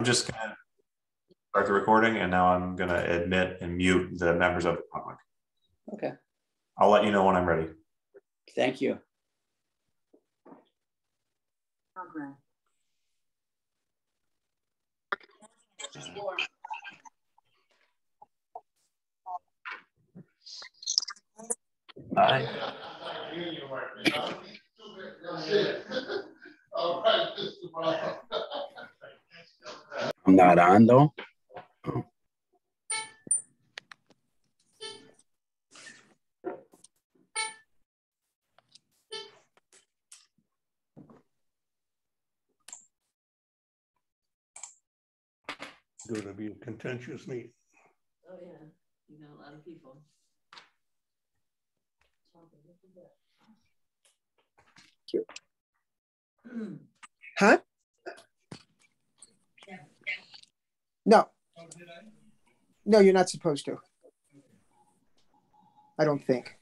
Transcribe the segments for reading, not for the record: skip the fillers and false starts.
just going to start the recording, and now I'm going to admit and mute the members of the public. Okay. I'll let you know when I'm ready. Thank you. Okay. Hi. I'm not on though. Oh. Going to be a contentious meeting. Oh yeah, you got a lot of people. Huh? No. No, you're not supposed to. I don't think.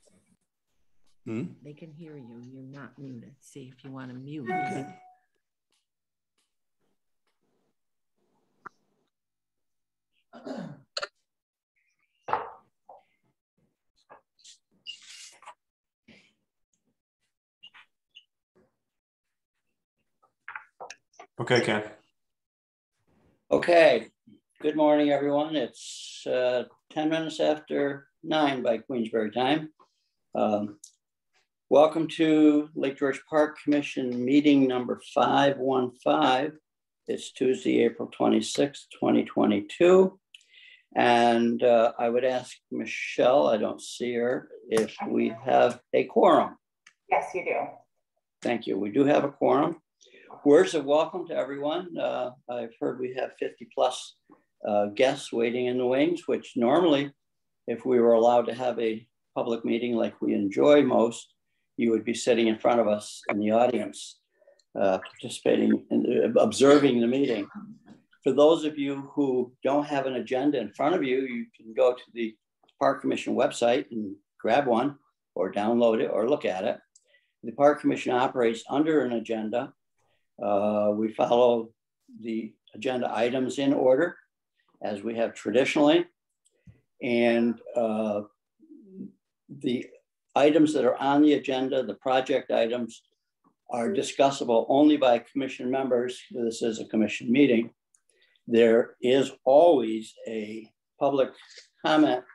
They can hear you. You're not muted. See if you want to mute. Okay. Okay, Ken. Okay. Good morning, everyone. It's 10 minutes after 9 by Queensbury time. Welcome to Lake George Park Commission meeting number 515. It's Tuesday, April 26, 2022. And I would ask Michelle, I don't see her, if we have a quorum. Yes, you do. Thank you. We do have a quorum. Words of welcome to everyone. I've heard we have 50 plus guests waiting in the wings, which normally, if we were allowed to have a public meeting like we enjoy most, you would be sitting in front of us in the audience, participating and observing the meeting. For those of you who don't have an agenda in front of you, you can go to the Park Commission website and grab one or download it or look at it. The Park Commission operates under an agenda. We follow the agenda items in order as we have traditionally. And the items that are on the agenda, the project items, are discussable only by commission members. This is a commission meeting. There is always a public comment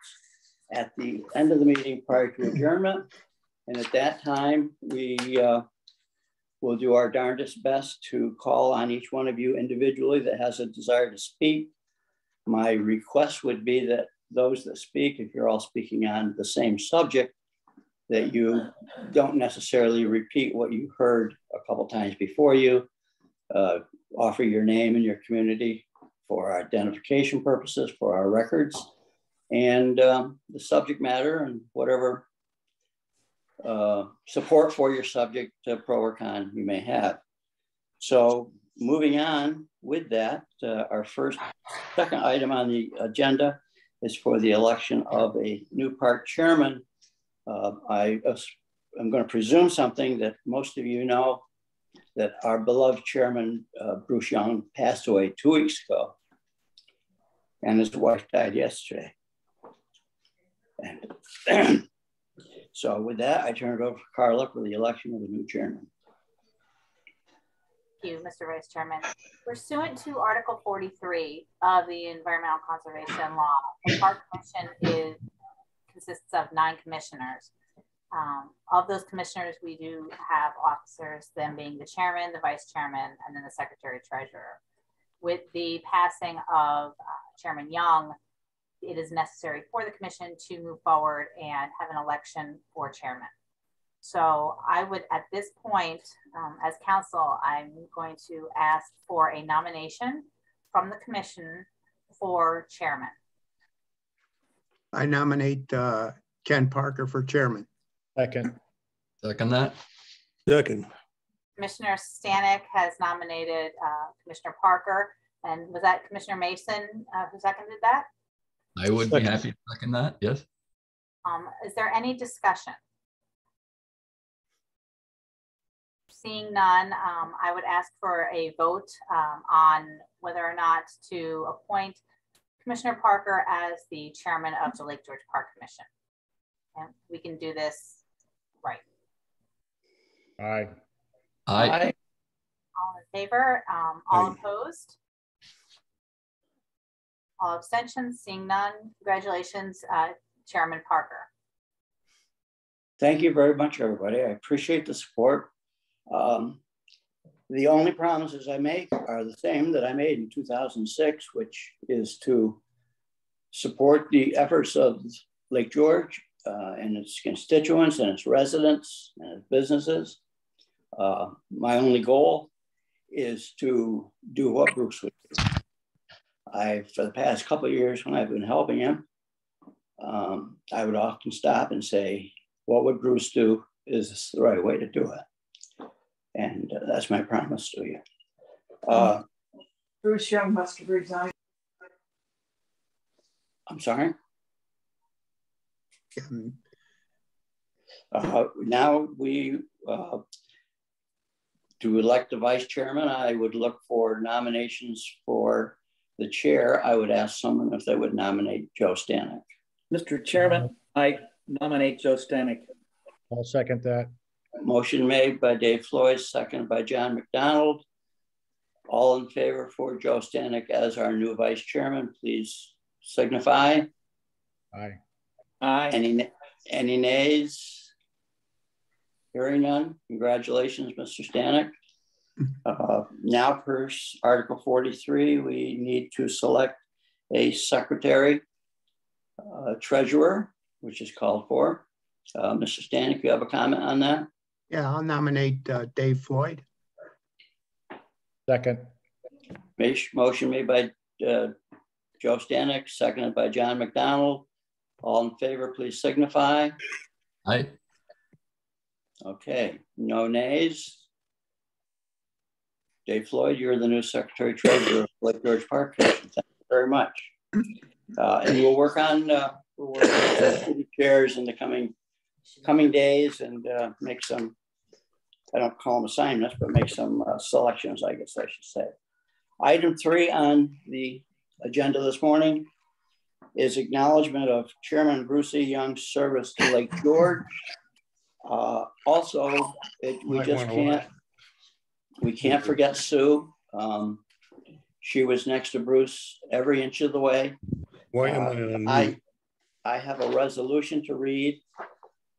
at the end of the meeting prior to adjournment. And at that time, we will do our darndest best to call on each one of you individually that has a desire to speak. My request would be that those that speak, if you're all speaking on the same subject, that you don't necessarily repeat what you heard a couple times before you. Offer your name and your community for our identification purposes, for our records, and the subject matter and whatever support for your subject, pro or con, you may have. So moving on with that, our second item on the agenda is for the election of a new park chairman. I'm going to presume something that most of you know, that our beloved chairman, Bruce Young, passed away 2 weeks ago, and his wife died yesterday. And so with that, I turn it over to Carla for the election of the new chairman. Thank you, Mr. Vice Chairman. Pursuant to Article 43 of the Environmental Conservation Law, the Park Commission consists of 9 commissioners. Of those commissioners, we do have officers, them being the chairman, the vice chairman, and then the secretary treasurer. With the passing of Chairman Young, it is necessary for the commission to move forward and have an election for chairman. So I would, at this point, as council, I'm going to ask for a nomination from the commission for chairman. I nominate Ken Parker for chairman. Second. Second that. Second. Commissioner Stanek has nominated Commissioner Parker. And was that Commissioner Mason who seconded that? I would be happy to second that, yes. Is there any discussion? Seeing none, I would ask for a vote on whether or not to appoint Commissioner Parker as the chairman of the Lake George Park Commission. And we can do this right. Aye. Aye. All in favor? All opposed? All abstentions? Seeing none. Congratulations, Chairman Parker. Thank you very much, everybody. I appreciate the support. The only promises I make are the same that I made in 2006, which is to support the efforts of Lake George and its constituents and its residents and its businesses. My only goal is to do what Bruce would do. For the past couple of years when I've been helping him, I would often stop and say, what would Bruce do? Is this the right way to do it? And that's my promise to you. Bruce Young must have resigned. I'm sorry? Now we, to elect the vice chairman, I would look for nominations for the chair. I would ask someone if they would nominate Joe Stanek. Mr. Chairman, I nominate Joe Stanek. I'll second that. Motion made by Dave Floyd, seconded by John McDonald. All in favor for Joe Stanek as our new vice chairman, please signify. Aye. Aye. Any nays? Hearing none. Congratulations, Mr. Stanek. Now, per Article 43, we need to select a secretary, treasurer, which is called for. Mr. Stanek, you have a comment on that? Yeah, I'll nominate Dave Floyd. Second. Motion made by Joe Stanek, seconded by John McDonald. All in favor, please signify. Aye. Okay, no nays. Dave Floyd, you're the new secretary treasurer of Lake George Park Commission. Thank you very much. And we'll work on city chairs in the coming days and make some, I don't call them assignments, but make some selections, I guess I should say. Item 3 on the agenda this morning is acknowledgement of Chairman Bruce E. Young's service to Lake George. We can't forget Sue. She was next to Bruce every inch of the way. Why am I on mute? I have a resolution to read,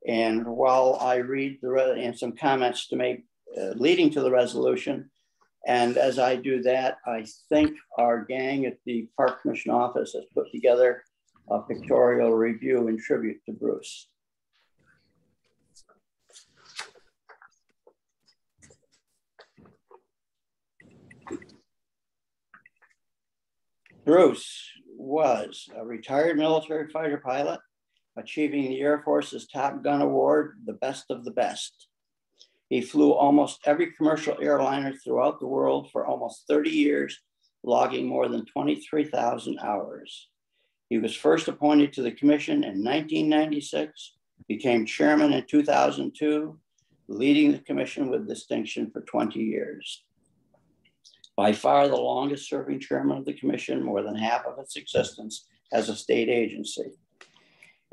and while I read and some comments to make leading to the resolution, and as I do that, I think our gang at the Park Commission office has put together a pictorial review in tribute to Bruce. Bruce was a retired military fighter pilot, achieving the Air Force's Top Gun Award, the best of the best. He flew almost every commercial airliner throughout the world for almost 30 years, logging more than 23,000 hours. He was first appointed to the commission in 1996, became chairman in 2002, leading the commission with distinction for 20 years. By far the longest serving chairman of the commission, more than half of its existence as a state agency.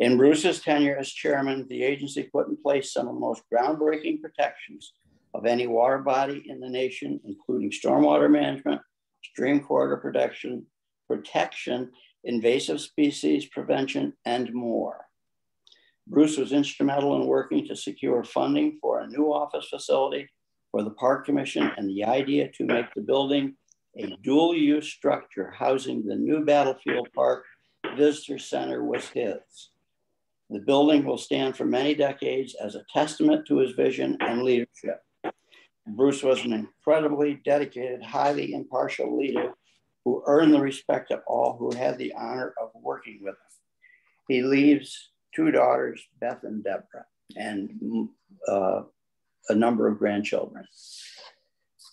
In Bruce's tenure as chairman, the agency put in place some of the most groundbreaking protections of any water body in the nation, including stormwater management, stream corridor protection, invasive species prevention, and more. Bruce was instrumental in working to secure funding for a new office facility for the Park Commission, and the idea to make the building a dual-use structure housing the new Battlefield Park Visitor Center was his. The building will stand for many decades as a testament to his vision and leadership. Bruce was an incredibly dedicated, highly impartial leader who earned the respect of all who had the honor of working with him. He leaves 2 daughters, Beth and Deborah, and a number of grandchildren.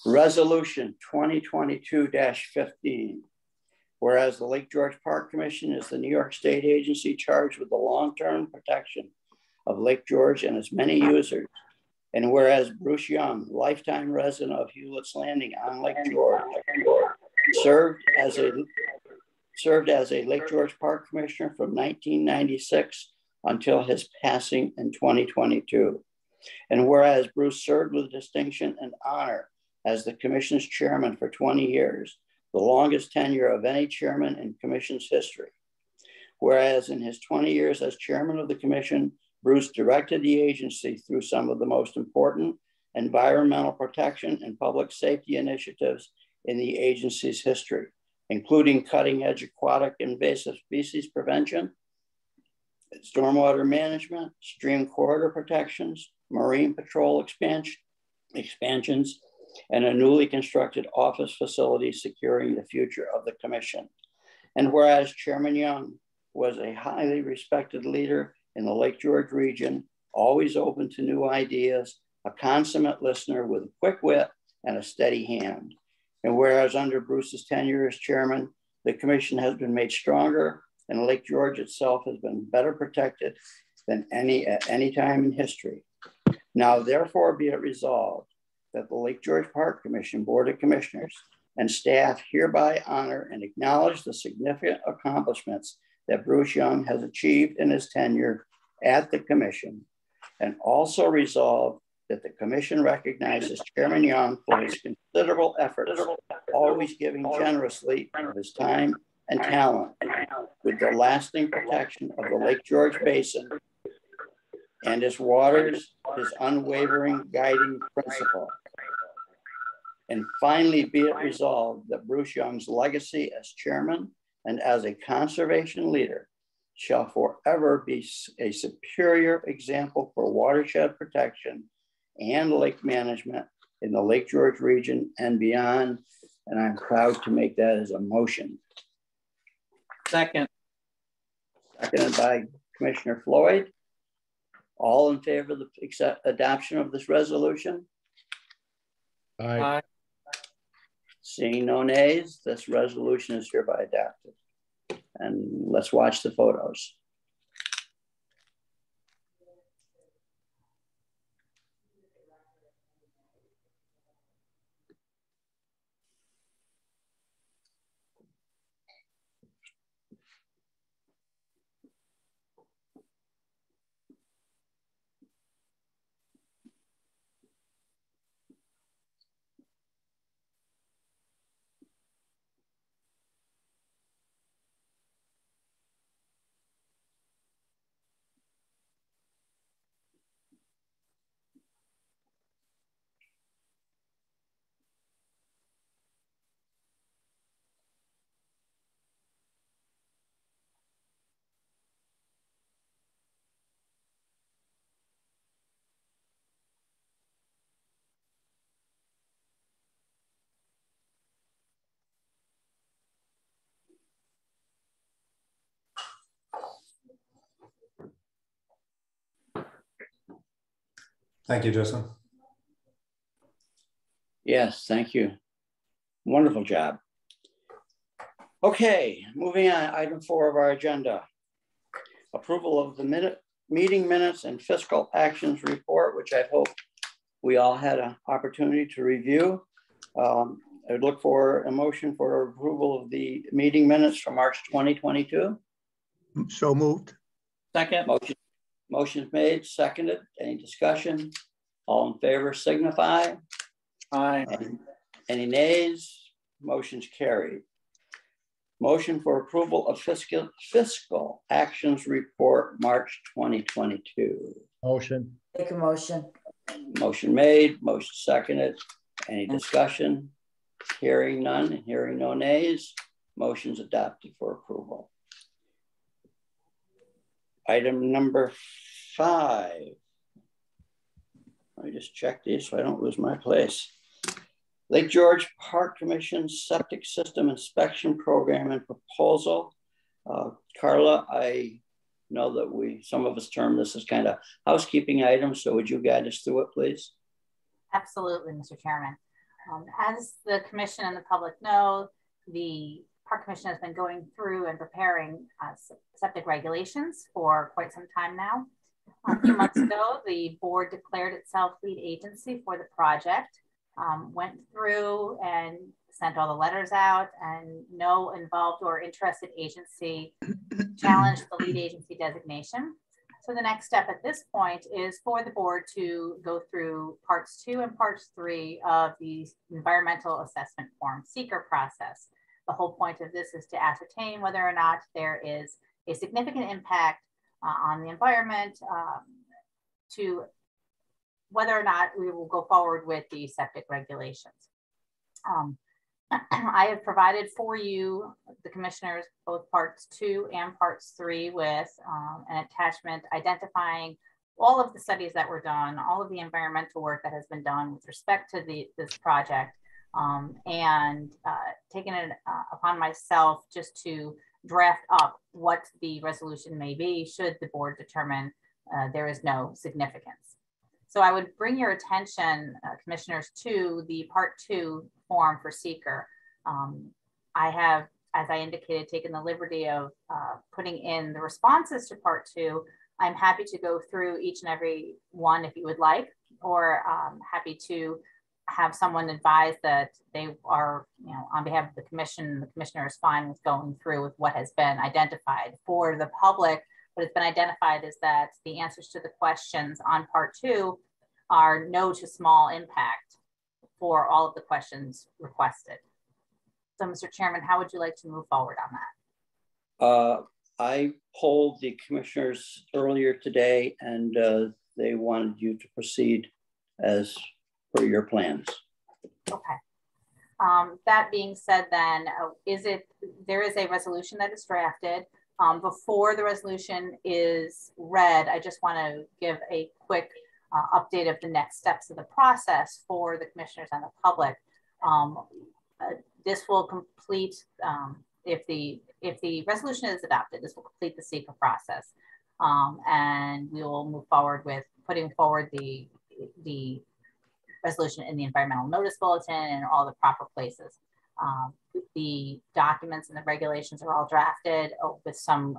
Resolution 2022-15. Whereas the Lake George Park Commission is the New York State agency charged with the long-term protection of Lake George and its many users, And whereas Bruce Young, lifetime resident of Hewlett's Landing on Lake George, served as a Lake George Park Commissioner from 1996 until his passing in 2022. And whereas Bruce served with distinction and honor as the Commission's chairman for 20 years, the longest tenure of any chairman in Commission's history. Whereas in his 20 years as chairman of the Commission, Bruce directed the agency through some of the most important environmental protection and public safety initiatives in the agency's history, including cutting-edge aquatic invasive species prevention, stormwater management, stream corridor protections, marine patrol expansions, and a newly constructed office facility securing the future of the Commission. And whereas Chairman Young was a highly respected leader in the Lake George region, always open to new ideas, a consummate listener with a quick wit and a steady hand. And whereas under Bruce's tenure as chairman, the Commission has been made stronger and Lake George itself has been better protected than at any time in history. Now, therefore, be it resolved that the Lake George Park Commission Board of Commissioners and staff hereby honor and acknowledge the significant accomplishments that Bruce Young has achieved in his tenure at the Commission, and also resolve that the Commission recognizes Chairman Young for his considerable efforts, always giving generously of his time and talent with the lasting protection of the Lake George Basin and its waters, his unwavering guiding principle. And finally, be it resolved that Bruce Young's legacy as chairman and as a conservation leader shall forever be a superior example for watershed protection and lake management in the Lake George region and beyond. And I'm proud to make that as a motion. Second. Seconded by Commissioner Floyd. All in favor of the adoption of this resolution? Aye. Seeing no nays, this resolution is hereby adopted. And let's watch the photos. Thank you, Justin. Yes, thank you. Wonderful job. Okay, moving on, item 4 of our agenda. Approval of the meeting minutes and fiscal actions report, which I hope we all had an opportunity to review. I would look for a motion for approval of the meeting minutes from March 2022. So moved. Second. Motion's made, seconded. Any discussion? All in favor signify. Aye. Any nays? Motion's carried. Motion for approval of fiscal actions report March 2022. Motion. Make a motion. Motion made, motion seconded. Any discussion? Hearing none, hearing no nays. Motion's adopted for approval. Item number 5. Let me just check these so I don't lose my place. Lake George Park Commission Septic System Inspection Program and Proposal. Carla, I know that some of us term this as kind of housekeeping items, so would you guide us through it, please? Absolutely, Mr. Chairman. As the Commission and the public know, the Park Commission has been going through and preparing septic regulations for quite some time now. A few months ago, the board declared itself lead agency for the project, went through and sent all the letters out, and no involved or interested agency challenged the lead agency designation. So the next step at this point is for the board to go through parts 2 and parts 3 of the environmental assessment form seeker process. The whole point of this is to ascertain whether or not there is a significant impact on the environment, to whether or not we will go forward with the septic regulations. I have provided for you, the commissioners, both parts 2 and parts 3 with an attachment identifying all of the studies that were done, all of the environmental work that has been done with respect to this project, and taken it upon myself just to draft up what the resolution may be should the board determine there is no significance. So I would bring your attention, commissioners, to the part 2 form for seeker. I have, as I indicated, taken the liberty of putting in the responses to part 2. I'm happy to go through each and every one if you would like, or happy to have someone advise that they are, on behalf of the commission, the commissioner is fine with going through with what has been identified. For the public, what has been identified is that the answers to the questions on part 2 are no to small impact for all of the questions requested. So, Mr. Chairman, how would you like to move forward on that? I polled the commissioners earlier today, and they wanted you to proceed as per your plans. Okay. That being said, then, there is a resolution that is drafted. Before the resolution is read, I just want to give a quick update of the next steps of the process for the commissioners and the public. This will complete, if the resolution is adopted, this will complete the seeker process. And we will move forward with putting forward the resolution in the environmental notice bulletin and all the proper places. The documents and the regulations are all drafted with some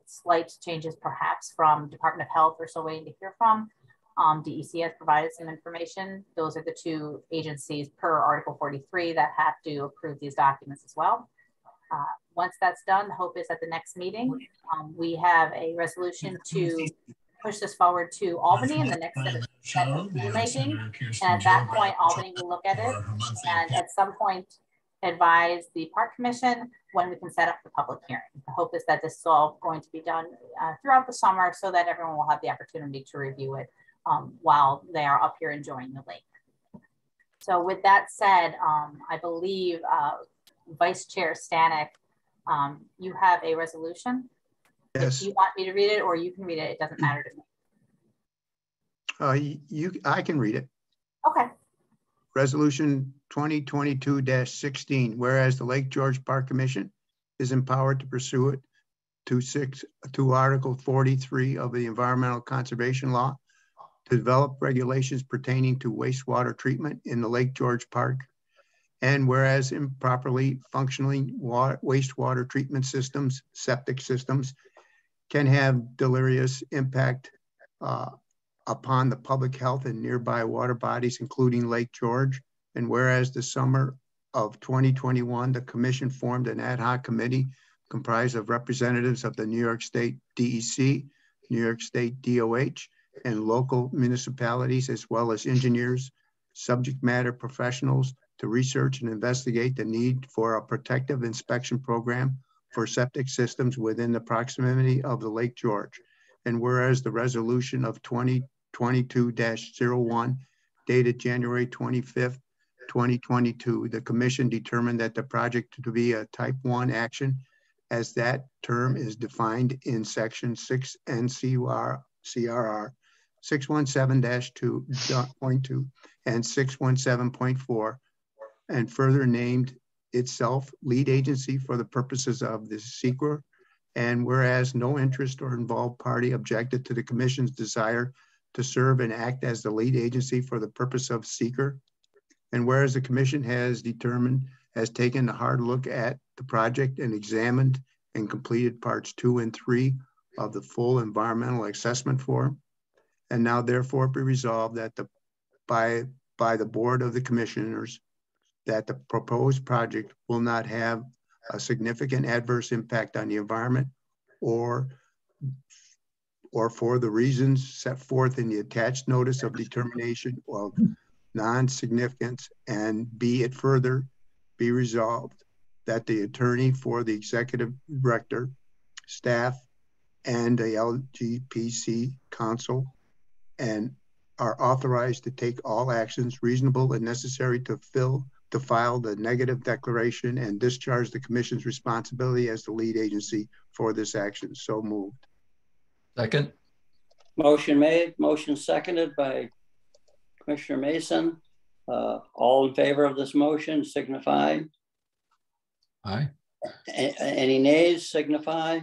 slight changes perhaps from Department of Health. We're still waiting to hear from. DEC has provided some information. Those are the 2 agencies per Article 43 that have to approve these documents as well. Once that's done, the hope is at the next meeting, we have a resolution to push this forward to Albany in the next set of rulemaking. And at that point, Albany will look at it and at some point advise the Park Commission when we can set up the public hearing. The hope is that this is all going to be done throughout the summer so that everyone will have the opportunity to review it while they are up here enjoying the lake. So with that said, I believe Vice Chair Stanek, you have a resolution. Yes. If you want me to read it or you can read it, it doesn't matter to me. I can read it. Okay. Resolution 2022-16, whereas the Lake George Park Commission is empowered to pursue it to Article 43 of the Environmental Conservation Law to develop regulations pertaining to wastewater treatment in the Lake George Park. And whereas improperly functioning wastewater treatment systems, septic systems, can have deleterious impact upon the public health and nearby water bodies, including Lake George. And whereas the summer of 2021, the commission formed an ad hoc committee comprised of representatives of the New York State DEC, New York State DOH, and local municipalities, as well as engineers, subject matter professionals, to research and investigate the need for a protective inspection program for septic systems within the proximity of the Lake George. And whereas the resolution of 2022-01 dated January 25th, 2022, the commission determined that the project to be a type 1 action, as that term is defined in section 6 NCRR 617-2.2 and 617.4, and further named itself lead agency for the purposes of the seeker. And whereas no interest or involved party objected to the commission's desire to serve and act as the lead agency for the purpose of seeker. And whereas the commission has taken a hard look at the project and examined and completed parts 2 and 3 of the full environmental assessment form, And now therefore be resolved that by the Board of the Commissioners that the proposed project will not have a significant adverse impact on the environment or for the reasons set forth in the attached notice of determination of non-significance, and be it further be resolved that the attorney for the executive director, staff, and the LGPC council and are authorized to take all actions reasonable and necessary to file the negative declaration and discharge the commission's responsibility as the lead agency for this action. So moved. Second. Motion made, motion seconded by Commissioner Mason. All in favor of this motion signify. Aye. Any nays signify.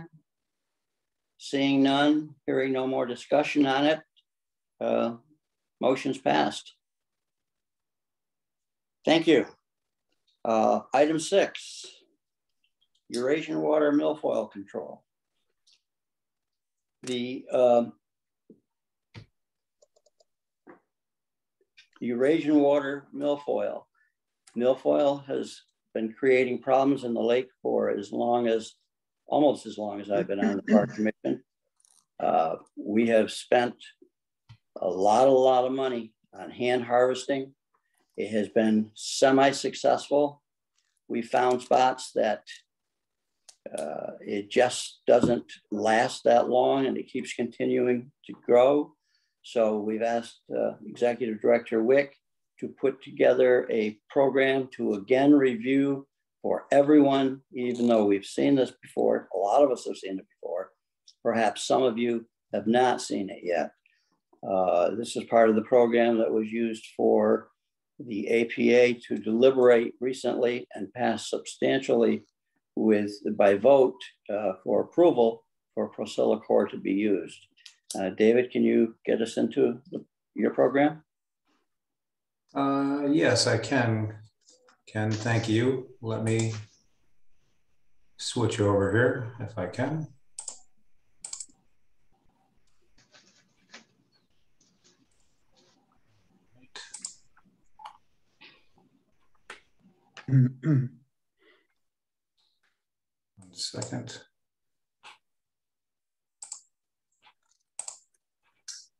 Seeing none, hearing no more discussion on it, motion's passed. Thank you. Item 6, Eurasian water milfoil control. The Eurasian water milfoil. Milfoil has been creating problems in the lake for almost as long as I've been on the Park Commission. We have spent a lot of money on hand harvesting. It has been semi-successful. We found spots that it just doesn't last that long and it keeps continuing to grow. So we've asked Executive Director Wick to put together a program to again review for everyone, even though we've seen this before. A lot of us have seen it before. Perhaps some of you have not seen it yet. This is part of the program that was used for the APA to deliberate recently and pass substantially by vote for approval for Procellacor to be used. David, can you get us into your program? Yes, I can. Ken, thank you. Let me switch over here if I can. One second.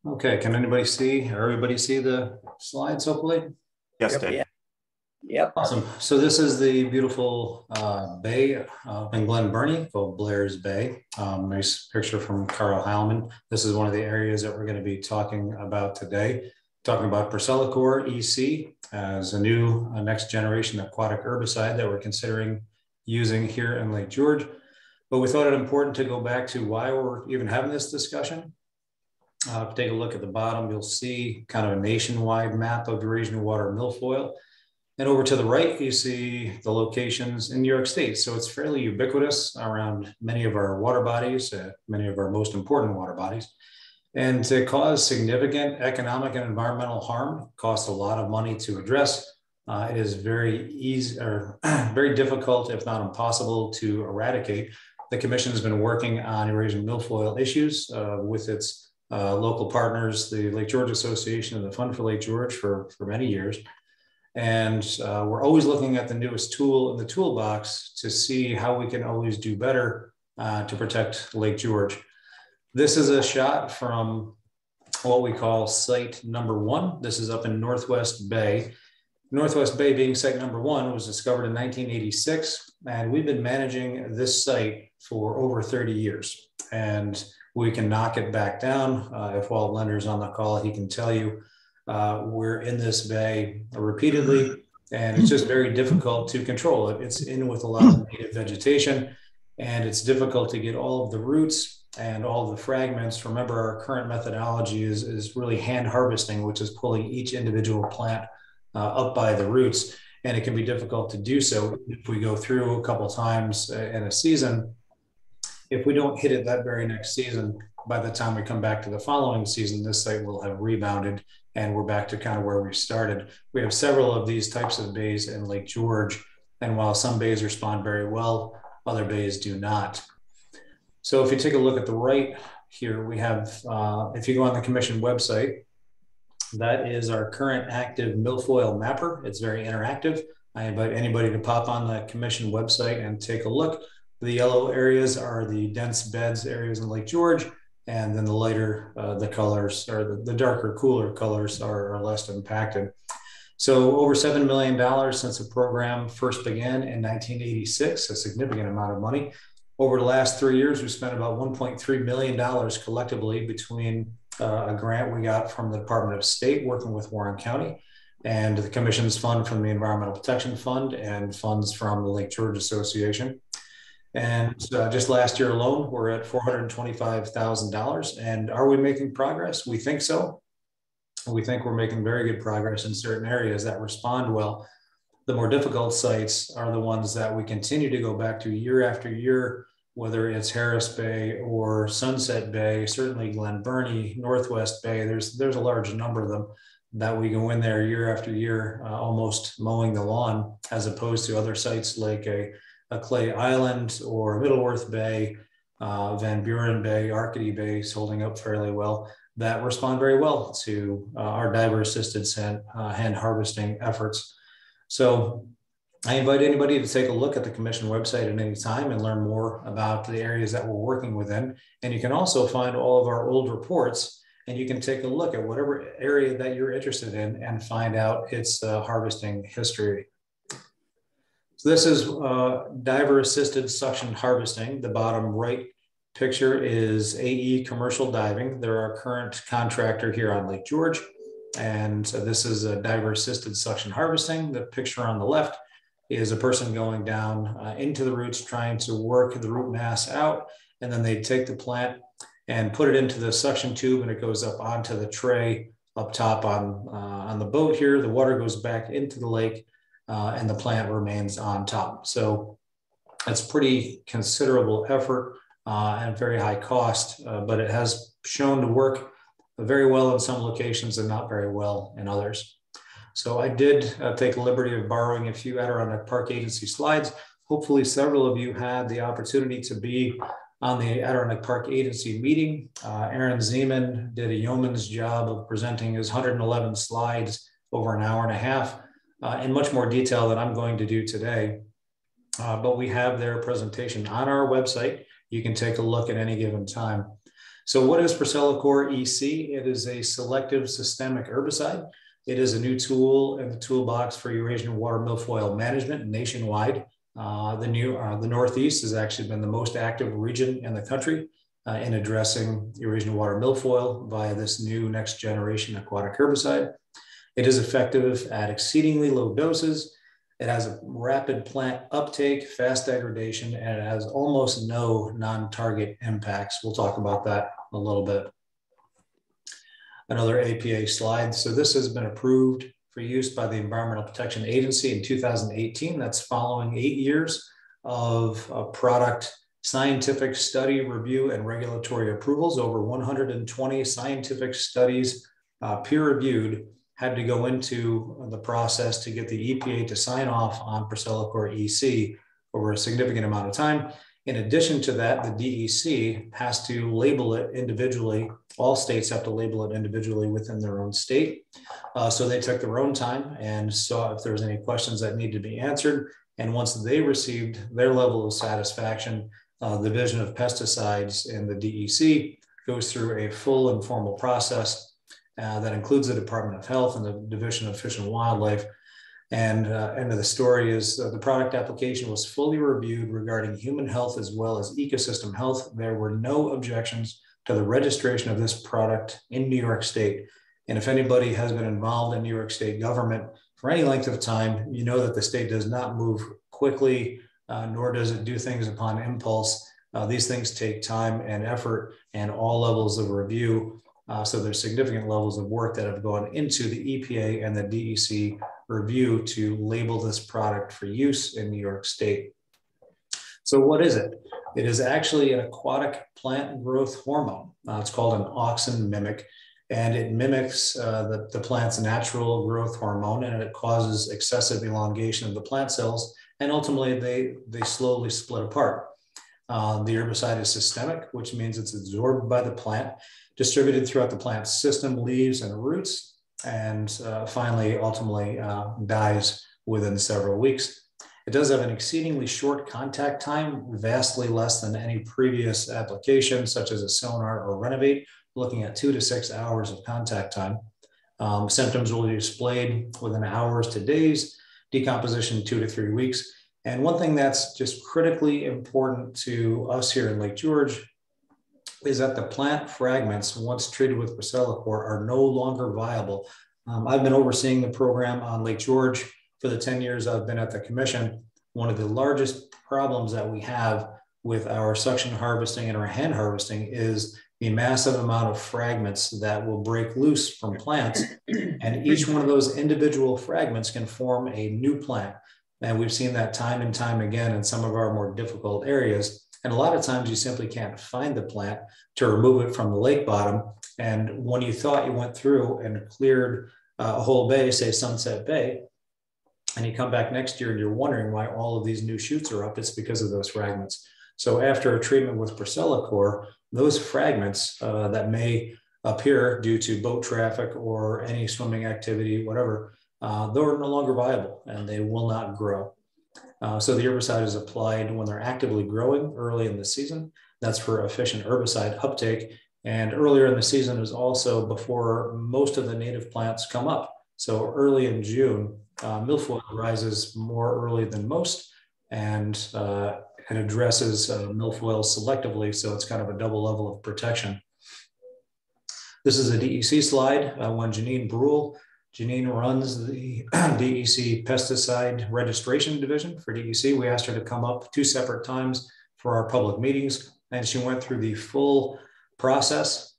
Okay, can anybody see, or everybody see the slides hopefully? Yes, Yep. Dave. Yeah. Yep. Awesome. So this is the beautiful bay in Glen Burnie called Blair's Bay. Nice picture from Carl Hallman. This is one of the areas that we're going to be talking about today. Talking about Procellacor EC as a new next generation aquatic herbicide that we're considering using here in Lake George. But we thought it important to go back to why we're even having this discussion. If you take a look at the bottom, you'll see kind of a nationwide map of Eurasian water milfoil. And over to the right, you see the locations in New York State. So it's fairly ubiquitous around many of our water bodies, many of our most important water bodies. And to cause significant economic and environmental harm, costs a lot of money to address. It is very easy or very difficult, if not impossible, to eradicate. The Commission has been working on Eurasian milfoil issues with its local partners, the Lake George Association and the Fund for Lake George for many years. And we're always looking at the newest tool in the toolbox to see how we can always do better to protect Lake George. This is a shot from what we call site number 1. This is up in Northwest Bay. Northwest Bay being site number 1 was discovered in 1986, and we've been managing this site for over 30 years. And we can knock it back down. If Walt Lender's on the call, he can tell you we're in this bay repeatedly, and it's just very difficult to control it. It's in with a lot of native vegetation, and it's difficult to get all of the roots and all of the fragments. Remember, our current methodology is really hand harvesting, which is pulling each individual plant up by the roots, and it can be difficult to do so if we go through a couple times in a season. If we don't hit it that very next season, by the time we come back to the following season, this site will have rebounded and we're back to kind of where we started. We have several of these types of bays in Lake George, and while some bays respond very well, other bays do not. So if you take a look at the right here we have, if you go on the commission website, that is our current active milfoil mapper. It's very interactive. I invite anybody to pop on the commission website and take a look. The yellow areas are the dense beds areas in Lake George, and then the lighter, the colors, or the darker, cooler colors are less impacted. So over $7 million since the program first began in 1986, a significant amount of money. Over the last 3 years, we spent about $1.3 million collectively between a grant we got from the Department of State working with Warren County, and the commission's fund from the Environmental Protection Fund, and funds from the Lake George Association. And just last year alone, we're at $425,000. And are we making progress? We think so. We think we're making very good progress in certain areas that respond well. The more difficult sites are the ones that we continue to go back to year after year, whether it's Harris Bay or Sunset Bay, certainly Glen Burnie, Northwest Bay. There's a large number of them that we go in there year after year, almost mowing the lawn, as opposed to other sites like a Clay Island or Middleworth Bay, Van Buren Bay, Arcady Bay is holding up fairly well, that respond very well to our diver assisted hand harvesting efforts. So I invite anybody to take a look at the commission website at any time and learn more about the areas that we're working within. And you can also find all of our old reports, and you can take a look at whatever area that you're interested in and find out its harvesting history. So this is diver assisted suction harvesting. The bottom right picture is AE Commercial Diving. They're our current contractor here on Lake George. And so this is a diver assisted suction harvesting. The picture on the left is a person going down into the roots, trying to work the root mass out. And then they take the plant and put it into the suction tube, and it goes up onto the tray up top on the boat here. The water goes back into the lake, and the plant remains on top. So it's pretty considerable effort and very high cost, but it has shown to work very well in some locations and not very well in others. So I did take the liberty of borrowing a few Adirondack Park Agency slides. Hopefully several of you had the opportunity to be on the Adirondack Park Agency meeting. Aaron Zeman did a yeoman's job of presenting his 111 slides over an hour and a half in much more detail than I'm going to do today. But we have their presentation on our website. You can take a look at any given time. So what is Procelacor EC? It is a selective systemic herbicide. It is a new tool in the toolbox for Eurasian water milfoil management nationwide. The Northeast has actually been the most active region in the country in addressing Eurasian water milfoil via this new next generation aquatic herbicide. It is effective at exceedingly low doses. It has a rapid plant uptake, fast degradation, and it has almost no non-target impacts. We'll talk about that a little bit. Another APA slide. So this has been approved for use by the Environmental Protection Agency in 2018. That's following 8 years of product scientific study review and regulatory approvals. Over 120 scientific studies, peer-reviewed, had to go into the process to get the EPA to sign off on Procelacor EC over a significant amount of time. In addition to that, the DEC has to label it individually. All states have to label it individually within their own state. So they took their own time and saw if there was any questions that needed to be answered. And once they received their level of satisfaction, the Division of Pesticides in the DEC goes through a full and formal process that includes the Department of Health and the Division of Fish and Wildlife. And end of the story is the product application was fully reviewed regarding human health as well as ecosystem health. There were no objections to the registration of this product in New York State. And if anybody has been involved in New York State government for any length of time, you know that the state does not move quickly, nor does it do things upon impulse. These things take time and effort and all levels of review. So there's significant levels of work that have gone into the EPA and the DEC review to label this product for use in New York State. So what is it? It is actually an aquatic plant growth hormone. It's called an auxin mimic, and it mimics the plant's natural growth hormone, and it causes excessive elongation of the plant cells, and ultimately they slowly split apart. The herbicide is systemic, which means it's absorbed by the plant, distributed throughout the plant's system, leaves and roots, and finally, ultimately dies within several weeks. It does have an exceedingly short contact time, vastly less than any previous application, such as a sonar or renovate, looking at 2 to 6 hours of contact time. Symptoms will be displayed within hours to days, decomposition 2 to 3 weeks. And one thing that's just critically important to us here in Lake George is that the plant fragments, once treated with Procelacor, are no longer viable. I've been overseeing the program on Lake George for the 10 years I've been at the commission. One of the largest problems that we have with our suction harvesting and our hand harvesting is the massive amount of fragments that will break loose from plants. And each one of those individual fragments can form a new plant. And we've seen that time and time again in some of our more difficult areas. And a lot of times you simply can't find the plant to remove it from the lake bottom. And when you thought you went through and cleared a whole bay, say Sunset Bay, and you come back next year and you're wondering why all of these new shoots are up, it's because of those fragments. So after a treatment with Procelacor, those fragments that may appear due to boat traffic or any swimming activity, whatever, they're no longer viable and they will not grow. So the herbicide is applied when they're actively growing early in the season. That's for efficient herbicide uptake. And earlier in the season is also before most of the native plants come up. So early in June, milfoil rises more early than most, and it addresses milfoil selectively. So it's kind of a double level of protection. This is a DEC slide when Janine Brule. Janine runs the DEC pesticide registration division for DEC. We asked her to come up 2 separate times for our public meetings, and she went through the full process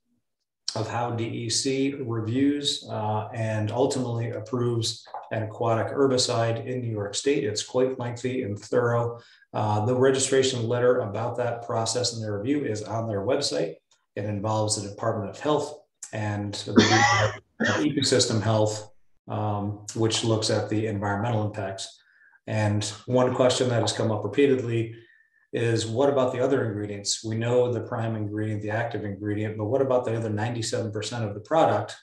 of how DEC reviews and ultimately approves an aquatic herbicide in New York State. It's quite lengthy and thorough. The registration letter about that process and their review is on their website. It involves the Department of Health and the ecosystem health, which looks at the environmental impacts. And one question that has come up repeatedly is, what about the other ingredients? We know the prime ingredient, the active ingredient, but what about the other 97% of the product?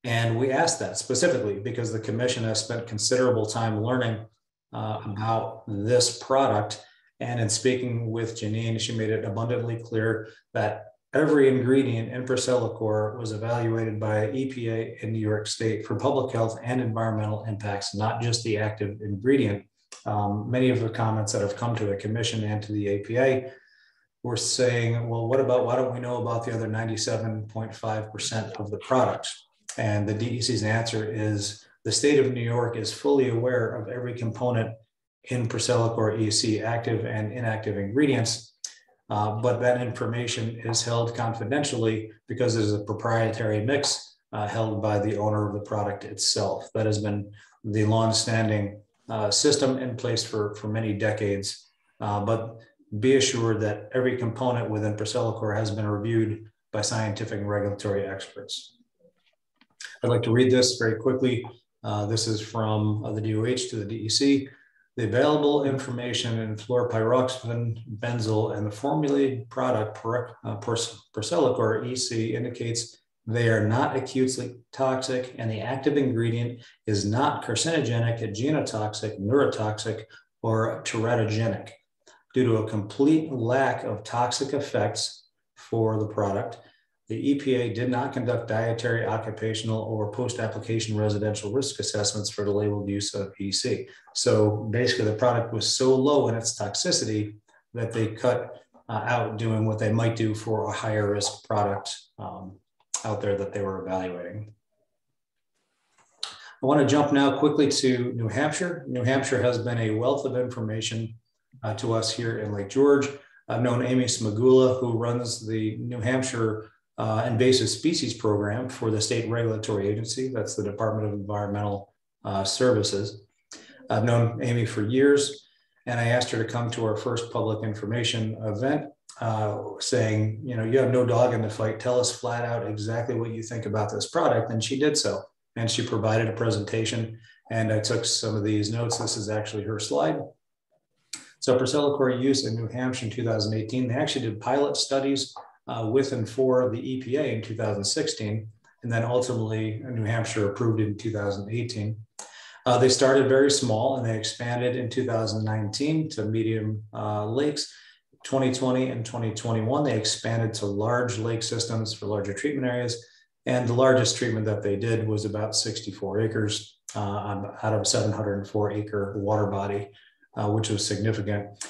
And we asked that specifically because the commission has spent considerable time learning about this product. And in speaking with Janine, she made it abundantly clear that every ingredient in Procelacor was evaluated by EPA in New York State for public health and environmental impacts, not just the active ingredient. Many of the comments that have come to the commission and to the APA were saying, well, what about, why don't we know about the other 97.5% of the products? And the DEC's answer is the state of New York is fully aware of every component in Procelacor EC, active and inactive ingredients, but that information is held confidentially because there's a proprietary mix held by the owner of the product itself. That has been the long-standing system in place for many decades, but be assured that every component within Procelacor has been reviewed by scientific and regulatory experts. I'd like to read this very quickly. This is from the DOH to the DEC. The available information in fluoropyroxafen, benzyl, and the formulated product Procelacor EC indicates they are not acutely toxic, and the active ingredient is not carcinogenic, genotoxic, neurotoxic, or teratogenic. Due to a complete lack of toxic effects for the product, the EPA did not conduct dietary, occupational, or post-application residential risk assessments for the labeled use of EC. So basically the product was so low in its toxicity that they cut out doing what they might do for a higher risk product out there that they were evaluating. I want to jump now quickly to New Hampshire. New Hampshire has been a wealth of information to us here in Lake George. I've known Amy Smagula, who runs the New Hampshire invasive species program for the state regulatory agency. That's the Department of Environmental Services. I've known Amy for years, and I asked her to come to our first public information event saying, you know, you have no dog in the fight. Tell us flat out exactly what you think about this product. And she did so. And she provided a presentation, and I took some of these notes. This is actually her slide. So Priscilla use in New Hampshire in 2018, they actually did pilot studies with and for the EPA in 2016, and then ultimately New Hampshire approved it in 2018. They started very small and they expanded in 2019 to medium lakes. 2020 and 2021, they expanded to large lake systems for larger treatment areas. And the largest treatment that they did was about 64 acres out of a 704 acre water body, which was significant.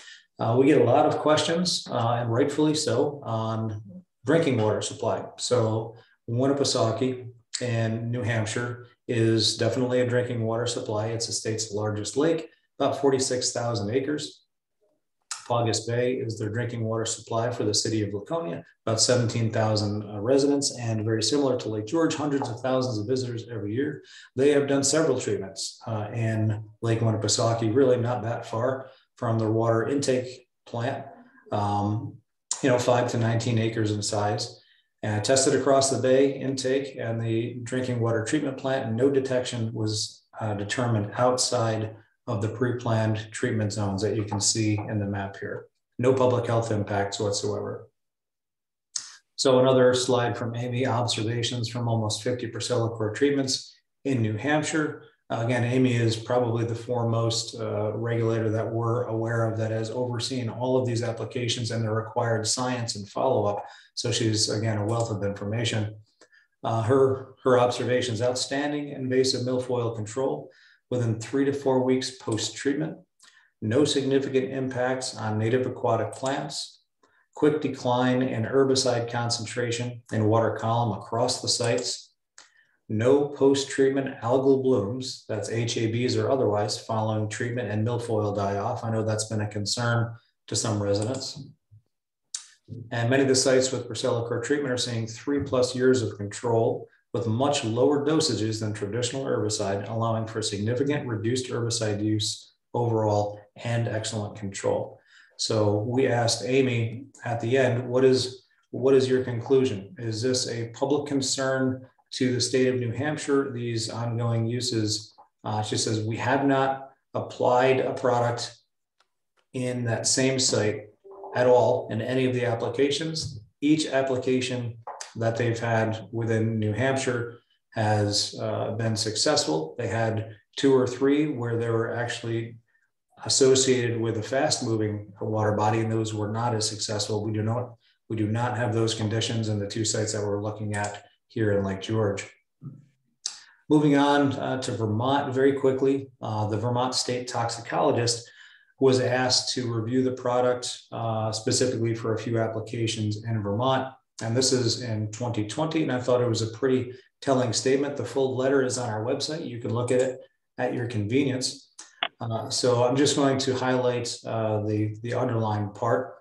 We get a lot of questions, and rightfully so, on drinking water supply. So Winnipesaukee in New Hampshire is definitely a drinking water supply. It's the state's largest lake, about 46,000 acres. Paugus Bay is their drinking water supply for the city of Laconia, about 17,000 residents, and very similar to Lake George, hundreds of thousands of visitors every year. They have done several treatments in Lake Winnipesaukee, really not that far from their water intake plant, 5 to 19 acres in size. And tested across the bay intake and the drinking water treatment plant, and no detection was determined outside of the pre-planned treatment zones that you can see in the map here. No public health impacts whatsoever. So another slide from Amy, observations from almost 50 Priscilla treatments in New Hampshire. Again, Amy is probably the foremost regulator that we're aware of that has overseen all of these applications and the required science and follow-up. So she's, again, a wealth of information. Her observations: outstanding invasive milfoil control within 3 to 4 weeks post-treatment, no significant impacts on native aquatic plants, quick decline in herbicide concentration in water column across the sites, no post-treatment algal blooms, that's HABs or otherwise, following treatment and milfoil die-off. I know that's been a concern to some residents. And many of the sites with Priscilla treatment are seeing 3+ years of control with much lower dosages than traditional herbicide, allowing for significant reduced herbicide use overall and excellent control. So we asked Amy at the end, what is your conclusion? Is this a public concern to the state of New Hampshire, these ongoing uses? She says, we have not applied a product in that same site at all in any of the applications. Each application that they've had within New Hampshire has been successful. They had 2 or 3 where they were actually associated with a fast moving water body, and those were not as successful. We do not have those conditions in the 2 sites that we're looking at here in Lake George. Moving on to Vermont very quickly, the Vermont state toxicologist was asked to review the product specifically for a few applications in Vermont. And this is in 2020, and I thought it was a pretty telling statement. The full letter is on our website. You can look at it at your convenience. So I'm just going to highlight the underlying part,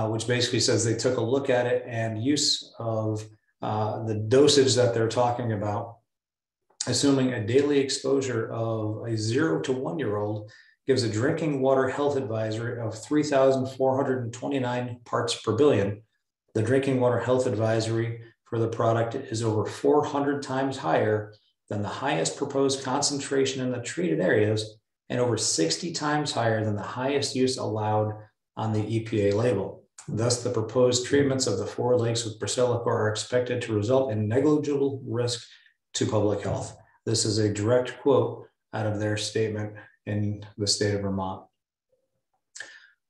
which basically says they took a look at it, and use of the dosage that they're talking about, assuming a daily exposure of a 0 to 1-year-old gives a drinking water health advisory of 3,429 parts per billion. The drinking water health advisory for the product is over 400 times higher than the highest proposed concentration in the treated areas, and over 60 times higher than the highest use allowed on the EPA label. Thus, the proposed treatments of the 4 lakes with Priscilla are expected to result in negligible risk to public health. This is a direct quote out of their statement in the state of Vermont.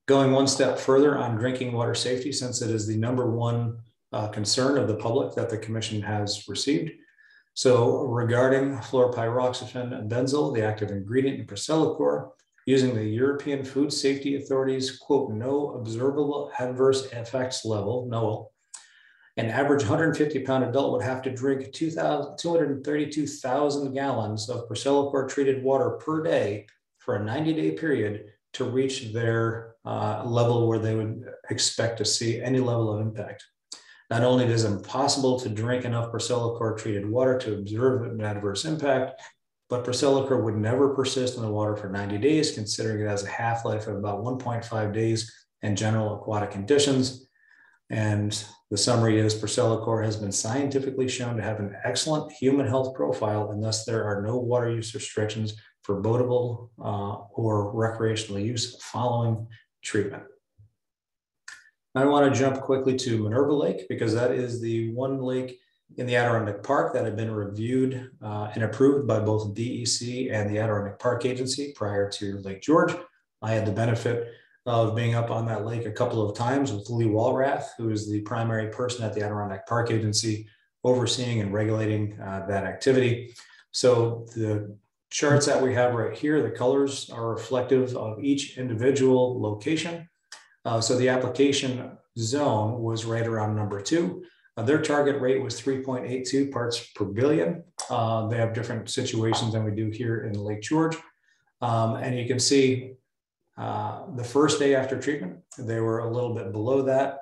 Going one step further on drinking water safety, since it is the #1 concern of the public that the commission has received. So regarding fluoropyroxafen benzyl, the active ingredient in Priscilla, using the European Food Safety Authority's quote, no observable adverse effects level, NOAA, an average 150-pound adult would have to drink 232,000 gallons of Priscilla treated water per day for a 90-day period to reach their level where they would expect to see any level of impact. Not only is it impossible to drink enough Priscilla treated water to observe an adverse impact, but Priscilla would never persist in the water for 90 days, considering it has a half-life of about 1.5 days in general aquatic conditions. And the summary is Priscilla has been scientifically shown to have an excellent human health profile, and thus there are no water use restrictions for boatable or recreational use following treatment. I want to jump quickly to Minerva Lake because that is the one lake in the Adirondack Park that had been reviewed and approved by both DEC and the Adirondack Park Agency prior to Lake George. I had the benefit of being up on that lake a couple of times with Lee Walrath, who is the primary person at the Adirondack Park Agency overseeing and regulating that activity. So the charts that we have right here, the colors are reflective of each individual location. So the application zone was right around number 2. Their target rate was 3.82 parts per billion. They have different situations than we do here in Lake George. And you can see the first day after treatment, they were a little bit below that.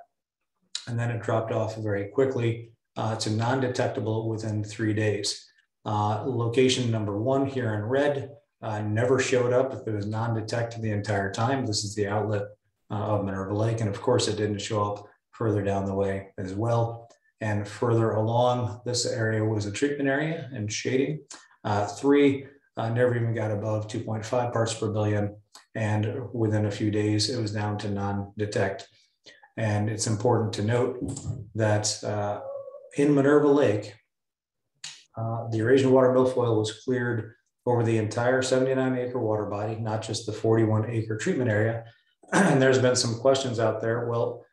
And then it dropped off very quickly to non-detectable within 3 days. Location number 1 here in red never showed up. If it was non-detected the entire time. This is the outlet of Minerva Lake. And of course, it didn't show up further down the way as well. And further along, this area was a treatment area and shading. 3 never even got above 2.5 parts per billion. And within a few days, it was down to non-detect. And it's important to note that in Minerva Lake, the Eurasian water milfoil was cleared over the entire 79-acre water body, not just the 41-acre treatment area. And there's been some questions out there. Well,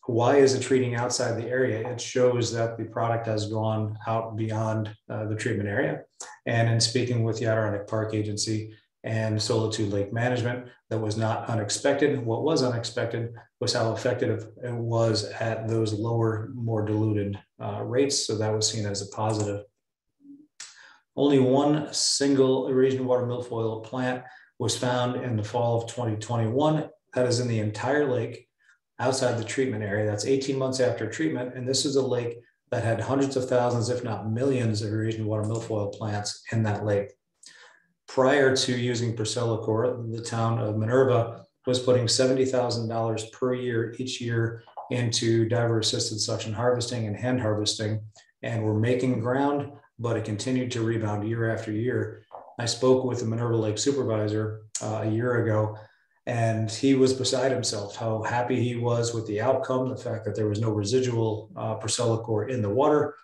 why is it treating outside the area? It shows that the product has gone out beyond the treatment area. And in speaking with the Adirondack Park Agency and Solitude Lake Management, that was not unexpected. What was unexpected was how effective it was at those lower, more diluted rates. So that was seen as a positive. Only one single Eurasian water milfoil plant was found in the fall of 2021. That is in the entire lake outside the treatment area. That's 18 months after treatment. And this is a lake that had hundreds of thousands, if not millions, of Eurasian water milfoil plants in that lake. Prior to using Percellacor, the town of Minerva was putting $70,000 per year each year into diver-assisted suction harvesting and hand harvesting, and we're making ground, but it continued to rebound year after year. I spoke with the Minerva Lake supervisor a year ago, and he was beside himself how happy he was with the outcome, the fact that there was no residual Percellacor in the water,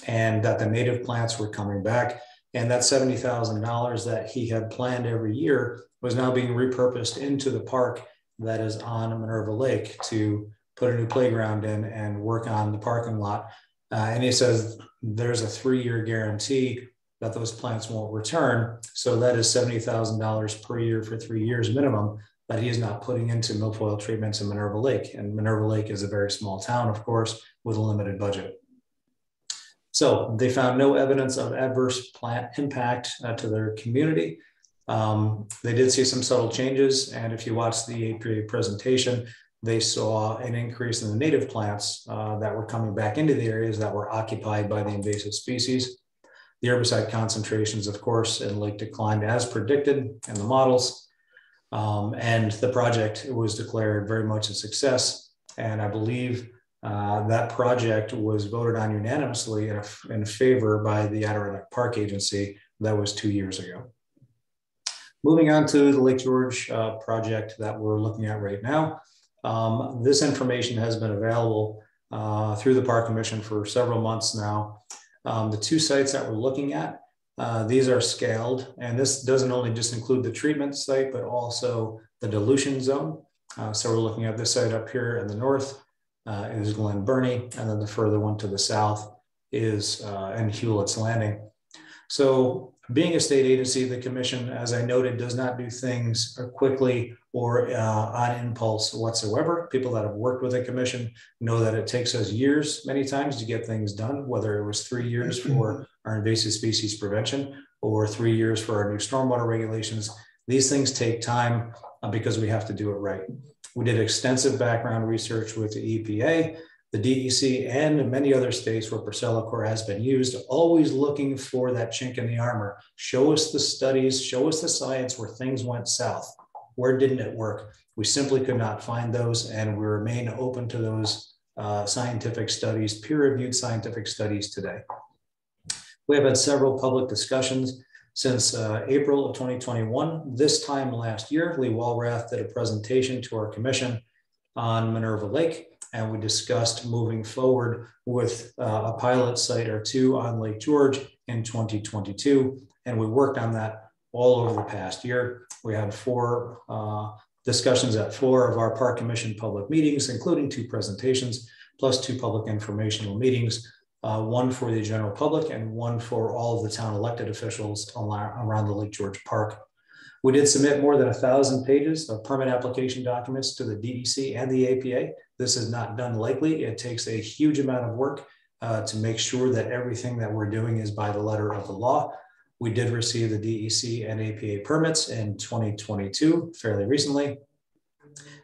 and that the native plants were coming back. And that $70,000 that he had planned every year was now being repurposed into the park that is on Minerva Lake to put a new playground in and work on the parking lot. And he says there's a 3-year guarantee that those plants won't return. So that is $70,000 per year for 3 years minimum that he is not putting into milfoil treatments in Minerva Lake. And Minerva Lake is a very small town, of course, with a limited budget. So they found no evidence of adverse plant impact to their community. They did see some subtle changes. And if you watch the APA presentation, they saw an increase in the native plants that were coming back into the areas that were occupied by the invasive species. The herbicide concentrations, of course, in lake declined as predicted in the models. And the project was declared very much a success. And I believe that project was voted on unanimously in favor by the Adirondack Park Agency. That was 2 years ago. Moving on to the Lake George project that we're looking at right now. This information has been available through the Park Commission for several months now. The 2 sites that we're looking at, these are scaled, and this doesn't only just include the treatment site, but also the dilution zone. So we're looking at this site up here in the north, is Glen Burnie, and then the further one to the south is in Hewlett's Landing. So being a state agency, the commission, as I noted, does not do things quickly or on impulse whatsoever. People that have worked with a commission know that it takes us years many times to get things done, whether it was 3 years for our invasive species prevention or 3 years for our new stormwater regulations. These things take time because we have to do it right. We did extensive background research with the EPA, the DEC, and many other states where Percellacor has been used, always looking for that chink in the armor. Show us the studies, show us the science where things went south. Where didn't it work? We simply could not find those, and we remain open to those scientific studies, peer-reviewed scientific studies today. We have had several public discussions Since April of 2021, this time last year, Lee Walrath did a presentation to our commission on Minerva Lake, and we discussed moving forward with a pilot site or two on Lake George in 2022. And we worked on that all over the past year. We had 4 discussions at 4 of our Park Commission public meetings, including 2 presentations, plus 2 public informational meetings, one for the general public and one for all of the town elected officials around the Lake George Park. We did submit more than 1,000 pages of permit application documents to the DEC and the APA. This is not done lightly. It takes a huge amount of work to make sure that everything that we're doing is by the letter of the law. We did receive the DEC and APA permits in 2022, fairly recently.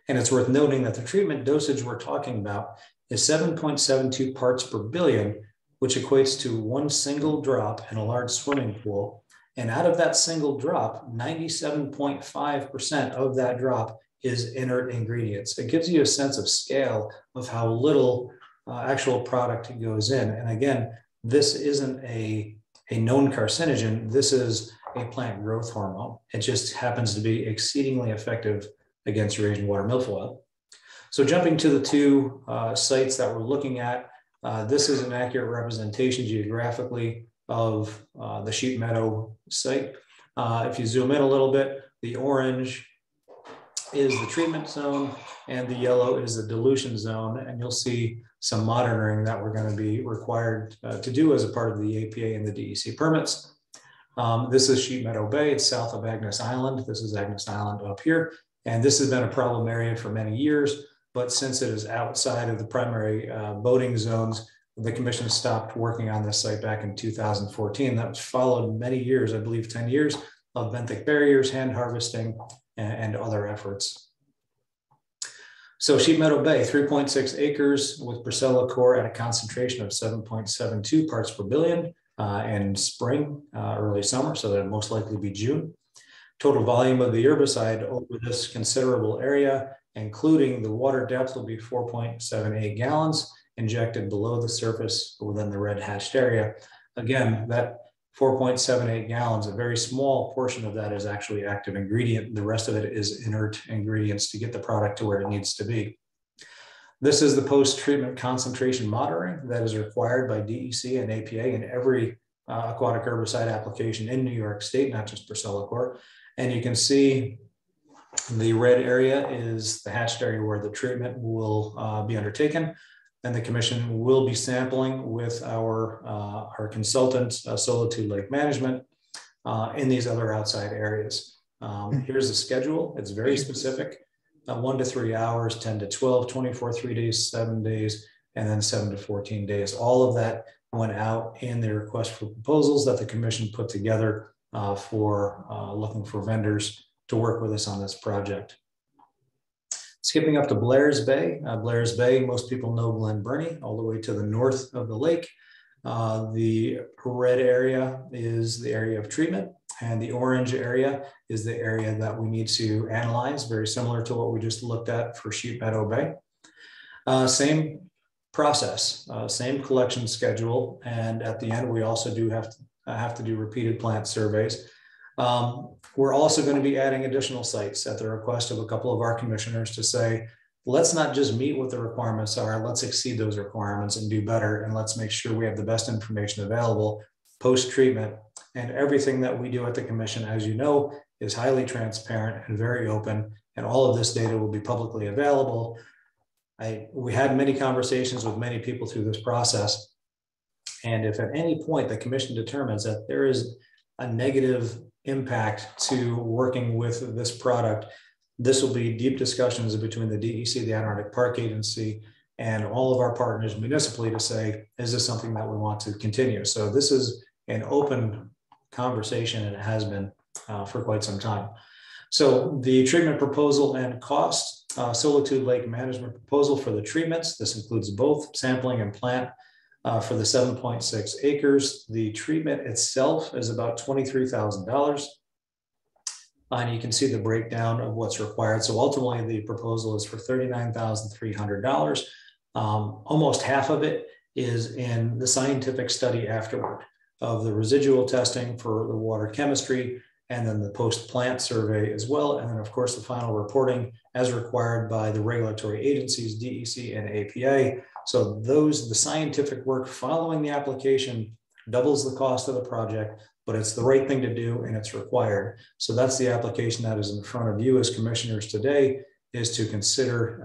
And it's worth noting that the treatment dosage we're talking about is 7.72 parts per billion, which equates to 1 single drop in a large swimming pool. And out of that single drop, 97.5% of that drop is inert ingredients. It gives you a sense of scale of how little actual product goes in. And again, this isn't a known carcinogen. This is a plant growth hormone. It just happens to be exceedingly effective against Eurasian water milfoil. So jumping to the 2 sites that we're looking at, this is an accurate representation geographically of the Sheep Meadow site. If you zoom in a little bit, the orange is the treatment zone and the yellow is the dilution zone. And you'll see some monitoring that we're going to be required to do as a part of the APA and the DEC permits. This is Sheep Meadow Bay. It's south of Agnes Island. This is Agnes Island up here. And this has been a problem area for many years. But since it is outside of the primary boating zones, the commission stopped working on this site back in 2014. That was followed many years, I believe 10 years, of benthic barriers, hand harvesting, and other efforts. So Sheep Meadow Bay, 3.6 acres with Priscilla core at a concentration of 7.72 parts per billion in spring, early summer, so that most likely be June. Total volume of the herbicide over this considerable area, including the water depth, will be 4.78 gallons injected below the surface within the red hatched area. Again, that 4.78 gallons, a very small portion of that is actually active ingredient. The rest of it is inert ingredients to get the product to where it needs to be. This is the post-treatment concentration monitoring that is required by DEC and APA in every aquatic herbicide application in New York State, not just Priscilla. And you can see the red area is the hatched area where the treatment will be undertaken. And the commission will be sampling with our consultant, Solitude Lake Management, in these other outside areas. Here's the schedule. It's very specific. 1 to 3 hours, 10 to 12, 24, 3 days, 7 days, and then 7 to 14 days. All of that went out in the request for proposals that the commission put together for looking for vendors to work with us on this project. Skipping up to Blair's Bay. Blair's Bay, most people know Glen Burnie, all the way to the north of the lake. The red area is the area of treatment, and the orange area is the area that we need to analyze, very similar to what we just looked at for Sheep Meadow Bay. Same process, same collection schedule, and at the end, we also do have to do repeated plant surveys. We're also going to be adding additional sites at the request of a couple of our commissioners to say, let's not just meet what the requirements are, let's exceed those requirements and do better. And let's make sure we have the best information available post-treatment. And everything that we do at the commission, as you know, is highly transparent and very open. And all of this data will be publicly available. We had many conversations with many people through this process. And if at any point the commission determines that there is a negative impact to working with this product, this will be deep discussions between the DEC, the Adirondack Park Agency, and all of our partners municipally to say, is this something that we want to continue? So this is an open conversation, and it has been for quite some time. So the treatment proposal and cost, Solitude Lake Management proposal for the treatments. This includes both sampling and plant. For the 7.6 acres, the treatment itself is about $23,000. And you can see the breakdown of what's required. So ultimately, the proposal is for $39,300. Almost half of it is in the scientific study afterward. of the residual testing for the water chemistry, and then the post-plant survey as well. And then of course, the final reporting as required by the regulatory agencies, DEC and APA. So the scientific work following the application doubles the cost of the project, but it's the right thing to do and it's required. So that's the application that is in front of you as commissioners today, is to consider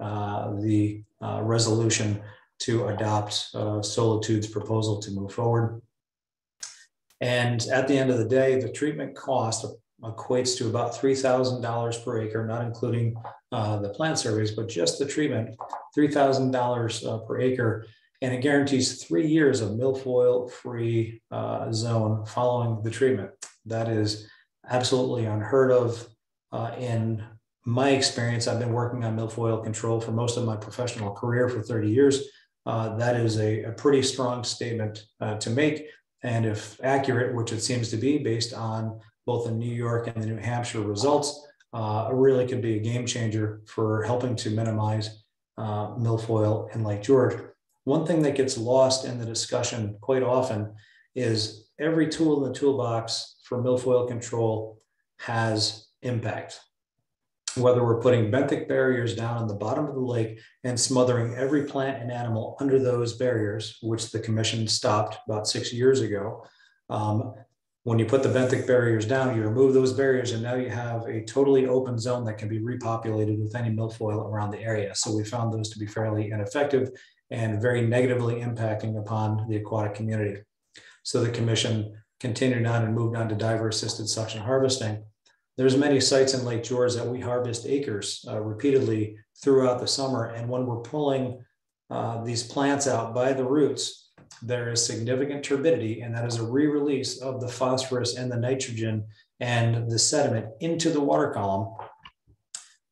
the resolution to adopt Solitude's proposal to move forward. And at the end of the day, the treatment cost equates to about $3,000 per acre, not including the plant surveys, but just the treatment, $3,000 per acre. And it guarantees 3 years of milfoil-free zone following the treatment. That is absolutely unheard of. In my experience, I've been working on milfoil control for most of my professional career for 30 years. That is a pretty strong statement to make. And if accurate, which it seems to be based on both the New York and the New Hampshire results, it really could be a game changer for helping to minimize milfoil in Lake George. One thing that gets lost in the discussion quite often is every tool in the toolbox for milfoil control has impact. Whether we're putting benthic barriers down on the bottom of the lake and smothering every plant and animal under those barriers, which the commission stopped about 6 years ago. When you put the benthic barriers down, you remove those barriers and now you have a totally open zone that can be repopulated with any milfoil around the area. So we found those to be fairly ineffective and very negatively impacting upon the aquatic community. So the commission continued on and moved on to diver assisted suction harvesting. There's many sites in Lake George that we harvest acres repeatedly throughout the summer. And when we're pulling these plants out by the roots, there is significant turbidity, and that is a re-release of the phosphorus and the nitrogen and the sediment into the water column.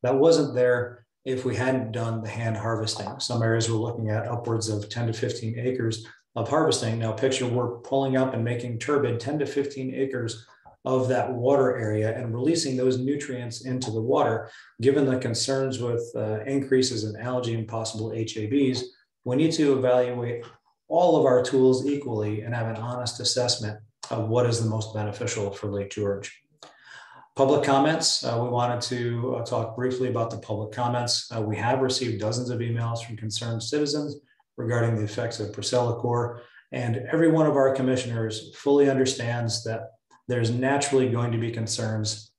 That wasn't there if we hadn't done the hand harvesting. Some areas we're looking at upwards of 10 to 15 acres of harvesting. Now picture we're pulling up and making turbid 10 to 15 acres of that water area and releasing those nutrients into the water. Given the concerns with increases in algae and possible HABs, we need to evaluate all of our tools equally and have an honest assessment of what is the most beneficial for Lake George. Public comments, we wanted to talk briefly about the public comments. We have received dozens of emails from concerned citizens regarding the effects of Procellacor, and every one of our commissioners fully understands that there's naturally going to be concerns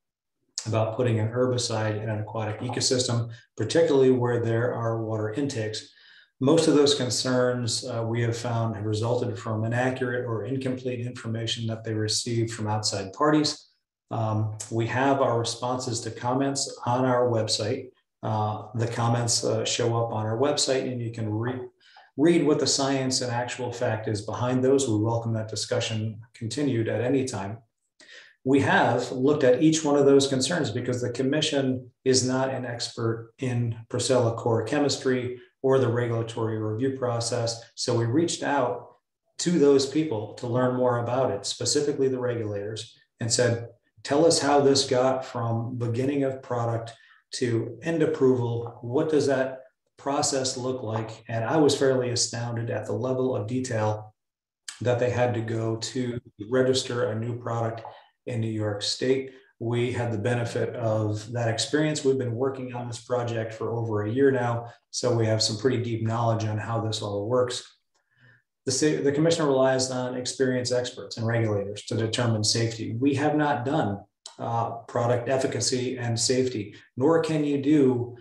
about putting an herbicide in an aquatic ecosystem, particularly where there are water intakes. Most of those concerns we have found have resulted from inaccurate or incomplete information that they received from outside parties. We have our responses to comments on our website. The comments show up on our website, and you can read what the science and actual fact is behind those. We welcome that discussion continued at any time. We have looked at each one of those concerns because the commission is not an expert in Procellacor chemistry or the regulatory review process. So we reached out to those people to learn more about it, specifically the regulators, and said, tell us how this got from beginning of product to end approval. What does that process look like? And I was fairly astounded at the level of detail that they had to go to register a new product in New York State. We had the benefit of that experience. We've been working on this project for over a year now, so we have some pretty deep knowledge on how this all works. The commission relies on experienced experts and regulators to determine safety. We have not done product efficacy and safety, nor can you do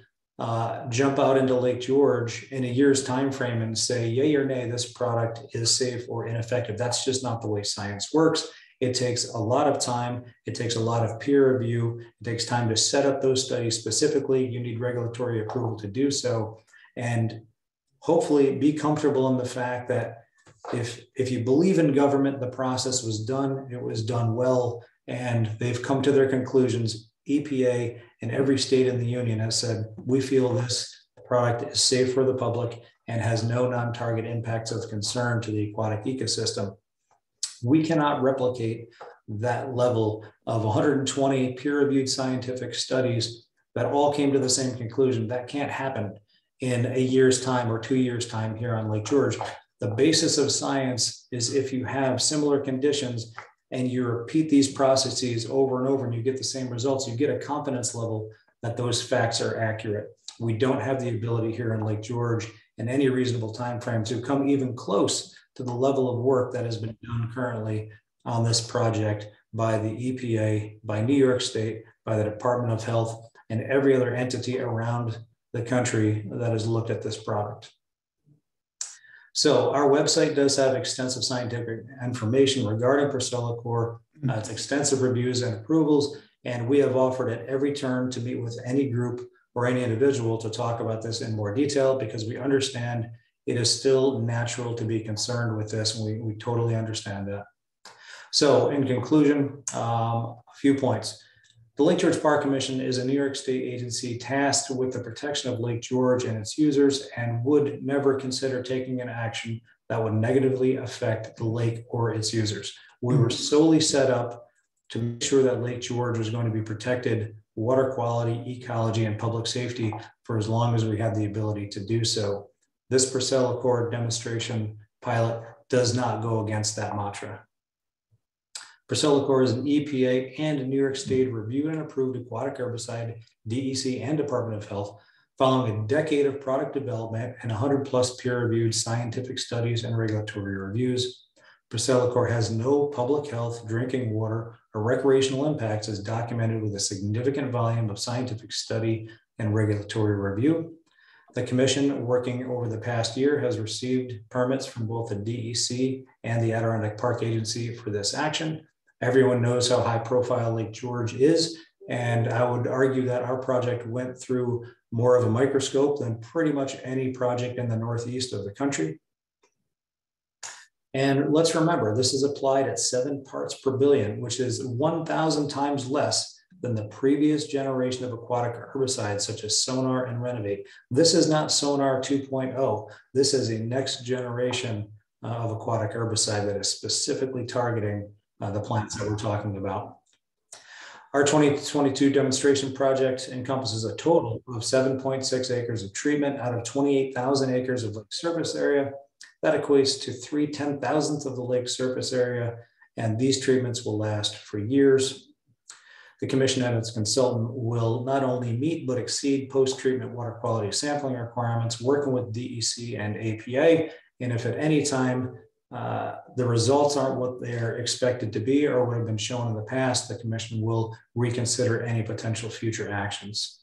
jump out into Lake George in a year's time frame and say, yay or nay, this product is safe or ineffective. That's just not the way science works. It takes a lot of time. It takes a lot of peer review. It takes time to set up those studies specifically. You need regulatory approval to do so. And hopefully be comfortable in the fact that if you believe in government, the process was done, it was done well, and they've come to their conclusions. EPA in every state in the union has said, we feel this product is safe for the public and has no non-target impacts of concern to the aquatic ecosystem. We cannot replicate that level of 120 peer-reviewed scientific studies that all came to the same conclusion. That can't happen in a year's time or 2 years' time here on Lake George. The basis of science is if you have similar conditions and you repeat these processes over and over and you get the same results, you get a confidence level that those facts are accurate. We don't have the ability here in Lake George in any reasonable time frame to come even close to the level of work that has been done currently on this project by the EPA, by New York State, by the Department of Health, and every other entity around the country that has looked at this product. So our website does have extensive scientific information regarding Procelacor. It's extensive reviews and approvals, and we have offered at every turn to meet with any group or any individual to talk about this in more detail, because we understand it is still natural to be concerned with this, and we totally understand that. So in conclusion, a few points. The Lake George Park Commission is a New York State agency tasked with the protection of Lake George and its users, and would never consider taking an action that would negatively affect the lake or its users. We were solely set up to make sure that Lake George was going to be protected, water quality, ecology, and public safety for as long as we had the ability to do so. This Procelacor demonstration pilot does not go against that mantra. Procelacor is an EPA and New York State reviewed and approved aquatic herbicide, DEC and Department of Health, following a decade of product development and 100+ peer-reviewed scientific studies and regulatory reviews. Procelacor has no public health, drinking water, or recreational impacts as documented with a significant volume of scientific study and regulatory review. The Commission, working over the past year, has received permits from both the DEC and the Adirondack Park Agency for this action. Everyone knows how high profile Lake George is, and I would argue that our project went through more of a microscope than pretty much any project in the Northeast of the country. And let's remember, this is applied at 7 parts per billion, which is 1,000 times less than the previous generation of aquatic herbicides such as Sonar and Renovate. This is not Sonar 2.0. This is a next generation of aquatic herbicide that is specifically targeting the plants that we're talking about. Our 2022 demonstration project encompasses a total of 7.6 acres of treatment out of 28,000 acres of lake surface area. That equates to 3/10,000ths of the lake surface area, and these treatments will last for years. The Commission and its consultant will not only meet but exceed post-treatment water quality sampling requirements, working with DEC and APA, and if at any time the results aren't what they're expected to be or what have been shown in the past, the Commission will reconsider any potential future actions.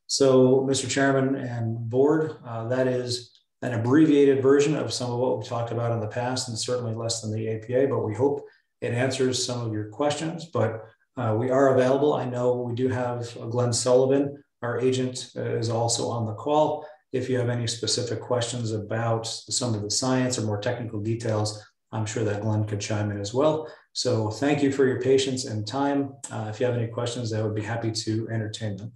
So, Mr. Chairman and Board, that is an abbreviated version of some of what we talked about in the past, and certainly less than the APA, but we hope it answers some of your questions. But we are available. I know we do have Glenn Sullivan, our agent, is also on the call. If you have any specific questions about some of the science or more technical details, I'm sure that Glenn could chime in as well. So thank you for your patience and time. If you have any questions, I would be happy to entertain them.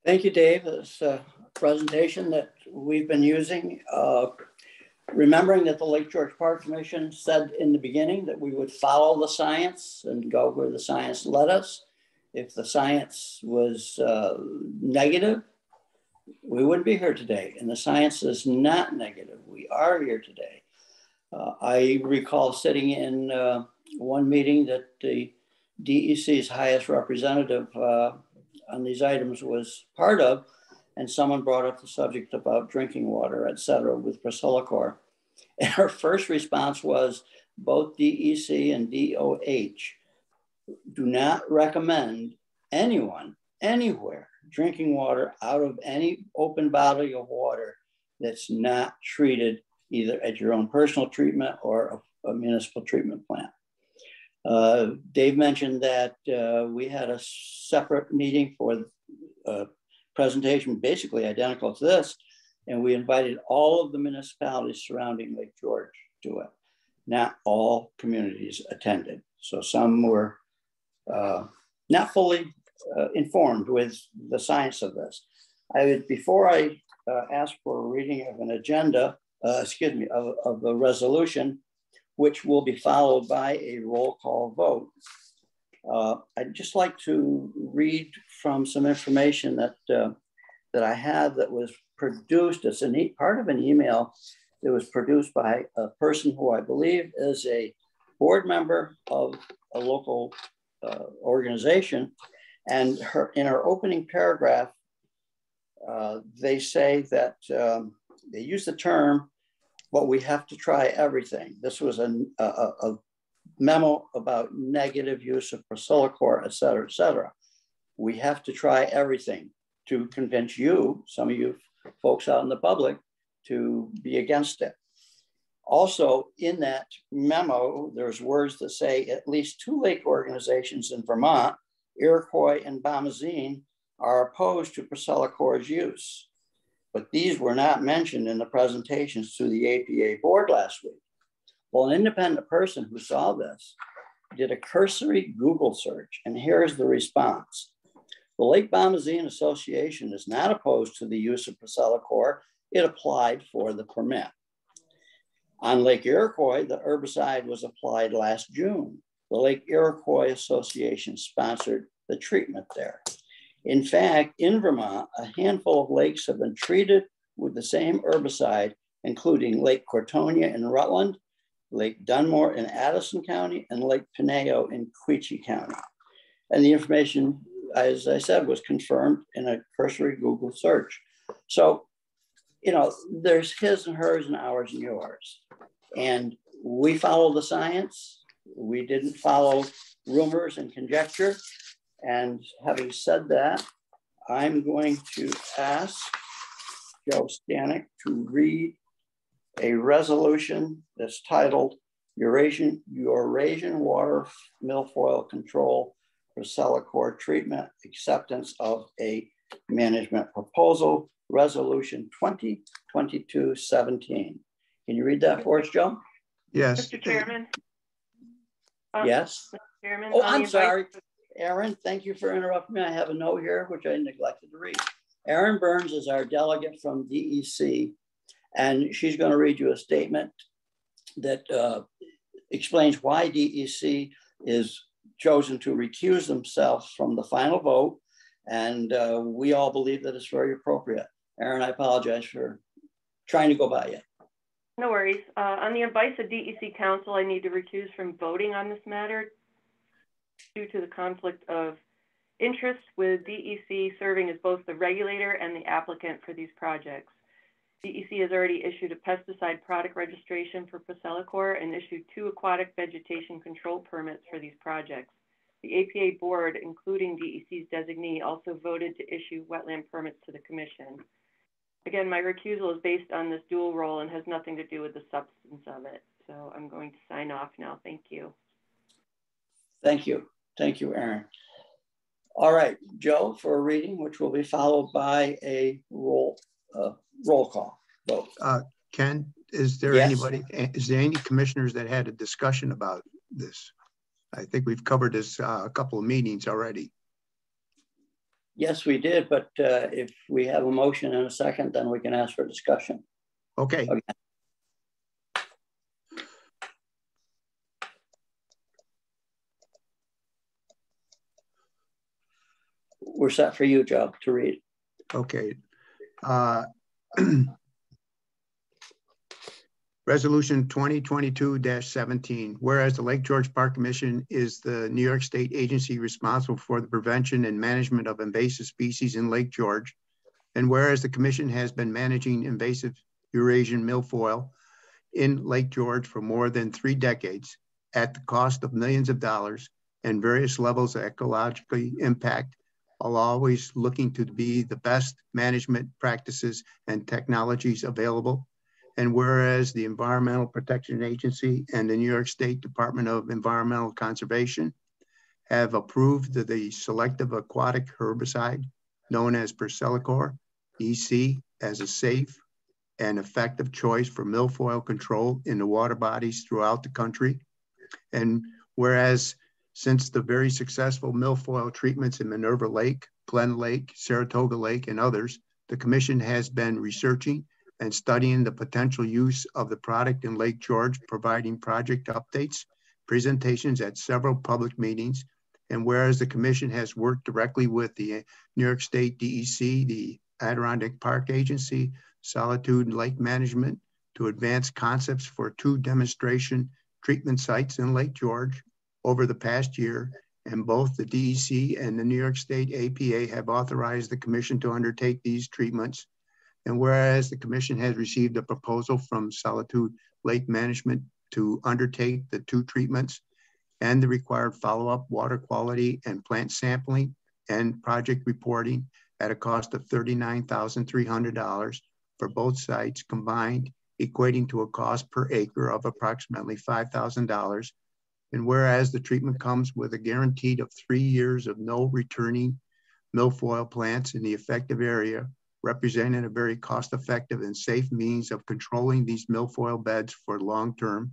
Thank you, Dave. This presentation that we've been using, remembering that the Lake George Park Commission said in the beginning that we would follow the science and go where the science led us. If the science was negative, we wouldn't be here today. And the science is not negative. We are here today. I recall sitting in one meeting that the DEC's highest representative on these items was part of, and someone brought up the subject about drinking water, et cetera, with Procelacor. And her first response was both DEC and DOH do not recommend anyone, anywhere, drinking water out of any open body of water that's not treated either at your own personal treatment or a municipal treatment plant. Dave mentioned that we had a separate meeting for a presentation basically identical to this, and we invited all of the municipalities surrounding Lake George to it. Not all communities attended. So some were not fully informed with the science of this. Before I ask for a reading of an agenda, of the resolution, which will be followed by a roll call vote, I'd just like to read from some information that I have that was produced, it's a neat part of an email that was produced by a person who I believe is a board member of a local organization. And in her opening paragraph, they say that they use the term, but we have to try everything. This was a memo about negative use of Priscillacor, et cetera, et cetera. We have to try everything to convince you, some of you folks out in the public, to be against it. Also, in that memo, there's words that say at least 2 lake organizations in Vermont, Iroquois and Bomazene, are opposed to Priscillacor's use. But these were not mentioned in the presentations to the APA board last week. Well, an independent person who saw this did a cursory Google search, and here's the response. The Lake Bomazene Association is not opposed to the use of Priscillacor. It applied for the permit. On Lake Iroquois, the herbicide was applied last June. The Lake Iroquois Association sponsored the treatment there. In fact, in Vermont, a handful of lakes have been treated with the same herbicide, including Lake Cortonia in Rutland, Lake Dunmore in Addison County, and Lake Pineo in Quechee County. And the information, as I said, was confirmed in a cursory Google search. So, you know, there's his and hers and ours and yours. And we follow the science. We didn't follow rumors and conjecture. And having said that, I'm going to ask Joe Stanek to read a resolution that's titled Eurasian Water Milfoil Control Priscillacor Treatment Acceptance of a Management Proposal, Resolution 2022-17. Can you read that for us, Joe? Yes. Mr. Chairman. Yes. Mr. Chairman. Oh, I'm sorry. Aaron, thank you for interrupting me. I have a note here, which I neglected to read. Aaron Burns is our delegate from DEC, and she's going to read you a statement that explains why DEC is chosen to recuse themselves from the final vote. And we all believe that it's very appropriate. Aaron, I apologize for trying to go by you. No worries. On the advice of DEC Council, I need to recuse from voting on this matter due to the conflict of interest with DEC serving as both the regulator and the applicant for these projects. DEC has already issued a pesticide product registration for Priscillacor and issued 2 aquatic vegetation control permits for these projects. The APA board, including DEC's designee, also voted to issue wetland permits to the commission. Again, my recusal is based on this dual role and has nothing to do with the substance of it. So I'm going to sign off now. Thank you. Thank you. Thank you, Aaron. All right, Joe, for a reading, which will be followed by a roll call vote. Ken, is there anybody, is there any commissioners that had a discussion about this? I think we've covered this a couple of meetings already. Yes, we did, but if we have a motion in a second, then we can ask for discussion. Okay. We're set for you, Joe, to read. Okay. Resolution 2022-17, whereas the Lake George Park Commission is the New York State agency responsible for the prevention and management of invasive species in Lake George, and whereas the commission has been managing invasive Eurasian milfoil in Lake George for more than 3 decades at the cost of millions of dollars and various levels of ecological impact, while always looking to be the best management practices and technologies available. And whereas the Environmental Protection Agency and the New York State Department of Environmental Conservation have approved the selective aquatic herbicide known as Priscillacor EC as a safe and effective choice for milfoil control in the water bodies throughout the country. And whereas since the very successful milfoil treatments in Minerva Lake, Glen Lake, Saratoga Lake, and others, the commission has been researching and studying the potential use of the product in Lake George, providing project updates, presentations at several public meetings. And whereas the commission has worked directly with the New York State DEC, the Adirondack Park Agency, Solitude Lake Management to advance concepts for 2 demonstration treatment sites in Lake George over the past year, and both the DEC and the New York State APA have authorized the commission to undertake these treatments. And whereas the commission has received a proposal from Solitude Lake Management to undertake the 2 treatments and the required follow-up water quality and plant sampling and project reporting at a cost of $39,300 for both sites combined, equating to a cost per acre of approximately $5,000. And whereas the treatment comes with a guaranteed of 3 years of no returning milfoil plants in the affected area, representing a very cost-effective and safe means of controlling these milfoil beds for long-term.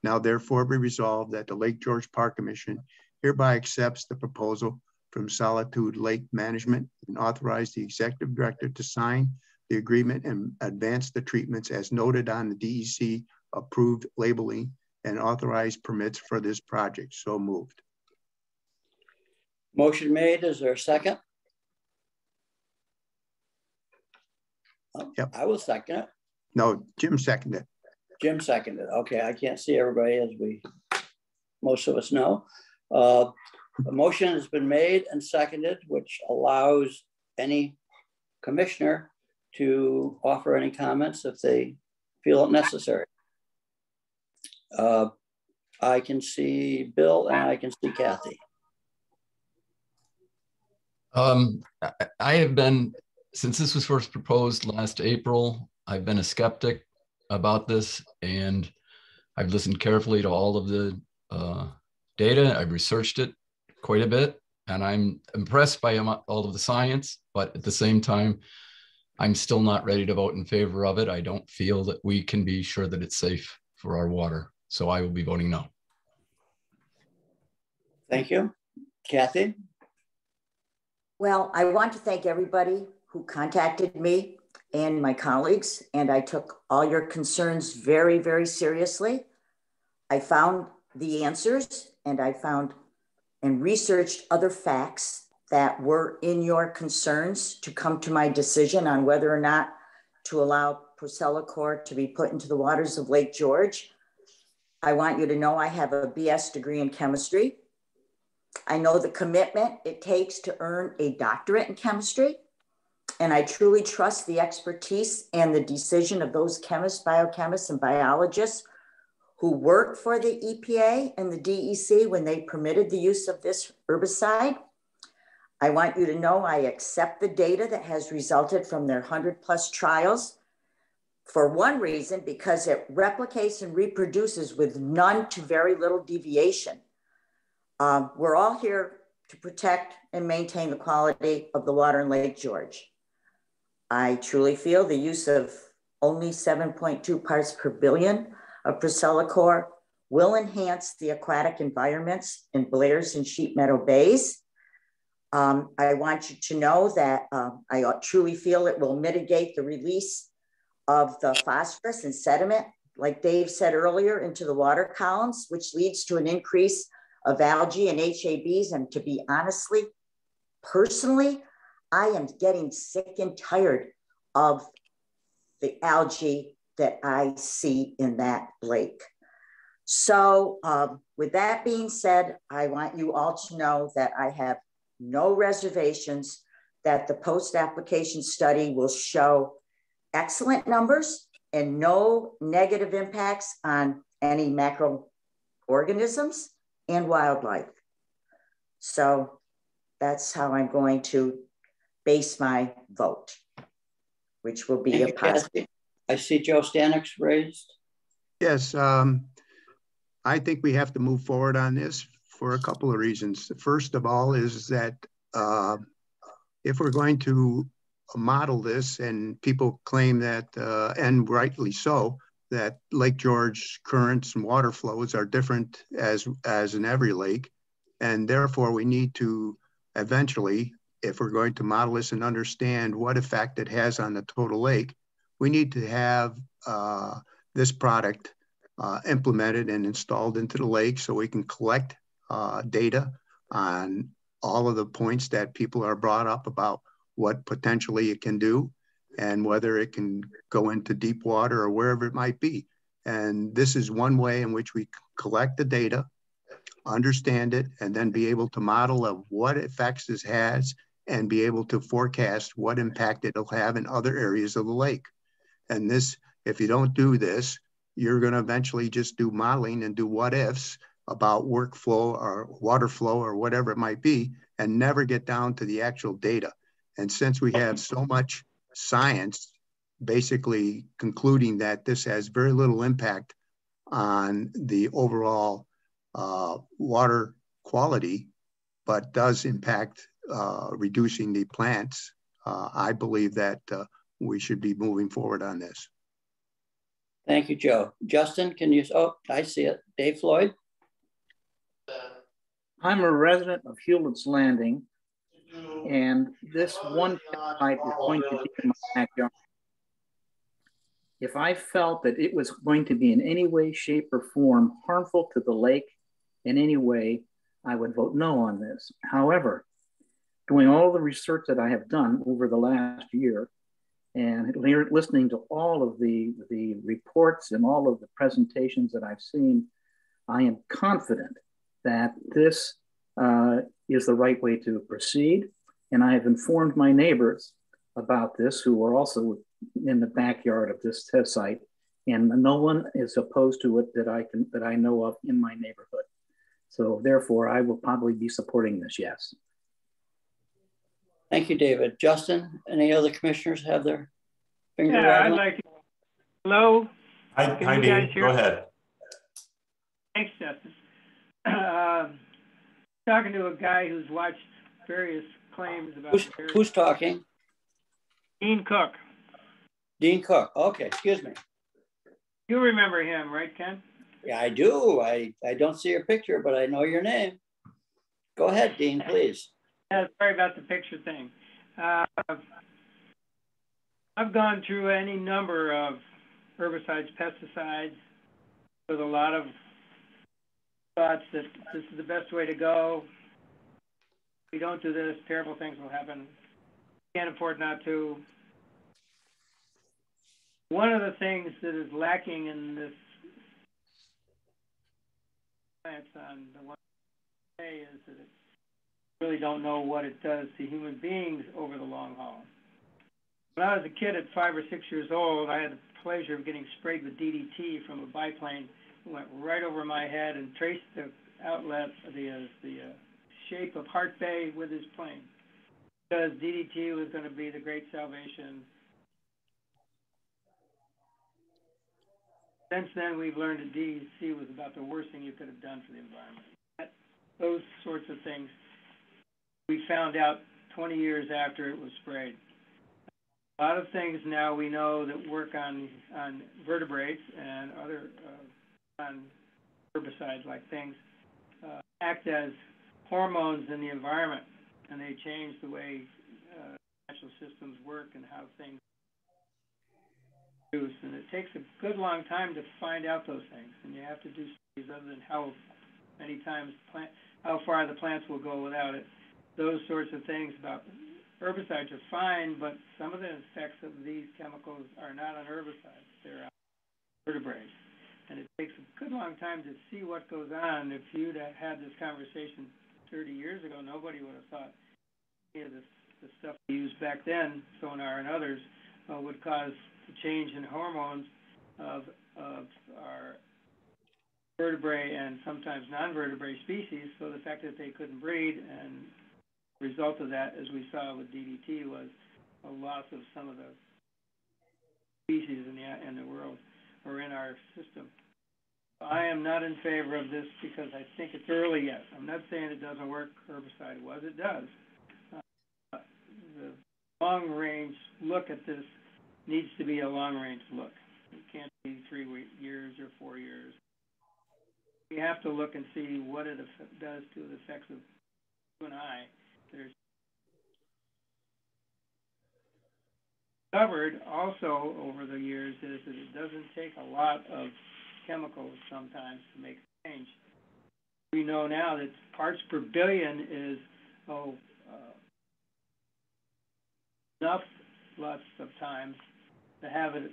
Now therefore be resolved that the Lake George Park Commission hereby accepts the proposal from Solitude Lake Management and authorize the executive director to sign the agreement and advance the treatments as noted on the DEC approved labeling and authorize permits for this project. So moved. Motion made. Is there a second? Yep. I will second it. No, Jim seconded. Jim seconded. Okay, I can't see everybody as most of us know. The motion has been made and seconded, which allows any commissioner to offer any comments if they feel it necessary. I can see Bill and I can see Kathy. I have been, since this was first proposed last April, I've been a skeptic about this, and I've listened carefully to all of the data. I've researched it quite a bit, and I'm impressed by all of the science, but at the same time, I'm still not ready to vote in favor of it. I don't feel that we can be sure that it's safe for our water. So I will be voting no. Thank you. Kathy? Well, I want to thank everybody who contacted me and my colleagues, and I took all your concerns very, very seriously. I found the answers, and I found and researched other facts that were in your concerns to come to my decision on whether or not to allow Procellacor to be put into the waters of Lake George. I want you to know I have a BS degree in chemistry. I know the commitment it takes to earn a doctorate in chemistry, and I truly trust the expertise and the decision of those chemists, biochemists, and biologists who work for the EPA and the DEC when they permitted the use of this herbicide. I want you to know I accept the data that has resulted from their 100+ trials for one reason, because it replicates and reproduces with none to very little deviation. We're all here to protect and maintain the quality of the water in Lake George. I truly feel the use of only 7.2 parts per billion of Procellacor will enhance the aquatic environments in Blair's and Sheep Meadow Bays. I want you to know that I truly feel it will mitigate the release of the phosphorus and sediment, like Dave said earlier, into the water columns, which leads to an increase of algae and HABs. And to be honestly, personally, I am getting sick and tired of the algae that I see in that lake. So with that being said, I want you all to know that I have no reservations that the post-application study will show excellent numbers and no negative impacts on any macroorganisms and wildlife. So that's how I'm going to base my vote, which will be a positive. I see Joe Stanik's raised. Yes, I think we have to move forward on this for a couple of reasons. The first of all is that if we're going to model this, and people claim that, and rightly so, that Lake George currents and water flows are different as in every lake. And therefore we need to eventually, if we're going to model this and understand what effect it has on the total lake, we need to have this product implemented and installed into the lake so we can collect data on all of the points that people are brought up about what potentially it can do and whether it can go into deep water or wherever it might be. And this is one way in which we collect the data, understand it, and then be able to model of what effects this has and be able to forecast what impact it'll have in other areas of the lake. And this, if you don't do this, you're going to eventually just do modeling and do what ifs about workflow or water flow or whatever it might be, and never get down to the actual data. And since we have so much science basically concluding that this has very little impact on the overall water quality, but does impact reducing the plants, I believe that we should be moving forward on this. Thank you, Joe. Justin, can you, oh, I see it. Dave Floyd? I'm a resident of Hewlett's Landing, and this one site is going to be in my backyard. If I felt that it was going to be in any way, shape, or form harmful to the lake in any way, I would vote no on this. However, doing all the research that I have done over the last year and listening to all of the reports and all of the presentations that I've seen, I am confident that this is the right way to proceed. And I have informed my neighbors about this, who are also in the backyard of this test site, and no one is opposed to it that I know of in my neighborhood. So therefore, I will probably be supporting this, yes. Thank you, David. Justin, any other commissioners have their finger I'd like to. Hello? Hi, Dean. Go ahead. Thanks, Justin. Talking to a guy who's watched various claims about... Who's talking? Dean Cook. Dean Cook. Okay, excuse me. You remember him, right, Ken? Yeah, I do. I don't see your picture, but I know your name. Go ahead, Dean, please. Yeah, sorry about the picture thing. I've gone through any number of herbicides, pesticides, with a lot of thoughts that this is the best way to go. If we don't do this, terrible things will happen. Can't afford not to. One of the things that is lacking in this science on the one day is that it really don't know what it does to human beings over the long haul. When I was a kid at 5 or 6 years old, I had the pleasure of getting sprayed with DDT from a biplane. It went right over my head and traced the outlet, the shape of Hart Bay with his plane. Because DDT was going to be the great salvation. Since then, we've learned that DDT was about the worst thing you could have done for the environment. Those sorts of things we found out 20 years after it was sprayed. A lot of things now we know that work on vertebrates and other on herbicides like things act as hormones in the environment, and they change the way natural systems work and how things produce. And it takes a good long time to find out those things, and you have to do studies other than how many times how far the plants will go without it. Those sorts of things about herbicides are fine, but some of the effects of these chemicals are not on herbicides, they're on vertebrates. And it takes a good long time to see what goes on. If you'd had this conversation 30 years ago, nobody would have thought any of the stuff we used back then, sonar and others, would cause the change in hormones of our vertebrate and sometimes non-vertebrate species. So the fact that they couldn't breed, and the result of that, as we saw with DDT, was a loss of some of the species in the world or in our system. I am not in favor of this because I think it's early yet. I'm not saying it doesn't work herbicide-wise. It does. The long-range look at this needs to be a long-range look. It can't be 3 years or 4 years. We have to look and see what it does to the effects of you and I. There's discovered also over the years is that it doesn't take a lot of chemicals sometimes to make a change. We know now that parts per billion is lots of times to have an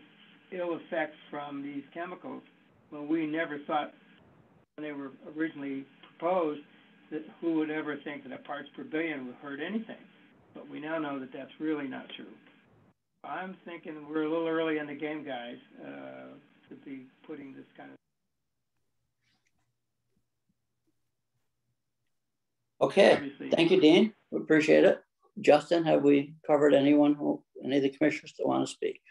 ill effects from these chemicals when we never thought when they were originally proposed that who would ever think that a parts per billion would hurt anything. But we now know that that's really not true. I'm thinking we're a little early in the game, guys, to be putting this kind of. Okay, Obviously. Thank you, Dean. We appreciate it. Justin, have we covered any of the commissioners that want to speak?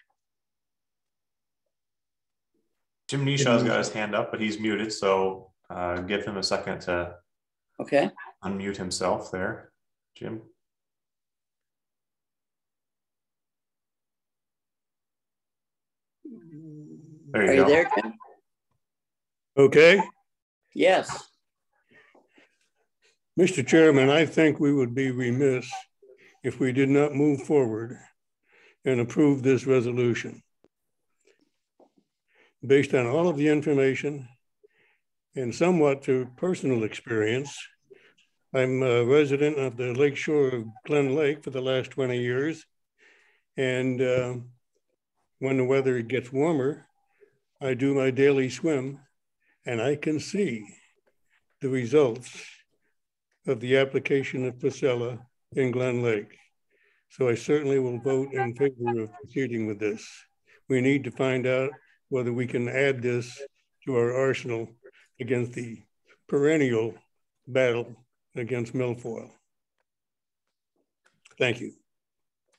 Jim Nishaw's got his hand up, but he's muted, so give him a second to unmute himself there. Jim. There you go. Are you there, Jim? Okay. Yes. Mr. Chairman, I think we would be remiss if we did not move forward and approve this resolution. Based on all of the information and somewhat to personal experience, I'm a resident of the lake shore of Glen Lake for the last 20 years. And when the weather gets warmer, I do my daily swim and I can see the results of the application of Priscilla in Glen Lake. So I certainly will vote in favor of proceeding with this. We need to find out whether we can add this to our arsenal against the perennial battle against milfoil. Thank you.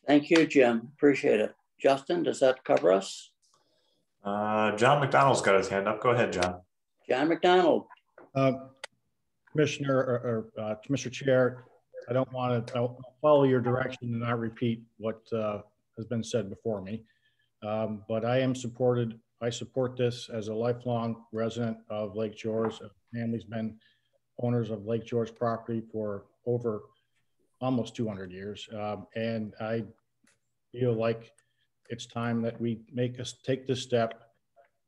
Thank you, Jim. Appreciate it. Justin, does that cover us? John McDonald's got his hand up. Go ahead, John. John McDonald. Commissioner Chair, I don't want to follow your direction and not repeat what has been said before me, but I support this as a lifelong resident of Lake George. Family's been owners of Lake George property for over almost 200 years, and I feel like it's time that we take this step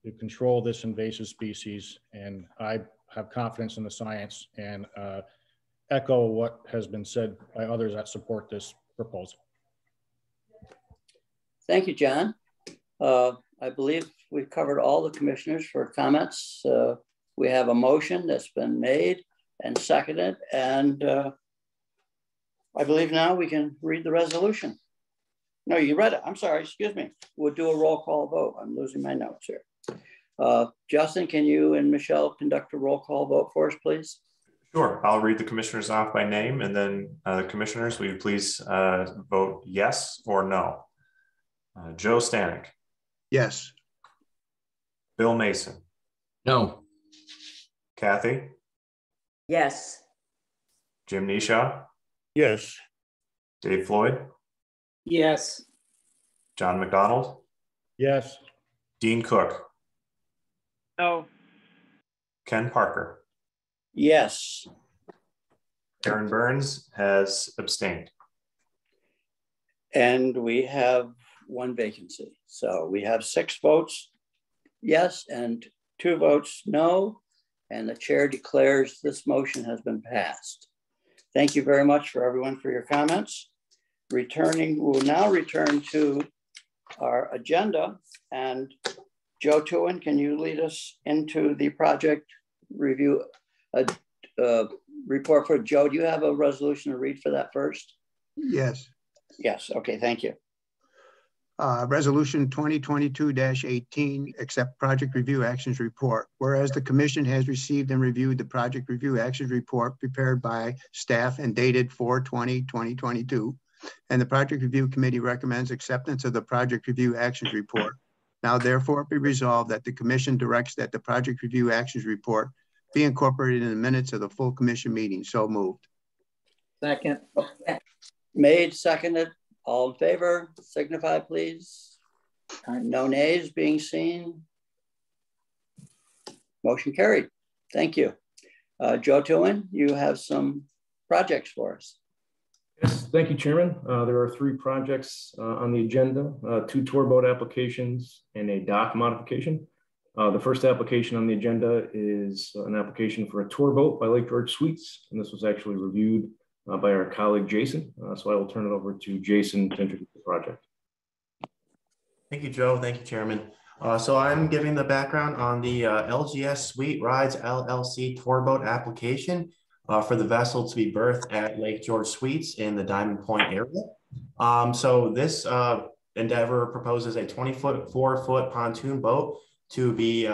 to control this invasive species, and I have confidence in the science and echo what has been said by others that support this proposal. Thank you, John. I believe we've covered all the commissioners for comments. We have a motion that's been made and seconded, and I believe now we can read the resolution. No, you read it. I'm sorry, excuse me. We'll do a roll call vote. I'm losing my notes here. Justin, can you and Michelle conduct a roll call vote for us, please? Sure. I'll read the commissioners off by name, and then the commissioners, will you please vote yes or no? Joe Stanek. Yes. Bill Mason. No. Kathy. Yes. Jim Nishaw. Yes. Dave Floyd. Yes. John McDonald. Yes. Dean Cook. No. Ken Parker. Yes. Aaron Burns has abstained. And we have one vacancy. So we have 6 votes yes and 2 votes no. And the chair declares this motion has been passed. Thank you very much for everyone for your comments. We'll now return to our agenda, and Joe Tuen, can you lead us into the project review report for Joe? Do you have a resolution to read for that first? Yes. Yes, okay, thank you. Resolution 2022-18, accept project review actions report. Whereas the commission has received and reviewed the project review actions report prepared by staff and dated 4/20/2022, and the project review committee recommends acceptance of the project review actions report. Now therefore be resolved that the commission directs that the project review actions report be incorporated in the minutes of the full commission meeting. So moved. Second. Made, seconded, all in favor, signify please. No nays being seen. Motion carried. Thank you. Joe Tuen, you have some projects for us. Yes, thank you, Chairman. There are 3 projects on the agenda, 2 tour boat applications and a dock modification. The first application on the agenda is an application for a tour boat by Lake George Suites, and this was actually reviewed by our colleague Jason. So I will turn it over to Jason to introduce the project. Thank you, Joe. Thank you, Chairman. So I'm giving the background on the LGS Sweet Rides LLC tour boat application for the vessel to be berthed at Lake George Suites in the Diamond Point area. So this endeavor proposes a 24-foot pontoon boat to be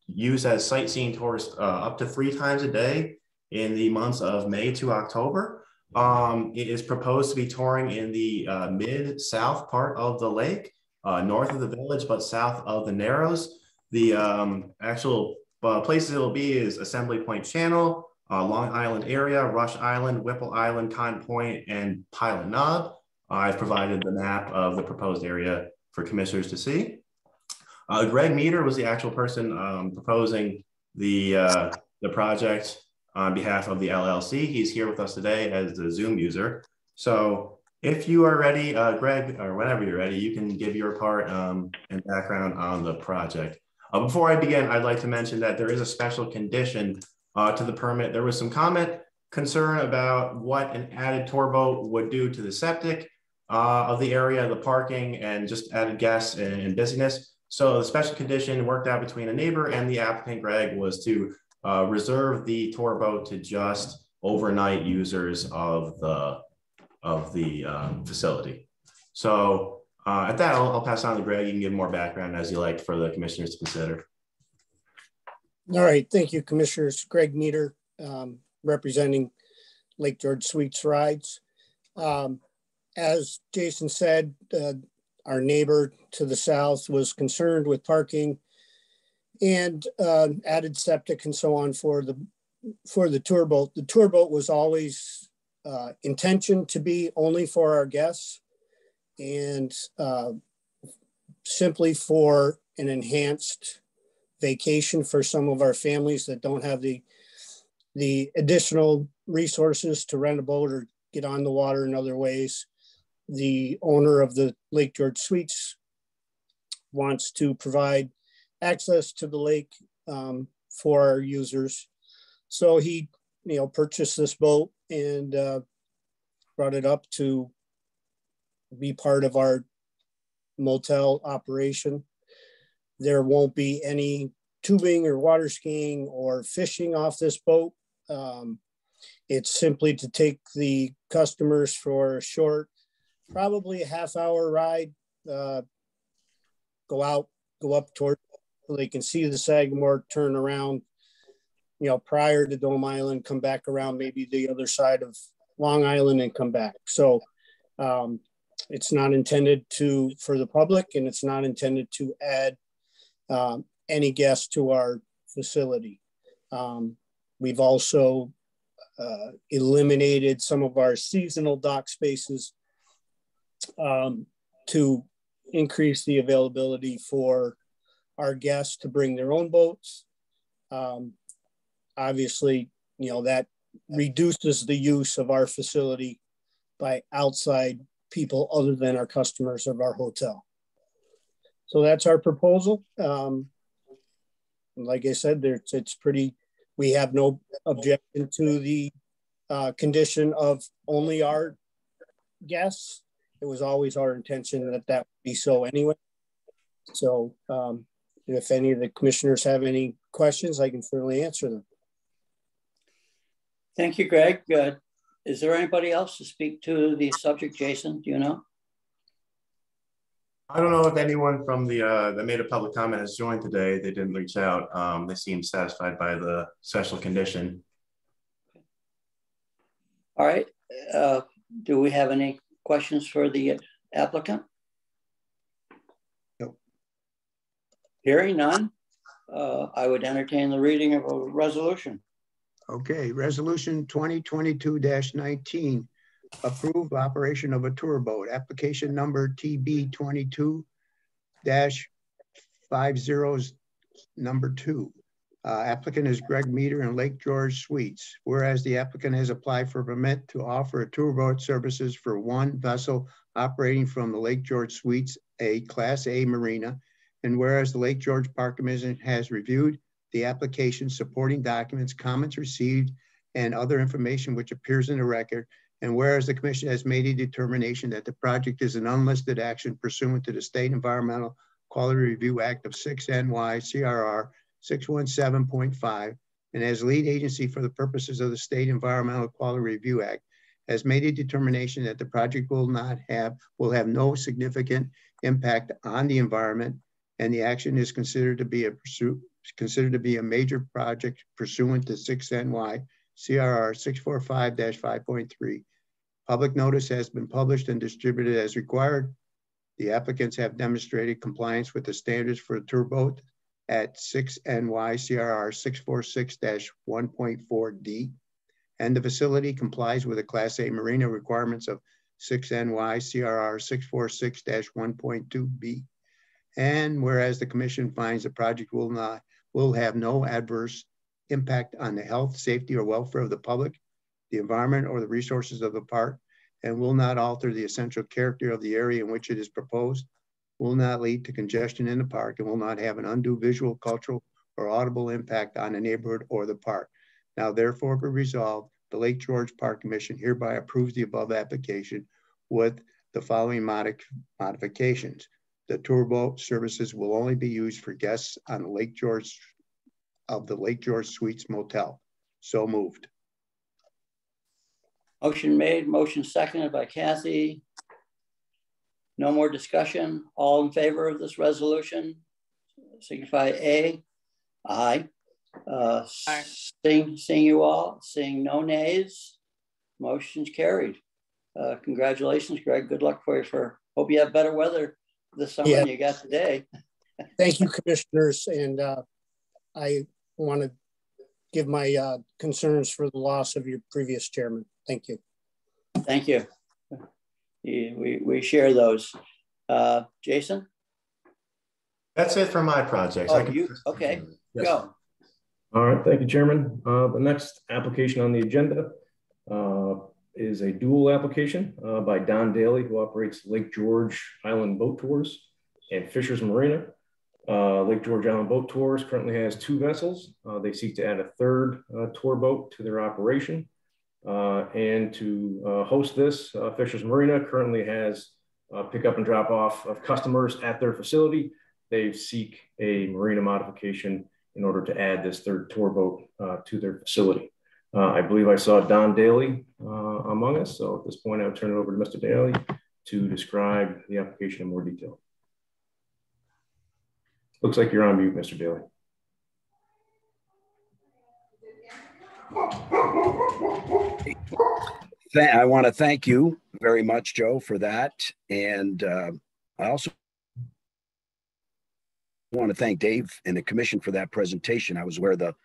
used as sightseeing tours up to 3 times a day in the months of May to October. It is proposed to be touring in the mid-south part of the lake, north of the village, but south of the Narrows. The actual places it will be is Assembly Point Channel, Long Island area, Rush Island, Whipple Island, Cotton Point, and Pilot Knob. I've provided the map of the proposed area for commissioners to see. Greg Meter was the actual person proposing the project on behalf of the LLC. He's here with us today as the Zoom user. So if you are ready, Greg, or whenever you're ready, you can give your part and background on the project. Before I begin, I'd like to mention that there is a special condition to the permit. There was some concern about what an added tour boat would do to the septic of the area, the parking, and just added guests and busyness. So the special condition worked out between a neighbor and the applicant, Greg, was to reserve the tour boat to just overnight users of the facility. So at that, I'll pass on to Greg. You can give more background as you like for the commissioners to consider. All right, thank you, Commissioners. Greg Meter, representing Lake George Suites Rides. As Jason said, our neighbor to the south was concerned with parking and added septic and so on for the tour boat. The tour boat was always intentioned to be only for our guests and simply for an enhanced vacation for some of our families that don't have the additional resources to rent a boat or get on the water in other ways. The owner of the Lake George Suites wants to provide access to the lake for our users. So he, purchased this boat and brought it up to be part of our motel operation. There won't be any tubing or water skiing or fishing off this boat. It's simply to take the customers for a short, probably a half-hour ride, go up toward so they can see the Sagamore, turn around, prior to Dome Island, come back around maybe the other side of Long Island and come back. So it's not intended for the public, and it's not intended to add any guests to our facility. We've also eliminated some of our seasonal dock spaces to increase the availability for our guests to bring their own boats. Obviously, that reduces the use of our facility by outside people other than our customers of our hotel. So that's our proposal. Like I said, it's pretty, we have no objection to the condition of only our guests. It was always our intention that would be so anyway. So if any of the commissioners have any questions, I can certainly answer them. Thank you, Greg. Is there anybody else to speak to the subject, Jason? Do you know? I don't know if anyone from the that made a public comment has joined today. They didn't reach out. They seemed satisfied by the special condition. All right. Do we have any questions for the applicant? No. Hearing none, I would entertain the reading of a resolution. Okay, resolution 2022-19, approve operation of a tour boat, application number TB 22-50 number 2. Applicant is Greg Meter and Lake George Suites. Whereas the applicant has applied for a permit to offer a tour boat services for one vessel operating from the Lake George Suites, a Class A marina. And whereas the Lake George Park Commission has reviewed the application, supporting documents, comments received, and other information which appears in the record. And whereas the commission has made a determination that the project is an unlisted action pursuant to the State Environmental Quality Review Act of 6 NY CRR 617.5, and as lead agency for the purposes of the State Environmental Quality Review Act, has made a determination that the project will have no significant impact on the environment, and the action is considered to be a major project pursuant to 6 NY CRR 645-5.3. Public notice has been published and distributed as required. The applicants have demonstrated compliance with the standards for a tour boat at 6 NY CRR 646-1.4D, and the facility complies with the Class A marina requirements of 6 NY CRR 646-1.2B. And whereas the commission finds the project will have no adverse impact on the health, safety, or welfare of the public, the environment, or the resources of the park, and will not alter the essential character of the area in which it is proposed, will not lead to congestion in the park, and will not have an undue visual, cultural, or audible impact on the neighborhood or the park. Now therefore be resolved, the Lake George Park Commission hereby approves the above application with the following modifications. The tour boat services will only be used for guests on the Lake George Suites Motel. So moved. Motion made, motion seconded by Kathy. No more discussion. All in favor of this resolution, signify A. Aye. Aye. Seeing you all, seeing no nays, motion's carried. Congratulations, Greg. Good luck for you. Hope you have better weather this summer than you got today. Thank you, commissioners. And I want to give my concerns for the loss of your previous chairman. Thank you. Thank you. We share those. Jason? That's it for my projects. Oh, okay, yes. Go. All right, thank you, Chairman. The next application on the agenda is a dual application by Don Daly, who operates Lake George Island Boat Tours and Fishers Marina. Lake George Island Boat Tours currently has 2 vessels. They seek to add a 3rd tour boat to their operation. And to host this, Fishers Marina currently has pick up and drop off of customers at their facility. They seek a marina modification in order to add this 3rd tour boat to their facility. I believe I saw Don Daly among us. So at this point, I'll turn it over to Mr. Daly to describe the application in more detail. Looks like you're on mute, Mr. Daly. I want to thank you very much, Joe, for that. And I also want to thank Dave and the commission for that presentation. I was aware of the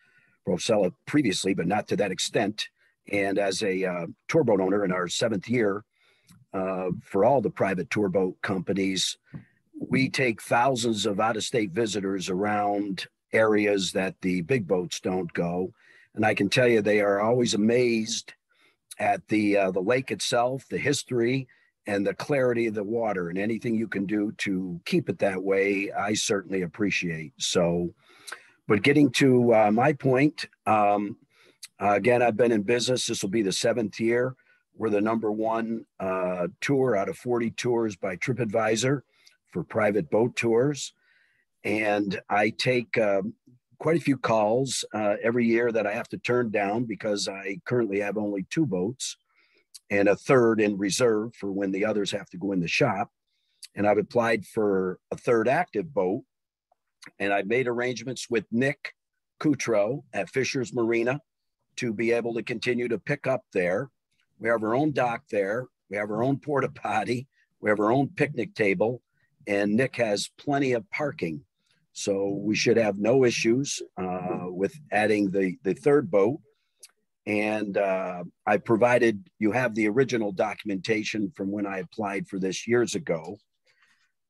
Rosella previously, but not to that extent. And as a tour boat owner in our 7th year, for all the private tour boat companies, we take thousands of out-of-state visitors around areas that the big boats don't go. And I can tell you, they are always amazed at the lake itself, the history, and the clarity of the water, and anything you can do to keep it that way, I certainly appreciate. So, but getting to my point, again, I've been in business. This will be the 7th year. We're the #1 tour out of 40 tours by TripAdvisor for private boat tours. And I take quite a few calls every year that I have to turn down because I currently have only 2 boats and a 3rd in reserve for when the others have to go in the shop. And I've applied for a 3rd active boat, and I've made arrangements with Nick Coutreau at Fishers Marina to be able to continue to pick up there. We have our own dock there. We have our own porta potty. We have our own picnic table, and Nick has plenty of parking. So we should have no issues with adding the 3rd boat. And I provided, you have the original documentation from when I applied for this years ago.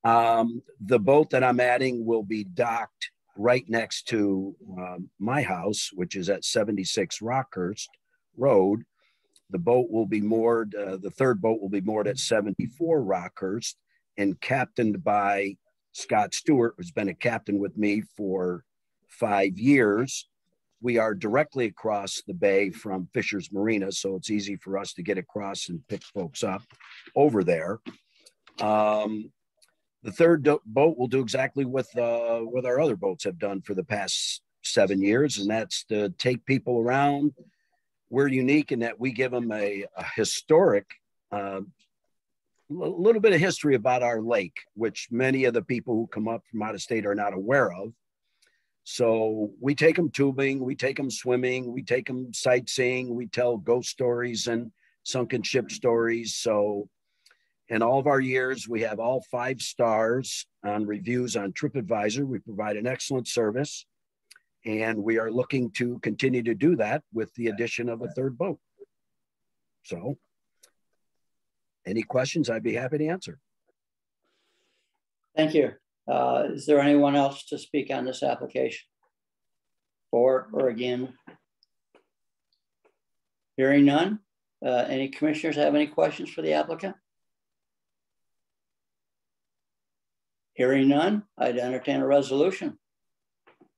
The boat that I'm adding will be docked right next to my house, which is at 76 Rockhurst Road. The boat will be moored, the 3rd boat will be moored at 74 Rockhurst and captained by Scott Stewart, who's been a captain with me for 5 years. we are directly across the bay from Fisher's Marina, so it's easy for us to get across and pick folks up over there. The third boat will do exactly what our other boats have done for the past 7 years, and that's to take people around. We're unique in that we give them a historic, little bit of history about our lake, which many of the people who come up from out of state are not aware of. So we take them tubing, we take them swimming, we take them sightseeing, we tell ghost stories and sunken ship stories. So in all of our years, we have all 5 stars on reviews on TripAdvisor. We provide an excellent service, and we are looking to continue to do that with the addition of a third boat. So any questions, I'd be happy to answer. Thank you. Is there anyone else to speak on this application? For or again? Hearing none. Any commissioners have any questions for the applicant? Hearing none, I'd entertain a resolution.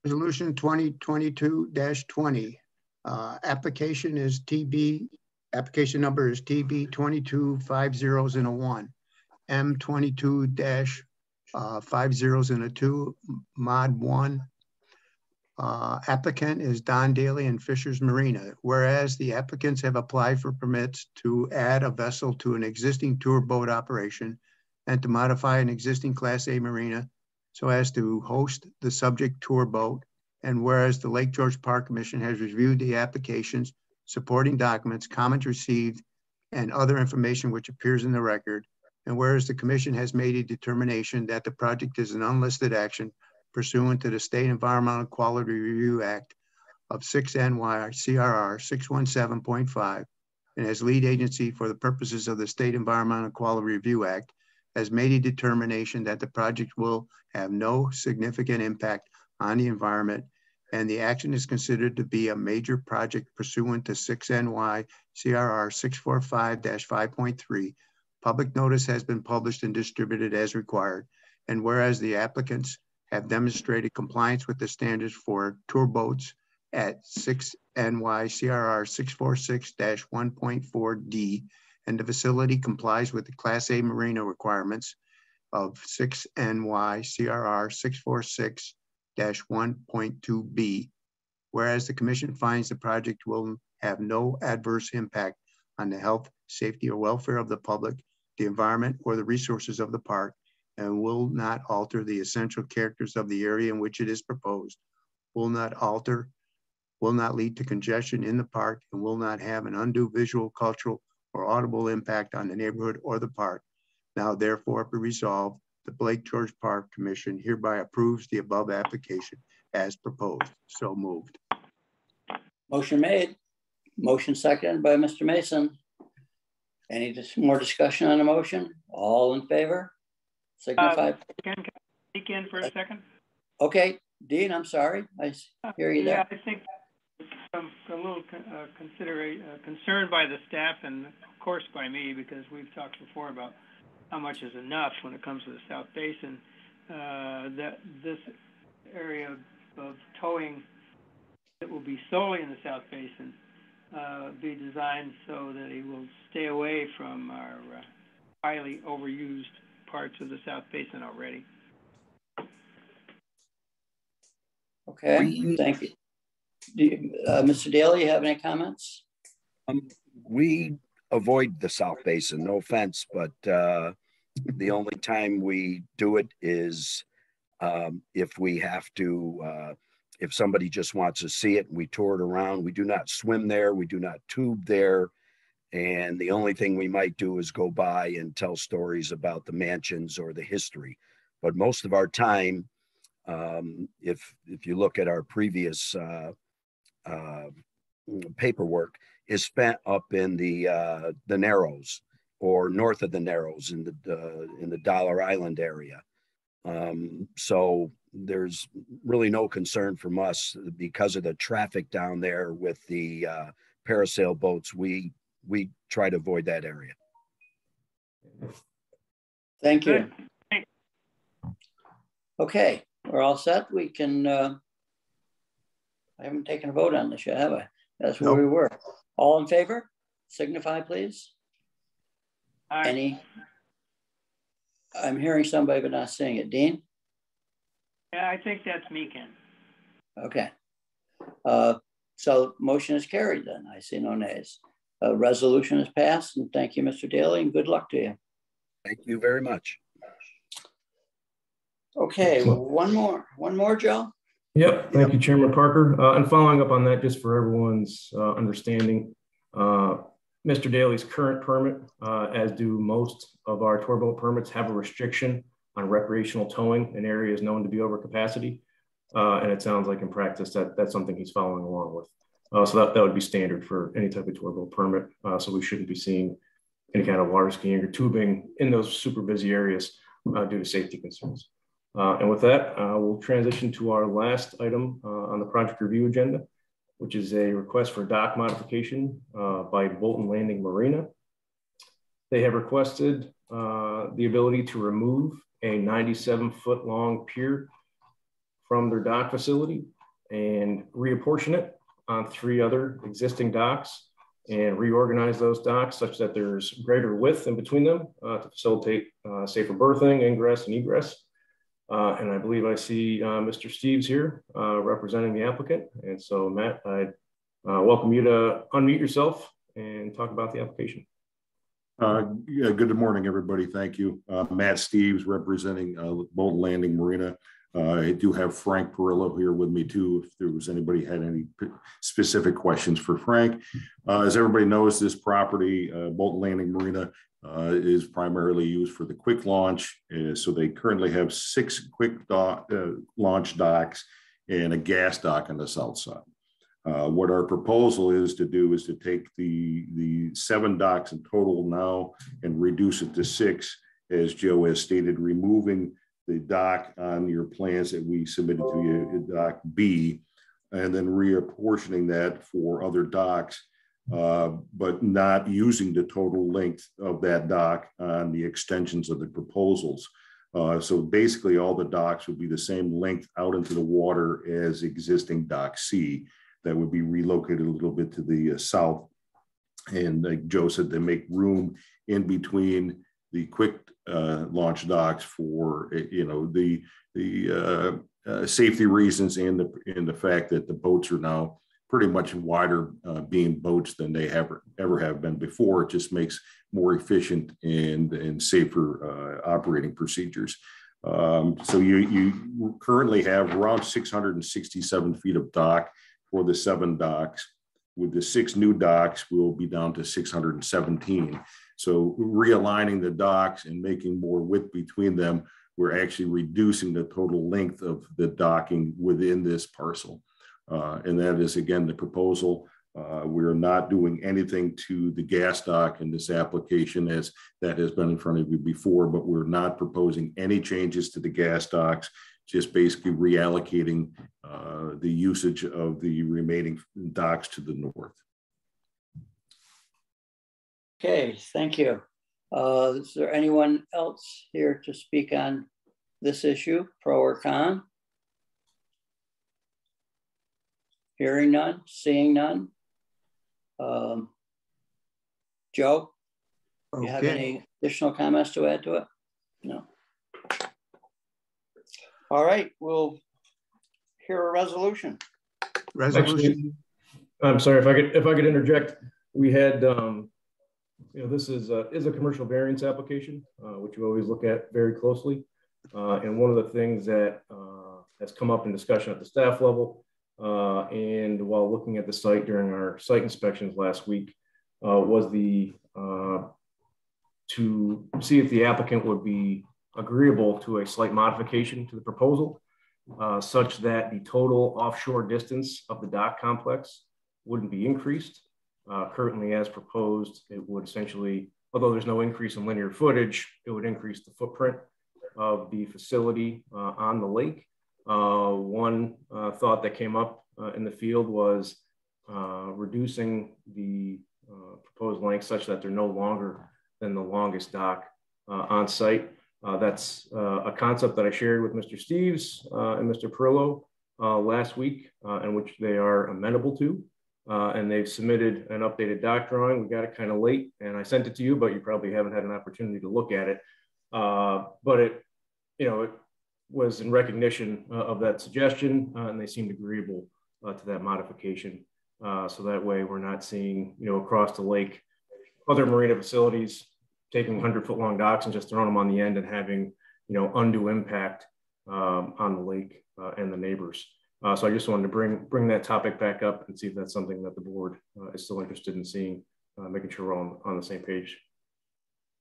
Resolution 2022-20. Application number is TB 225001. M22-5002 mod 1. Applicant is Don Daly and Fisher's Marina. Whereas the applicants have applied for permits to add a vessel to an existing tour boat operation and to modify an existing Class A marina so as to host the subject tour boat. And whereas the Lake George Park Commission has reviewed the applications, supporting documents, comments received, and other information which appears in the record. And whereas the commission has made a determination that the project is an unlisted action pursuant to the State Environmental Quality Review Act of 6 NY CRR 617.5, and as lead agency for the purposes of the State Environmental Quality Review Act, has made a determination that the project will have no significant impact on the environment, and the action is considered to be a major project pursuant to 6 NY CRR 645-5.3. Public notice has been published and distributed as required. And whereas the applicants have demonstrated compliance with the standards for tour boats at 6 NY CRR 646-1.4D, and the facility complies with the Class A marina requirements of 6 NY CRR 646-1.2B. Whereas the commission finds the project will have no adverse impact on the health, safety, or welfare of the public, the environment, or the resources of the park, and will not alter the essential characters of the area in which it is proposed, will not lead to congestion in the park, and will not have an undue visual, cultural, or audible impact on the neighborhood or the park. Now therefore be resolved, the Lake George Park Commission hereby approves the above application as proposed. So moved. Motion made. Motion seconded by Mr. Mason. Any more discussion on the motion? All in favor? Signify. Can I speak in for a second? Okay, Dean, I'm sorry. I hear you there. Yeah, I think I'm a little concerned by the staff and of course by me, because we've talked before about how much is enough when it comes to the South Basin. That this area of towing that will be solely in the South Basin be designed so that it will stay away from our highly overused parts of the South Basin already. Okay, thank you. Mr. Daly, you have any comments? We avoid the South Basin, no offense, but the only time we do it is if we have to, if somebody just wants to see it and we tour it around. We do not swim there, we do not tube there. And the only thing we might do is go by and tell stories about the mansions or the history. But most of our time, if you look at our previous paperwork, is spent up in the Narrows or north of the Narrows in the Dollar Island area. So there's really no concern from us because of the traffic down there with the parasail boats. We try to avoid that area. Thank you. Okay, we're all set. We can I haven't taken a vote on this yet, have I? That's where we were. All in favor? Signify, please. Any? I'm hearing somebody but not seeing it. Dean? Yeah, I think that's me, Ken. Okay. So motion is carried then. I see no nays. Resolution is passed, and thank you, Mr. Daly, and good luck to you. Thank you very much. Okay, one more, Joe. Yep, thank you, Chairman Parker. And following up on that, just for everyone's understanding, Mr. Daly's current permit, as do most of our tour boat permits, have a restriction on recreational towing in areas known to be over capacity. And it sounds like in practice that that's something he's following along with. So that would be standard for any type of tour boat permit. So we shouldn't be seeing any kind of water skiing or tubing in those super busy areas due to safety concerns. And with that, we'll transition to our last item on the project review agenda, which is a request for dock modification by Bolton Landing Marina. They have requested the ability to remove a 97-foot long pier from their dock facility and reapportion it on 3 other existing docks and reorganize those docks such that there's greater width in between them to facilitate safer berthing, ingress, and egress. And I believe I see Mr. Steves here representing the applicant. And so, Matt, I'd welcome you to unmute yourself and talk about the application. Yeah, good morning, everybody. Thank you. Matt Steves representing Bolton Landing Marina. I do have Frank Perillo here with me too, if there was anybody had any specific questions for Frank. As everybody knows, this property, Bolton Landing Marina, is primarily used for the quick launch. So they currently have 6 quick launch docks and a gas dock on the south side. What our proposal is to do is to take the 7 docks in total now and reduce it to 6, as Joe has stated, removing the dock on your plans that we submitted to you, dock B, and then reapportioning that for other docks, but not using the total length of that dock on the extensions of the proposals. So basically all the docks would be the same length out into the water as existing dock C. That would be relocated a little bit to the south. And like Joe said, they make room in between the quick launch docks for the safety reasons and the fact that the boats are now pretty much wider beam boats than they ever have been before. It just makes more efficient and safer operating procedures. So you currently have around 667 feet of dock for the 7 docks. With the 6 new docks, we'll be down to 617. So realigning the docks and making more width between them, we're actually reducing the total length of the docking within this parcel. And that is, again, the proposal. We're not doing anything to the gas dock in this application as that has been in front of you before, but we're not proposing any changes to the gas docks, just basically reallocating the usage of the remaining docks to the north. Okay, thank you. Is there anyone else here to speak on this issue, pro or con? Hearing none, seeing none. Joe, do you have any additional comments to add to it? No. All right, we'll hear a resolution. Actually, I'm sorry if I could interject. We had this is a commercial variance application, which we always look at very closely. And one of the things that has come up in discussion at the staff level and while looking at the site during our site inspections last week was to see if the applicant would be agreeable to a slight modification to the proposal such that the total offshore distance of the dock complex wouldn't be increased. Currently, as proposed, it would essentially, although there's no increase in linear footage, it would increase the footprint of the facility on the lake. One thought that came up in the field was reducing the proposed length such that they're no longer than the longest dock on site. That's a concept that I shared with Mr. Steves and Mr. Perillo, last week, in which they are amenable to. And they've submitted an updated dock drawing. We got it kind of late, and I sent it to you, but you probably haven't had an opportunity to look at it. But it was in recognition of that suggestion, and they seemed agreeable to that modification. So that way we're not seeing, across the lake, other marina facilities taking 100-foot long docks and just throwing them on the end and having, undue impact on the lake and the neighbors. So I just wanted to bring that topic back up and see if that's something that the board is still interested in seeing, making sure we're all on the same page.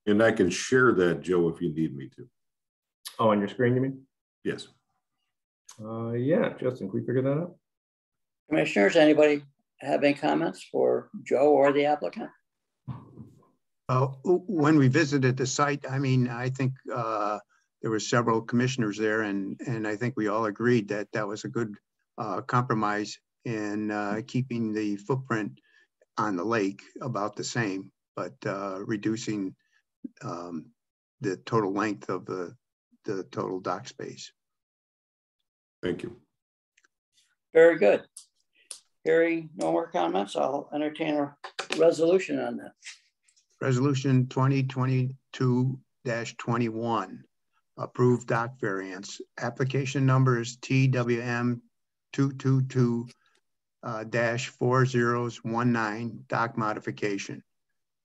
And I can share that, Joe, if you need me to. Oh, on your screen, you mean? Yes. Yeah, Justin, can we figure that out? Commissioners, anybody have any comments for Joe or the applicant? When we visited the site, I think there were several commissioners there, and I think we all agreed that that was a good compromise in keeping the footprint on the lake about the same, but reducing the total length of the total dock space. Thank you. Very good. Hearing no more comments, I'll entertain a resolution on that. Resolution 2022-21, approved dock variance. Application number is TWM 222-4019, dock modification.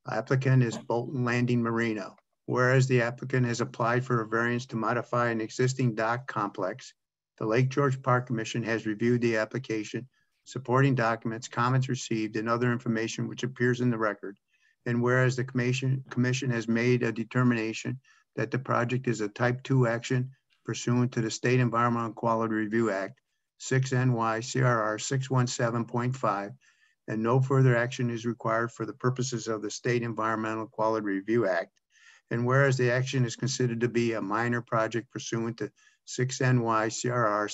Applicant is Bolton Landing Marina. Whereas the applicant has applied for a variance to modify an existing dock complex, the Lake George Park Commission has reviewed the application, supporting documents, comments received, and other information which appears in the record. And whereas the commission has made a determination that the project is a type 2 action pursuant to the State Environmental Quality Review Act, 6 NYCRR 617.5, and no further action is required for the purposes of the State Environmental Quality Review Act. And whereas the action is considered to be a minor project pursuant to 6 NYCRR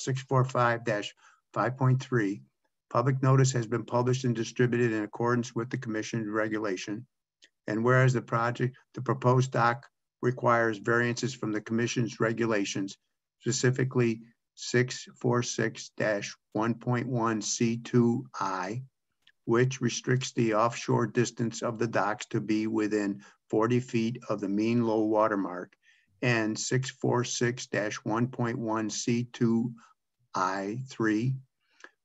645-5.3, public notice has been published and distributed in accordance with the commission's regulation. And whereas the proposed dock requires variances from the commission's regulations, specifically 646-1.1 C2I, which restricts the offshore distance of the docks to be within 40 feet of the mean low water mark, and 646-1.1 C2I3,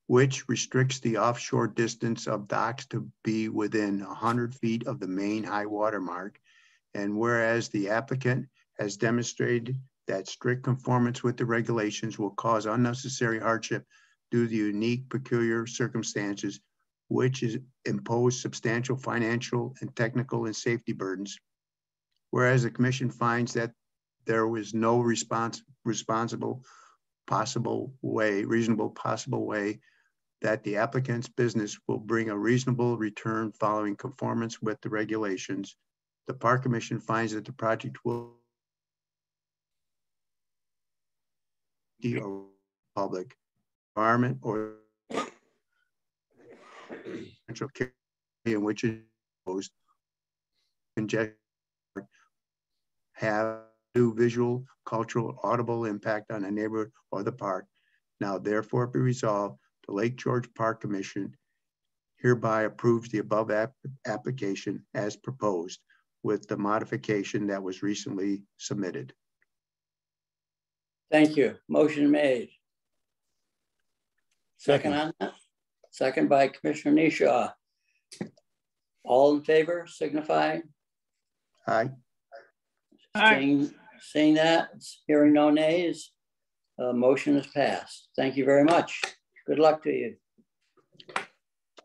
which restricts the offshore distance of docks to be within 100 feet of the main high water mark. And whereas the applicant has demonstrated that strict conformance with the regulations will cause unnecessary hardship due to the unique peculiar circumstances which impose substantial financial and technical and safety burdens. Whereas the commission finds that there was no reasonable possible way that the applicant's business will bring a reasonable return following conformance with the regulations, the Park Commission finds that the project will be a public environment or in which it is congestion have new visual, cultural, audible impact on the neighborhood or the park. Now therefore be resolved, the Lake George Park Commission hereby approves the above application as proposed with the modification that was recently submitted. Thank you. Motion made. Second on that? Second by Commissioner Nishaw. All in favor, signify. Aye. Seeing that, hearing no nays, motion is passed. Thank you very much. Good luck to you.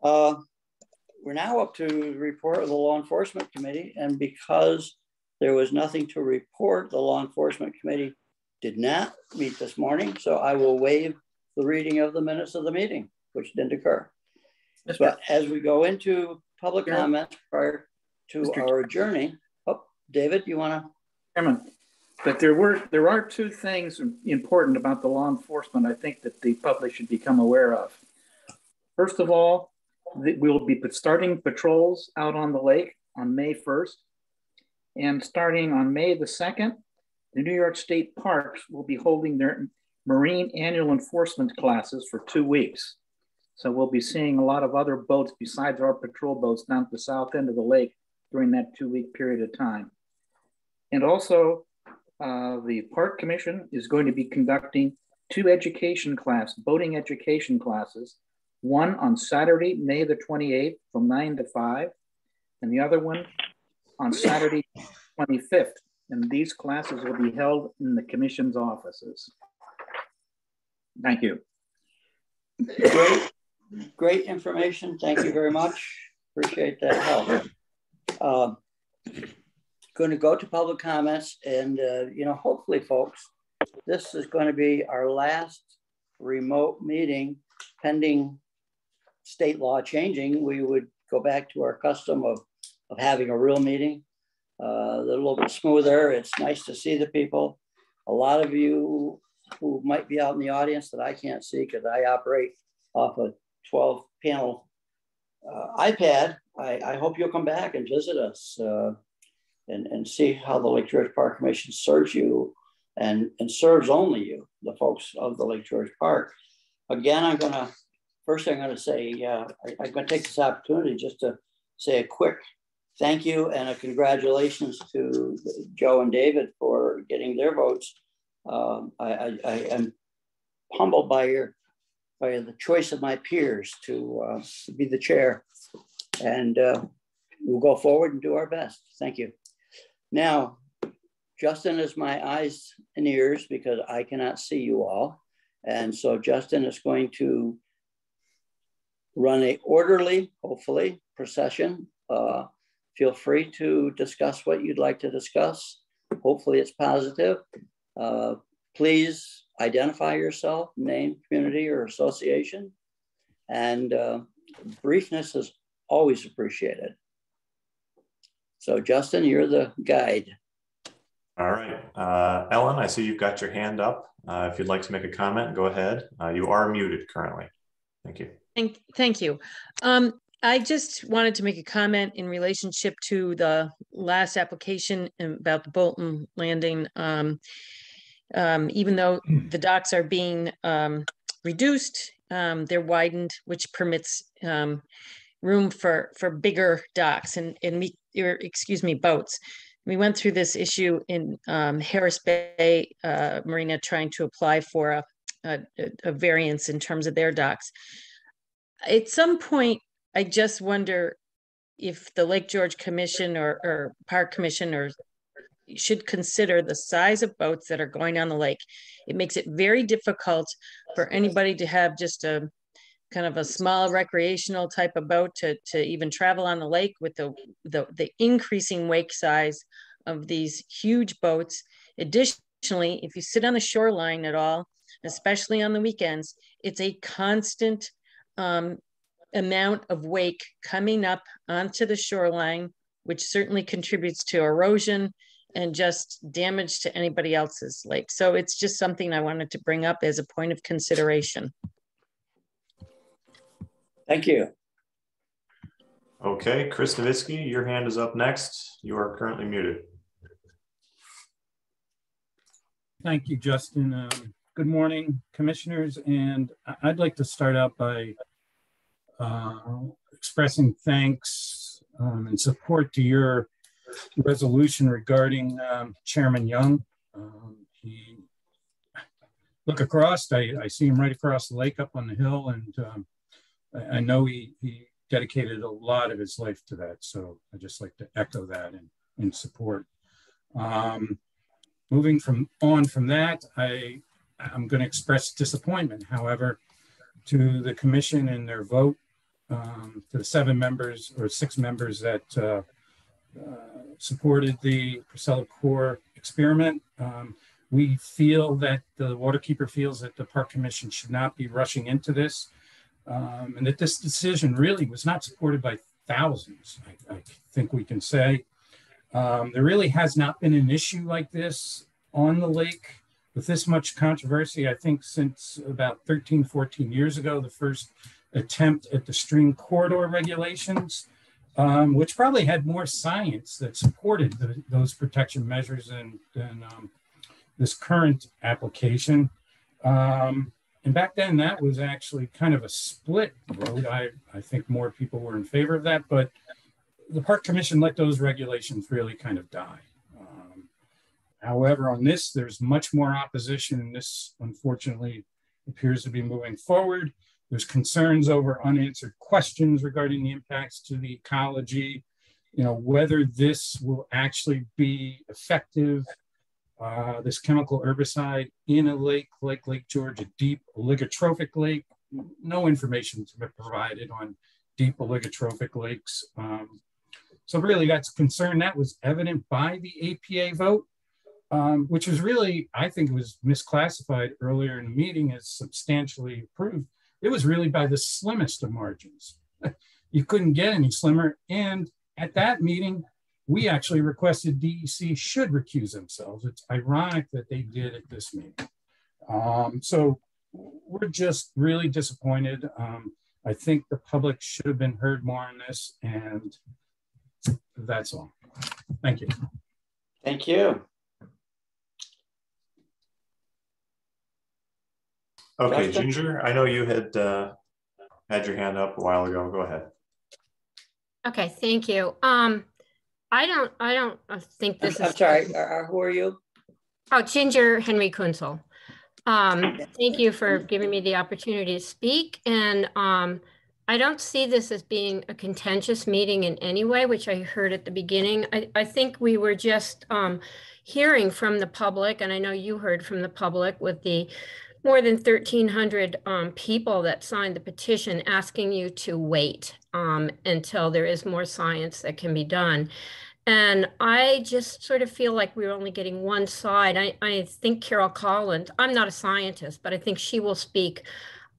We're now up to the report of the Law Enforcement Committee, and because there was nothing to report, the Law Enforcement Committee did not meet this morning, so I will waive the reading of the minutes of the meeting, which didn't occur. But as we go into public comments prior to our adjourning, David, you want to? Chairman, but there are two things important about the law enforcement I think that the public should become aware of. First of all, we will be starting patrols out on the lake on May 1st. And starting on May the 2nd, the New York State Parks will be holding their marine annual enforcement classes for 2 weeks. So we'll be seeing a lot of other boats besides our patrol boats down at the south end of the lake during that 2-week period of time. And also, the Park Commission is going to be conducting 2 boating education classes, one on Saturday, May the 28th from 9 to 5, and the other one on Saturday, 25th. And these classes will be held in the Commission's offices. Thank you. Great information. Thank you very much. Appreciate that help. Going to go to public comments, and hopefully, folks, this is going to be our last remote meeting pending state law changing. We would go back to our custom of having a real meeting. A little bit smoother. It's nice to see the people. A lot of you who might be out in the audience that I can't see because I operate off a 12-panel iPad. I hope you'll come back and visit us and see how the Lake George Park Commission serves you and serves only you, the folks of the Lake George Park. Again, first thing I'm going to say, I'm going to take this opportunity just to say a quick thank you and a congratulations to Joe and David for getting their votes. I am humbled by the choice of my peers to be the chair, and we'll go forward and do our best. Thank you. Now, Justin is my eyes and ears because I cannot see you all. And so Justin is going to run a orderly, hopefully, procession. Feel free to discuss what you'd like to discuss. Hopefully it's positive. Please identify yourself, name, community, or association. And briefness is always appreciated. So Justin, you're the guide. All right. Ellen, I see you've got your hand up. If you'd like to make a comment, go ahead. You are muted currently. Thank you. Thank you. I just wanted to make a comment in relationship to the last application about the Bolton Landing. Even though the docks are being reduced, they're widened, which permits room for bigger docks and boats. We went through this issue in Harris Bay Marina trying to apply for a variance in terms of their docks. At some point, I just wonder if the Lake George Commission or Park Commission should consider the size of boats that are going on the lake. It makes it very difficult for anybody to have just a kind of a small recreational type of boat to even travel on the lake with the increasing wake size of these huge boats. Additionally, if you sit on the shoreline at all, especially on the weekends, it's a constant amount of wake coming up onto the shoreline, which certainly contributes to erosion and just damage to anybody else's lake. So it's just something I wanted to bring up as a point of consideration. Thank you. Okay, Chris Nowitzki, your hand is up next. You are currently muted. Thank you, Justin. Good morning, commissioners. And I'd like to start out by expressing thanks and support to your resolution regarding Chairman Young. Look across, I see him right across the lake up on the hill, and I know he dedicated a lot of his life to that. So I just like to echo that in support. Moving on from that, I'm going to express disappointment, however, to the commission and their vote, to the 7 members or 6 members that supported the Priscilla Core experiment. We feel that the Waterkeeper feels that the Park Commission should not be rushing into this, and that this decision really was not supported by thousands, I think we can say. There really has not been an issue like this on the lake with this much controversy, I think, since about 13, 14 years ago, the first attempt at the stream corridor regulations, which probably had more science that supported those protection measures than this current application. And back then that was actually kind of a split vote. I think more people were in favor of that, but the Park Commission let those regulations really kind of die. However, on this, there's much more opposition, and this unfortunately appears to be moving forward. There's concerns over unanswered questions regarding the impacts to the ecology, you know, whether this will actually be effective, this chemical herbicide in a lake like Lake George, a deep oligotrophic lake. No information has been provided on deep oligotrophic lakes. So really that's a concern that was evident by the APA vote. Which was really, I think, was misclassified earlier in the meeting as substantially approved. It was really by the slimmest of margins. You couldn't get any slimmer. And at that meeting, we actually requested DEC should recuse themselves. It's ironic that they did at this meeting. So we're just really disappointed. I think the public should have been heard more on this, and that's all. Thank you. Thank you. Okay, Justin? Ginger, I know you had had your hand up a while ago. Go ahead. Okay, thank you. I don't think this is. I'm sorry, who are you? Oh, Ginger Henry Kunzel. Thank you for giving me the opportunity to speak. And I don't see this as being a contentious meeting in any way, which I heard at the beginning. I think we were just hearing from the public, and I know you heard from the public with the more than 1,300 people that signed the petition asking you to wait until there is more science that can be done. And I just sort of feel like we're only getting one side. I think Carol Collins, I'm not a scientist, but I think she will speak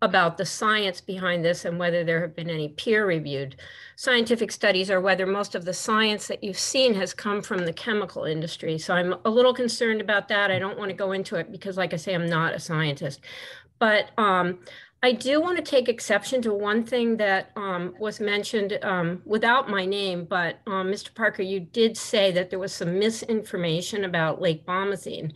about the science behind this and whether there have been any peer-reviewed scientific studies or whether most of the science that you've seen has come from the chemical industry. So I'm a little concerned about that. I don't want to go into it because, like I say, I'm not a scientist. But I do want to take exception to one thing that was mentioned without my name, but Mr. Parker, you did say that there was some misinformation about Lake Bomazene.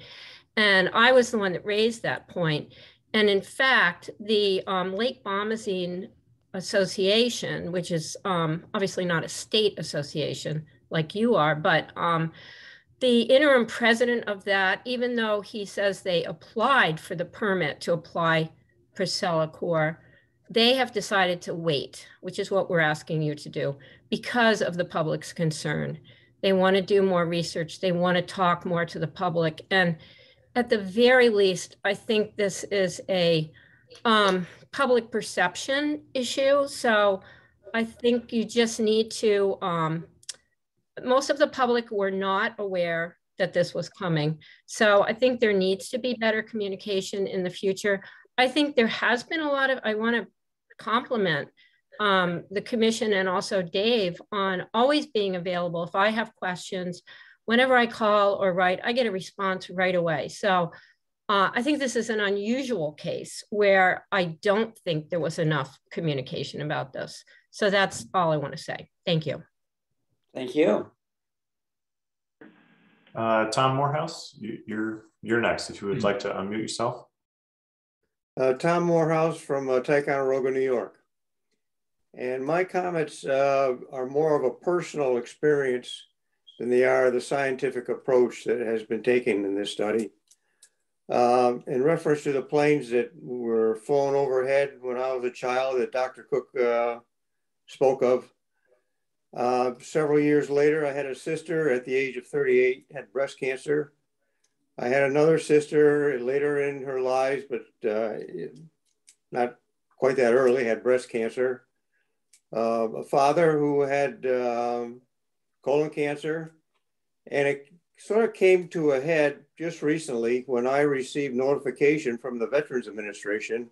And I was the one that raised that point. And in fact, the Lake Bomazene Association, which is obviously not a state association like you are, but the interim president of that, even though he says they applied for the permit to apply for Selacor, they have decided to wait, which is what we're asking you to do because of the public's concern. They want to do more research. They want to talk more to the public. And at the very least, I think this is a public perception issue. So I think you just need to, most of the public were not aware that this was coming. So I think there needs to be better communication in the future. I think there has been a lot of, I want to compliment the commission and also Dave on always being available. If I have questions, whenever I call or write, I get a response right away. So I think this is an unusual case where I don't think there was enough communication about this. So that's all I want to say. Thank you. Thank you. Tom Morehouse, you're next if you would like to unmute yourself. Tom Morehouse from Ticonderoga, New York. And my comments are more of a personal experience than they are the scientific approach that has been taken in this study. In reference to the planes that were flown overhead when I was a child that Dr. Cook spoke of, several years later, I had a sister at the age of 38, had breast cancer. I had another sister later in her lives, but not quite that early, had breast cancer. A father who had colon cancer, and it sort of came to a head just recently when I received notification from the Veterans Administration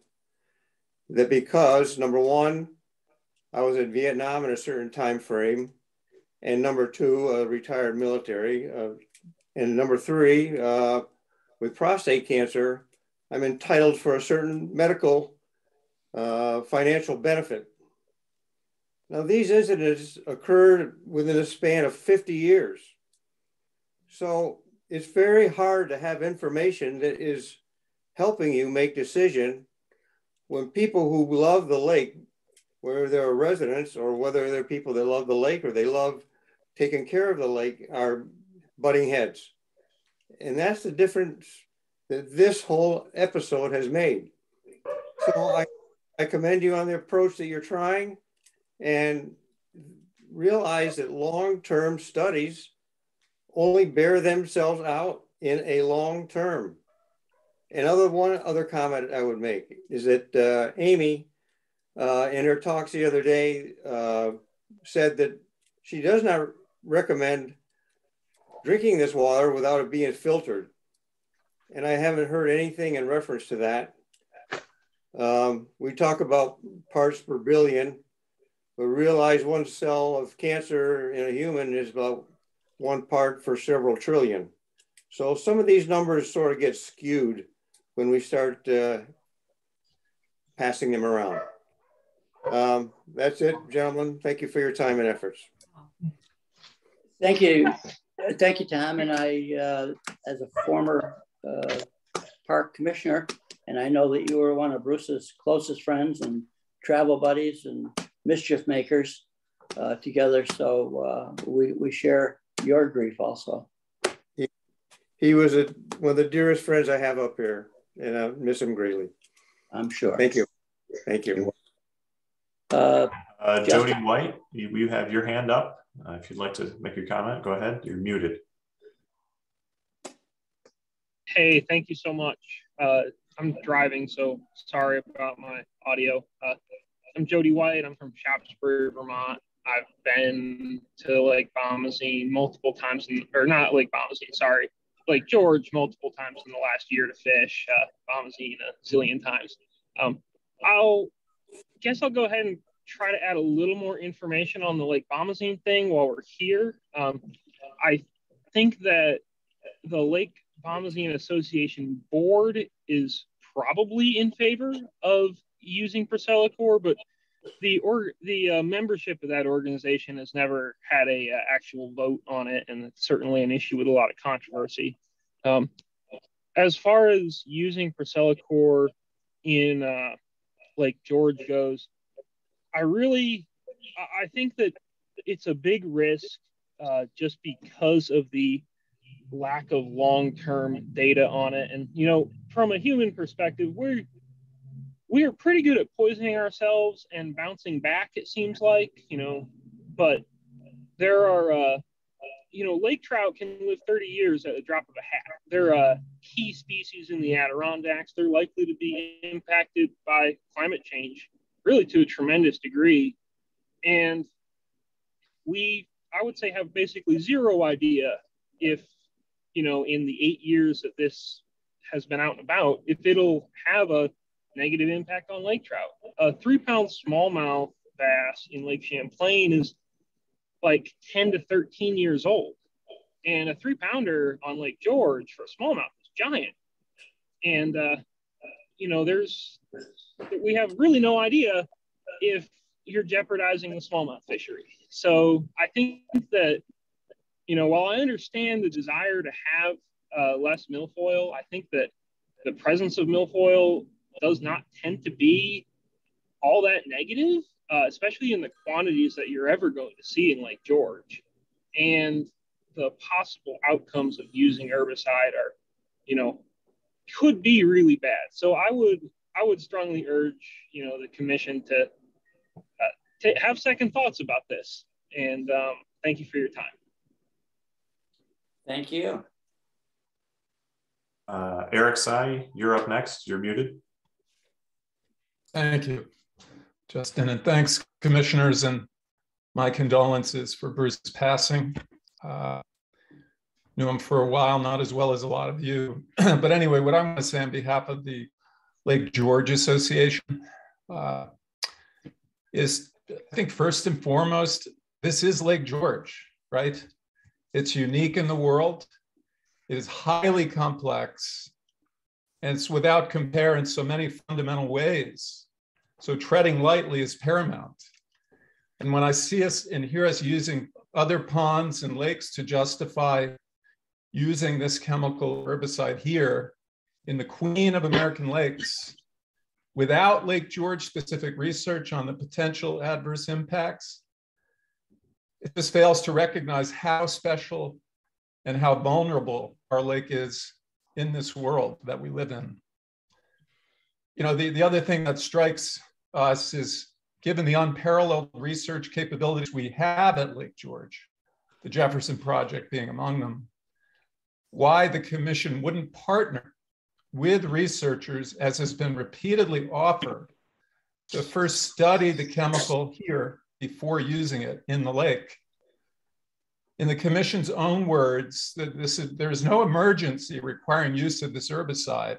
that because, number one, I was in Vietnam in a certain time frame, and number two, retired military, and number three, with prostate cancer, I'm entitled for a certain medical financial benefit. Now, these incidents occurred within a span of 50 years. So it's very hard to have information that is helping you make decision when people who love the lake, whether they're residents or whether they're people that love the lake or they love taking care of the lake, are butting heads. And that's the difference that this whole episode has made. So I commend you on the approach that you're trying, and realize that long-term studies only bear themselves out in a long term. And one other comment I would make is that Amy, in her talks the other day, said that she does not recommend drinking this water without it being filtered. And I haven't heard anything in reference to that. We talk about parts per billion, but realize one cell of cancer in a human is about 1 part for several trillion. So some of these numbers sort of get skewed when we start passing them around. That's it, gentlemen. Thank you for your time and efforts. Thank you. Thank you, Tom. And I, as a former park commissioner, and I know that you were one of Bruce's closest friends and travel buddies and mischief makers together. So we share your grief also. He was one of the dearest friends I have up here, and I miss him greatly. I'm sure. Thank you. Thank you. Jody White, you have your hand up. If you'd like to make your comment, go ahead. You're muted. Hey, thank you so much. I'm driving, so sorry about my audio. I'm Jody White. I'm from Shapsbury, Vermont. I've been to Lake Bomazine multiple times, or not Lake Bomazine, sorry, Lake George multiple times in the last year to fish, Bomazine a zillion times. I'll go ahead and try to add a little more information on the Lake Bomazine thing while we're here. I think that the Lake Bomazine Association board is probably in favor of using Procelicor, but the membership of that organization has never had a actual vote on it, and it's certainly an issue with a lot of controversy. As far as using Procelicor in Lake George goes, I think that it's a big risk just because of the lack of long-term data on it. And, you know, from a human perspective, we are pretty good at poisoning ourselves and bouncing back, it seems like, you know, but there are, you know, lake trout can live 30 years at a drop of a hat. They're a key species in the Adirondacks. They're likely to be impacted by climate change, really to a tremendous degree. And I would say, have basically zero idea if, you know, in the 8 years that this has been out and about, if it'll have a negative impact on lake trout. A 3-pound smallmouth bass in Lake Champlain is like 10 to 13 years old. And a 3-pounder on Lake George for a smallmouth is giant. And, you know, we have really no idea if you're jeopardizing the smallmouth fishery. So I think that, you know, while I understand the desire to have less milfoil, I think that the presence of milfoil does not tend to be all that negative, especially in the quantities that you're ever going to see in Lake George. And the possible outcomes of using herbicide are, you know, could be really bad. So I would strongly urge, you know, the commission to have second thoughts about this. And thank you for your time. Thank you. Eric Sy, you're up next. You're muted. Thank you, Justin, and thanks, commissioners, and my condolences for Bruce's passing. Knew him for a while, not as well as a lot of you. But anyway, what I want to say on behalf of the Lake George Association is, I think first and foremost, this is Lake George, right? It's unique in the world. It is highly complex, and it's without compare in so many fundamental ways. So treading lightly is paramount. And when I see us and hear us using other ponds and lakes to justify using this chemical herbicide here, in the Queen of American Lakes without Lake George specific research on the potential adverse impacts, it just fails to recognize how special and how vulnerable our lake is in this world that we live in. You know, the other thing that strikes us is, given the unparalleled research capabilities we have at Lake George, the Jefferson Project being among them, why the commission wouldn't partner with researchers, as has been repeatedly offered, to first study the chemical here before using it in the lake. In the commission's own words, there is no emergency requiring use of this herbicide.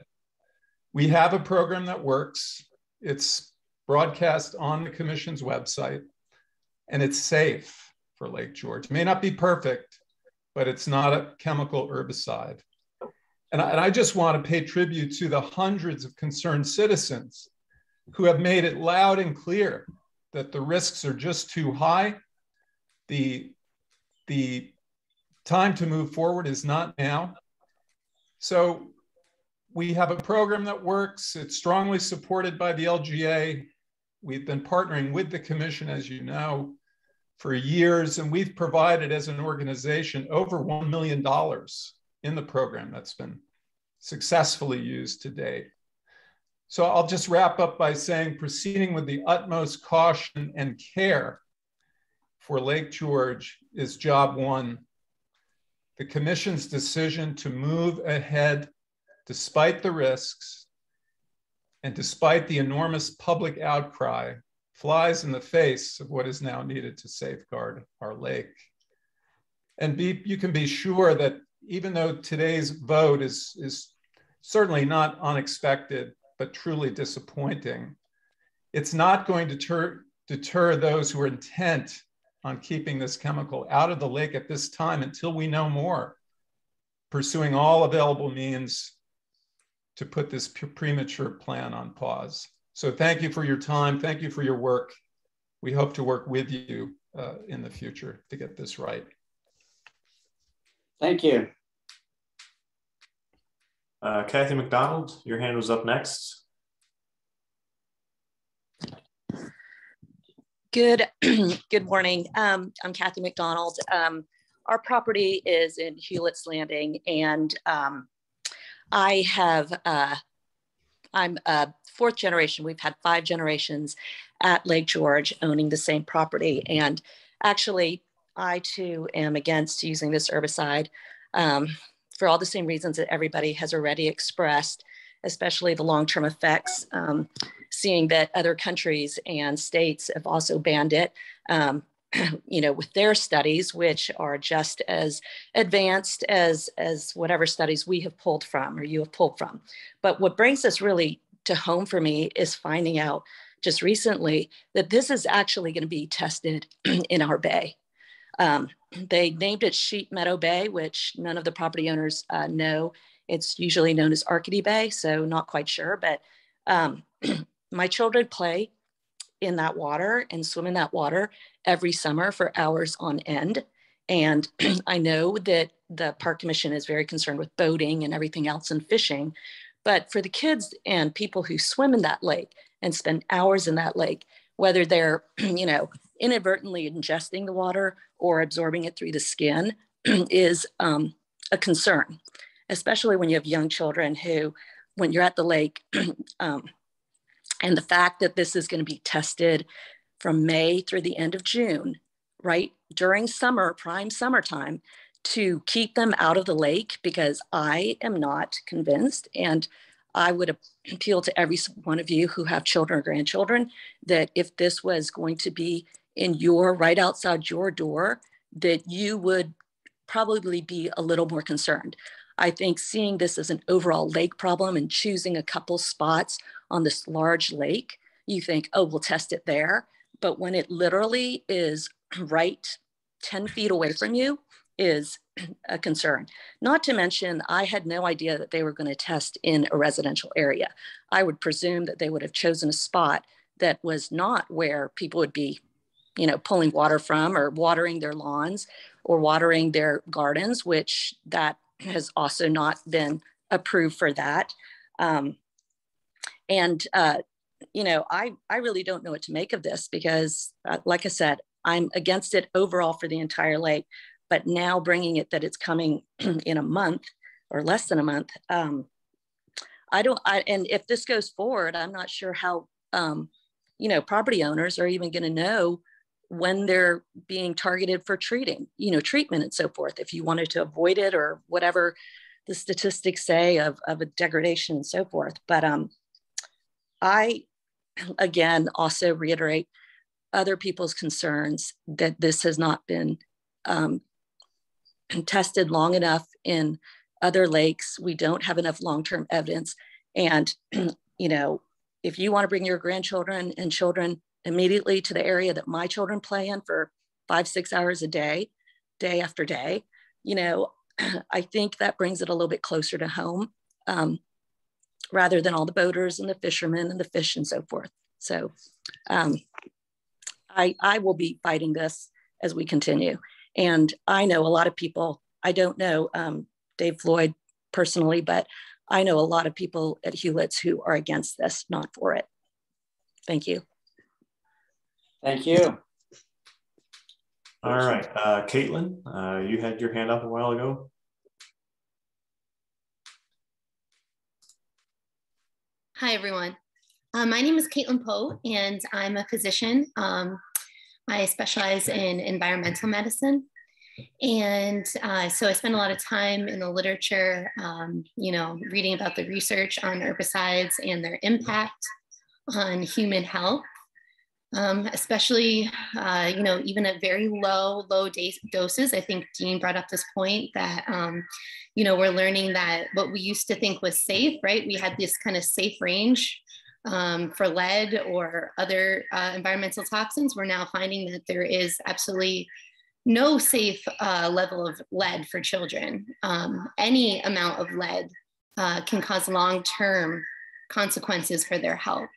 We have a program that works. It's broadcast on the commission's website, and it's safe for Lake George. It may not be perfect, but it's not a chemical herbicide. And I just want to pay tribute to the hundreds of concerned citizens who have made it loud and clear that the risks are just too high. The time to move forward is not now. So we have a program that works. It's strongly supported by the LGA. We've been partnering with the commission, as you know, for years, and we've provided as an organization over $1 million in the program that's been successfully used to date. So I'll just wrap up by saying, proceeding with the utmost caution and care for Lake George is job one. The commission's decision to move ahead despite the risks and despite the enormous public outcry flies in the face of what is now needed to safeguard our lake. And you can be sure that even though today's vote is certainly not unexpected, but truly disappointing, it's not going to deter those who are intent on keeping this chemical out of the lake at this time until we know more, pursuing all available means to put this premature plan on pause. So thank you for your time. Thank you for your work. We hope to work with you in the future to get this right. Thank you. Kathy McDonald, your hand was up next. Good morning. I'm Kathy McDonald. Our property is in Hewlett's Landing, and I'm a fourth generation. We've had 5 generations at Lake George owning the same property. And actually, I too am against using this herbicide for all the same reasons that everybody has already expressed, especially the long-term effects, seeing that other countries and states have also banned it, you know, with their studies, which are just as advanced as whatever studies we have pulled from or you have pulled from. But what brings us really to home for me is finding out just recently that this is actually going to be tested in our bay. They named it Sheep Meadow Bay, which none of the property owners know. It's usually known as Arcady Bay, so not quite sure. But my children play in that water and swim in that water every summer for hours on end. And I know that the Park Commission is very concerned with boating and everything else and fishing. But for the kids and people who swim in that lake and spend hours in that lake, whether they're, you know, inadvertently ingesting the water or absorbing it through the skin is a concern, especially when you have young children who, when you're at the lake, and the fact that this is going to be tested from May through the end of June, right during summer, prime summertime, to keep them out of the lake, because I am not convinced, and I would appeal to every one of you who have children or grandchildren, that if this was going to be in right outside your door, that you would probably be a little more concerned. I think seeing this as an overall lake problem and choosing a couple spots on this large lake, you think, oh, we'll test it there. But when it literally is right 10 feet away from you is a concern. Not to mention, I had no idea that they were going to test in a residential area. I would presume that they would have chosen a spot that was not where people would be, you know, pulling water from or watering their lawns or watering their gardens, which that has also not been approved for that. You know, I really don't know what to make of this because, like I said, I'm against it overall for the entire lake, but now bringing it that it's coming in a month or less than a month, and if this goes forward, I'm not sure how, you know, property owners are even going to know when they're being targeted for treatment and so forth, if you wanted to avoid it or whatever the statistics say of a degradation and so forth. But I, again, also reiterate other people's concerns that this has not been tested long enough in other lakes. We don't have enough long-term evidence. And, you know, if you want to bring your grandchildren and children immediately to the area that my children play in for 5-6 hours a day, day after day, you know, I think that brings it a little bit closer to home, rather than all the boaters and the fishermen and the fish and so forth. So I will be fighting this as we continue. And I know a lot of people, I don't know Dave Floyd personally, but I know a lot of people at Hewlett's who are against this, not for it. Thank you. Thank you. All right, Caitlin, you had your hand up a while ago. Hi, everyone. My name is Caitlin Poe, and I'm a physician. I specialize in environmental medicine. And so I spend a lot of time in the literature, you know, reading about the research on herbicides and their impact on human health, especially, you know, even at very low doses. I think Dean brought up this point that, you know, we're learning that what we used to think was safe, right? We had this kind of safe range for lead or other environmental toxins. We're now finding that there is absolutely no safe level of lead for children. Any amount of lead can cause long-term consequences for their health.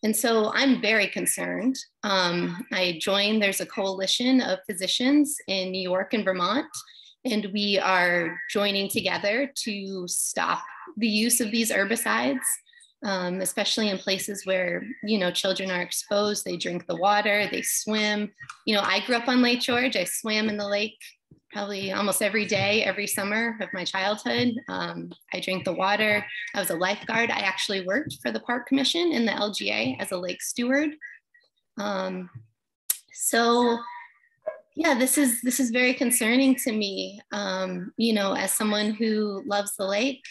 And so I'm very concerned. I joined, there's a coalition of physicians in New York and Vermont, and we are joining together to stop the use of these herbicides, especially in places where, you know, children are exposed, they drink the water, they swim. You know, I grew up on Lake George. I swam in the lake probably almost every day, every summer of my childhood. I drank the water. I was a lifeguard. I actually worked for the Park Commission in the LGA as a lake steward. So yeah, this is very concerning to me. You know, as someone who loves the lake,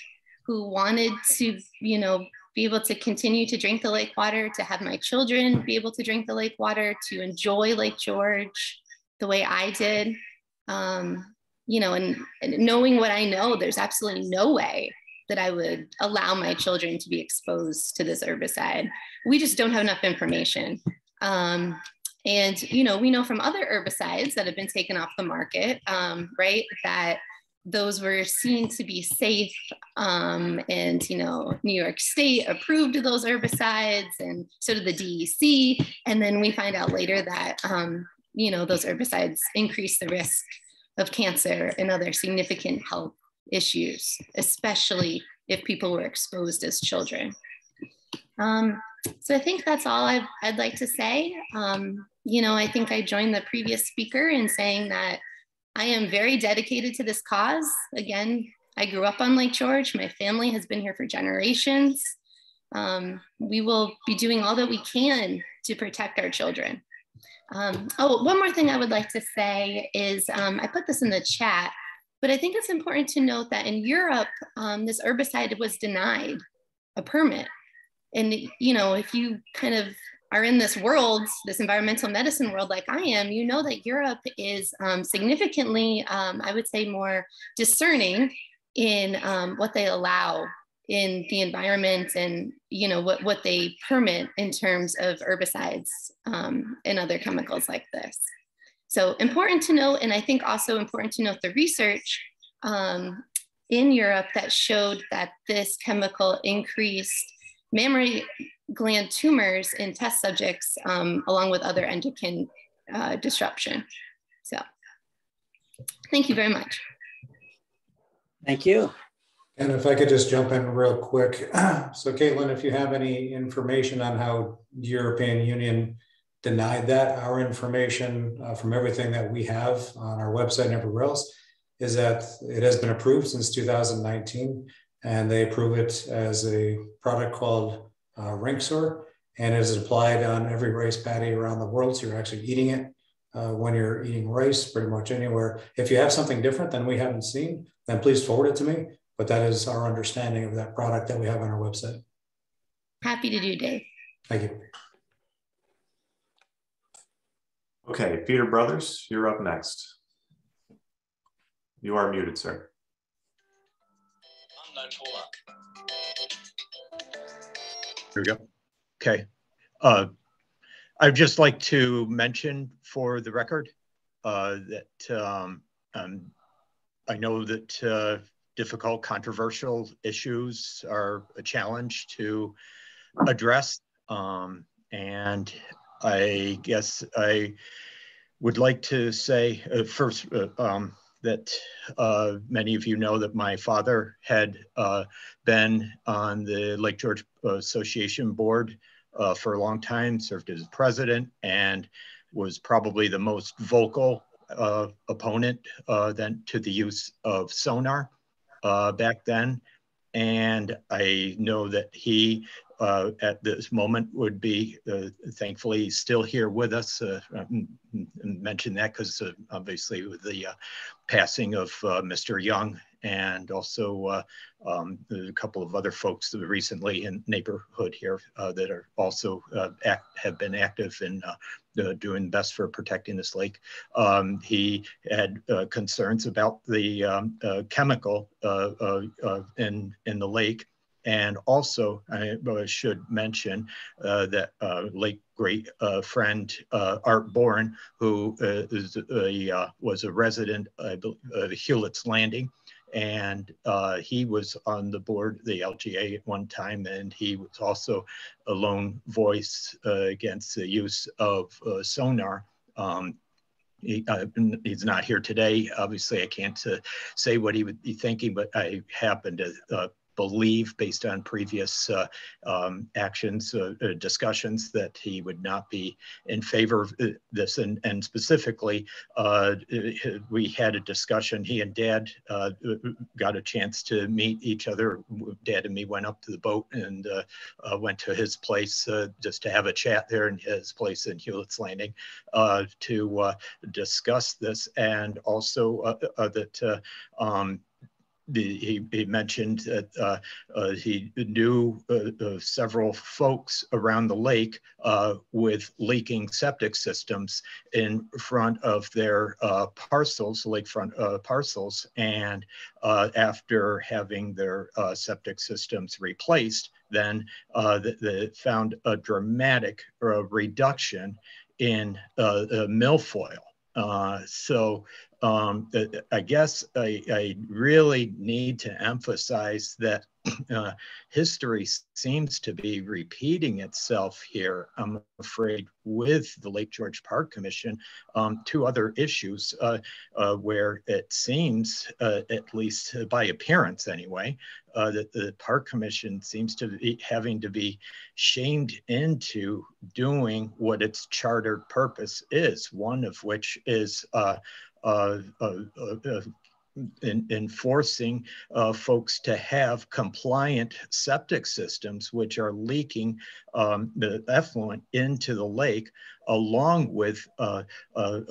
who wanted to, you know, be able to continue to drink the lake water, to have my children be able to drink the lake water, to enjoy Lake George the way I did. You know, and knowing what I know, there's absolutely no way that I would allow my children to be exposed to this herbicide. We just don't have enough information. And, you know, we know from other herbicides that have been taken off the market, right, that those were seen to be safe. And, you know, New York State approved of those herbicides, and so did the DEC. And then we find out later that, you know, those herbicides increase the risk of cancer and other significant health issues, especially if people were exposed as children. So I think that's all I'd like to say. You know, I think I joined the previous speaker in saying that I am very dedicated to this cause. Again, I grew up on Lake George. My family has been here for generations. We will be doing all that we can to protect our children. Oh, one more thing I would like to say is, I put this in the chat, but I think it's important to note that in Europe, this herbicide was denied a permit. And, you know, if you kind of are in this world, this environmental medicine world like I am, you know that Europe is significantly, I would say, more discerning in what they allow in the environment and, you know, what they permit in terms of herbicides and other chemicals like this. So important to note, and I think also important to note the research in Europe that showed that this chemical increased mammary gland tumors in test subjects, along with other endocrine disruption. So thank you very much. Thank you. And if I could just jump in real quick. So Caitlin, if you have any information on how the European Union denied that, our information from everything that we have on our website and everywhere else is that it has been approved since 2019, and they approve it as a product called Rinxor, and it is applied on every rice paddy around the world. So you're actually eating it when you're eating rice pretty much anywhere. If you have something different than we haven't seen, then please forward it to me. But that is our understanding of that product that we have on our website. Happy to do, Dave. Thank you. Okay, Peter Brothers, you're up next. You are muted, sir. There we go. Okay. I'd just like to mention for the record that I know that difficult, controversial issues are a challenge to address. And I guess I would like to say first that many of you know that my father had been on the Lake George Association board for a long time, served as president, and was probably the most vocal opponent then to the use of sonar back then. And I know that he at this moment would be thankfully still here with us. Mention that because obviously with the passing of Mr. Young, and also a couple of other folks recently in neighborhood here that are also have been active in doing best for protecting this lake. He had concerns about the chemical in the lake. And also, I should mention that late great friend Art Bourne, who was a resident of Hewlett's Landing, and he was on the board, the LGA at one time, and he was also a lone voice against the use of sonar. He's not here today. Obviously, I can't say what he would be thinking, but I happen to believe, based on previous actions, discussions, that he would not be in favor of this. And specifically, we had a discussion. He and Dad got a chance to meet each other. Dad and me went up to the boat and went to his place just to have a chat there in his place in Hewlett's Landing to discuss this, and also that he mentioned that he knew several folks around the lake with leaking septic systems in front of their parcels, lakefront parcels, and after having their septic systems replaced, then they found a dramatic reduction in milfoil. So I guess I really need to emphasize that history seems to be repeating itself here, I'm afraid, with the Lake George Park Commission. Two other issues where it seems, at least by appearance anyway, that the Park Commission seems to be having to be shamed into doing what its chartered purpose is, one of which is enforcing folks to have compliant septic systems, which are leaking the effluent into the lake, along with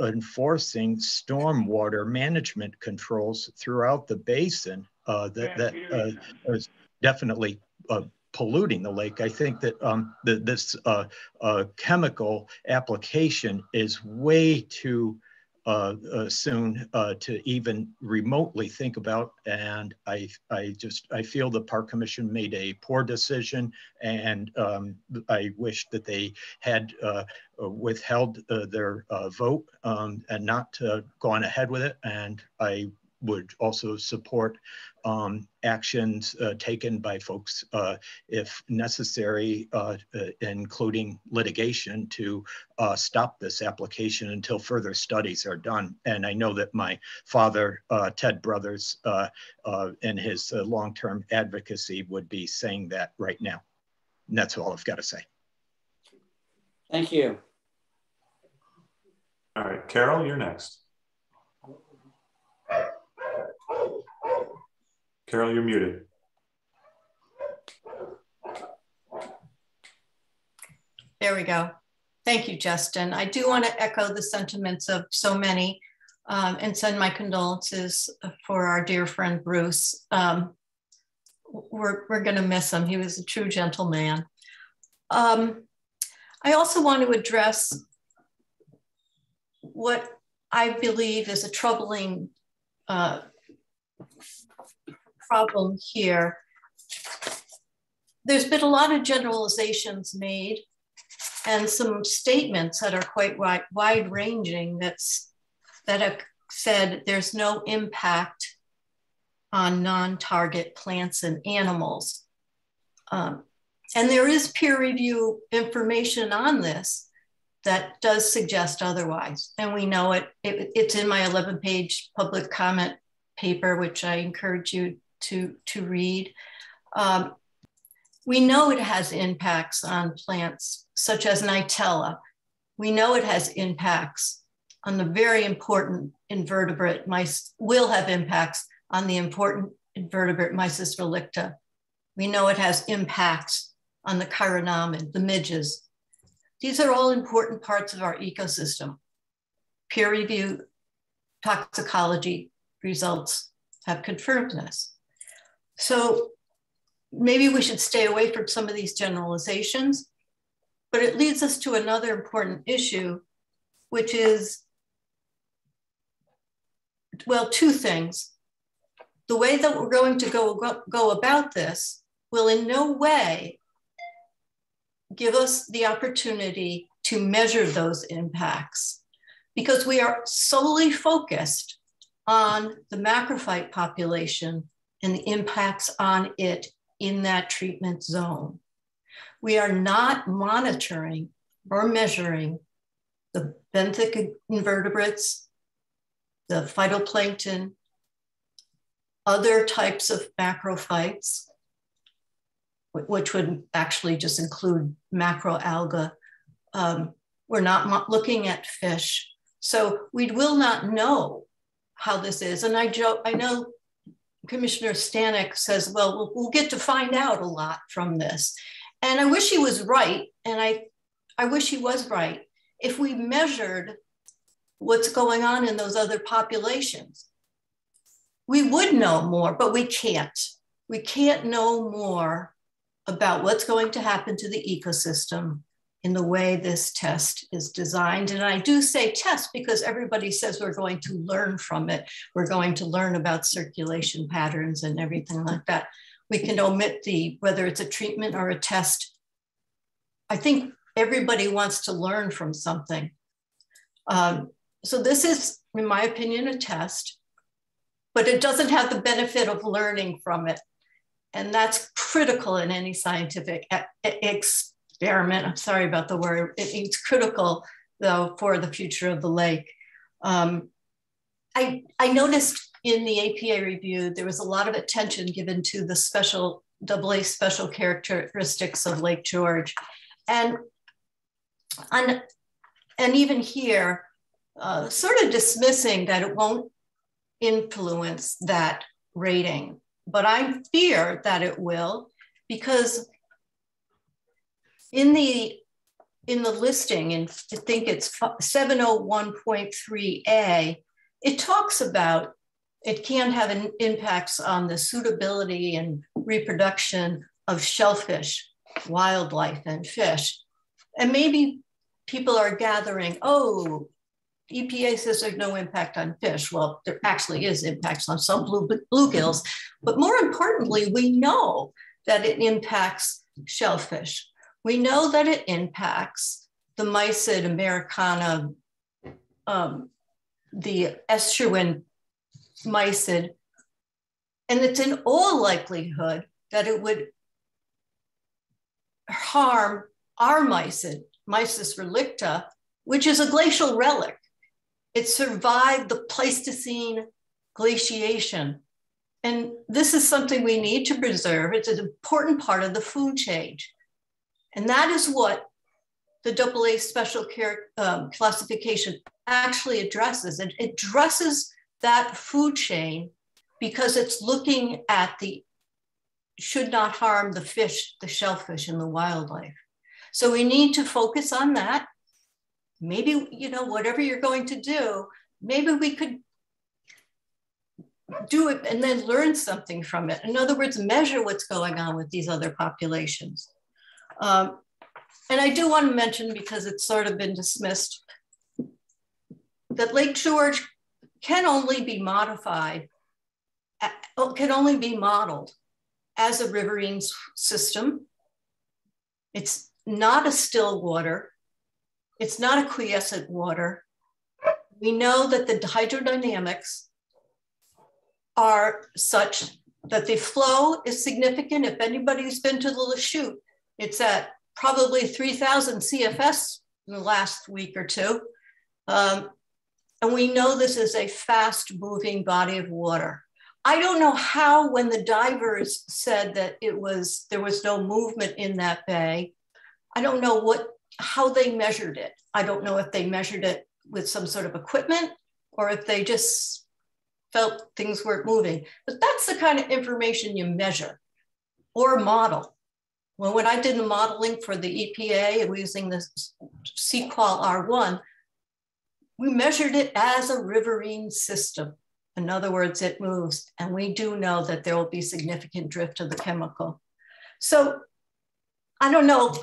enforcing stormwater management controls throughout the basin that is definitely polluting the lake. I think that this chemical application is way too soon to even remotely think about, and I feel the Park Commission made a poor decision, and I wish that they had withheld their vote and not gone ahead with it. And I would also support actions taken by folks, if necessary, including litigation, to stop this application until further studies are done. And I know that my father, Ted Brothers, in his long-term advocacy would be saying that right now. And that's all I've got to say. Thank you. All right, Carol, you're next. Carol, you're muted. There we go. Thank you, Justin. I do want to echo the sentiments of so many and send my condolences for our dear friend, Bruce. We're going to miss him. He was a true gentleman. I also want to address what I believe is a troubling problem here. There's been a lot of generalizations made and some statements that are quite wide-ranging that have said there's no impact on non-target plants and animals. And there is peer review information on this that does suggest otherwise. And we know it's in my 11-page public comment paper, which I encourage you to read. We know it has impacts on plants such as Nitella. We know it has impacts on the very important invertebrate mice, will have impacts on the important invertebrate Mysis relicta. We know it has impacts on the chironomid, the midges. These are all important parts of our ecosystem. Peer review toxicology results have confirmed this. So maybe we should stay away from some of these generalizations, but it leads us to another important issue, which is, well, two things. The way that we're going to go about this will in no way give us the opportunity to measure those impacts, because we are solely focused on the macrophyte population and the impacts on it in that treatment zone. We are not monitoring or measuring the benthic invertebrates, the phytoplankton, other types of macrophytes, which would actually just include macroalga. We're not looking at fish. So we will not know how this is. And I know Commissioner Stanek says, well, we'll get to find out a lot from this. And I wish he was right. And I wish he was right. If we measured what's going on in those other populations, we would know more, but we can't. We can't know more about what's going to happen to the ecosystem in the way this test is designed. And I do say test because everybody says we're going to learn from it. We're going to learn about circulation patterns and everything like that. We can omit whether it's a treatment or a test. I think everybody wants to learn from something. So this is, in my opinion, a test, but it doesn't have the benefit of learning from it. And that's critical in any scientific experiment. I'm sorry about the word. It's critical, though, for the future of the lake. I noticed in the APA review, there was a lot of attention given to the special AA special characteristics of Lake George. And even here, sort of dismissing that it won't influence that rating. But I fear that it will, because in the listing, and I think it's 701.3A, it talks about it can have impacts on the suitability and reproduction of shellfish, wildlife, and fish. And maybe people are gathering, oh, EPA says there's no impact on fish. Well, there actually is impacts on some bluegills, but more importantly, we know that it impacts shellfish. We know that it impacts the Mysid americana, the estuarine mycid, and it's in all likelihood that it would harm our mycid, Mysis relicta, which is a glacial relic. It survived the Pleistocene glaciation. And this is something we need to preserve. It's an important part of the food chain. And that is what the AA special care classification actually addresses. It addresses that food chain because it's looking at the should not harm the fish, the shellfish, and the wildlife. So we need to focus on that. Maybe, you know, whatever you're going to do, maybe we could do it and then learn something from it. In other words, measure what's going on with these other populations. And I do want to mention, because it's sort of been dismissed, that Lake George can only be modified, can only be modeled as a riverine system. It's not a still water. It's not a quiescent water. We know that the hydrodynamics are such that the flow is significant. If anybody's been to the Lachute, it's at probably 3,000 CFS in the last week or two. And we know this is a fast moving body of water. I don't know how, when the divers said that there was no movement in that bay, I don't know how they measured it. I don't know if they measured it with some sort of equipment or if they just felt things weren't moving. But that's the kind of information you measure or model. Well, when I did the modeling for the EPA and we're using the Sequal R1, we measured it as a riverine system. In other words, it moves. And we do know that there will be significant drift of the chemical. So I don't know,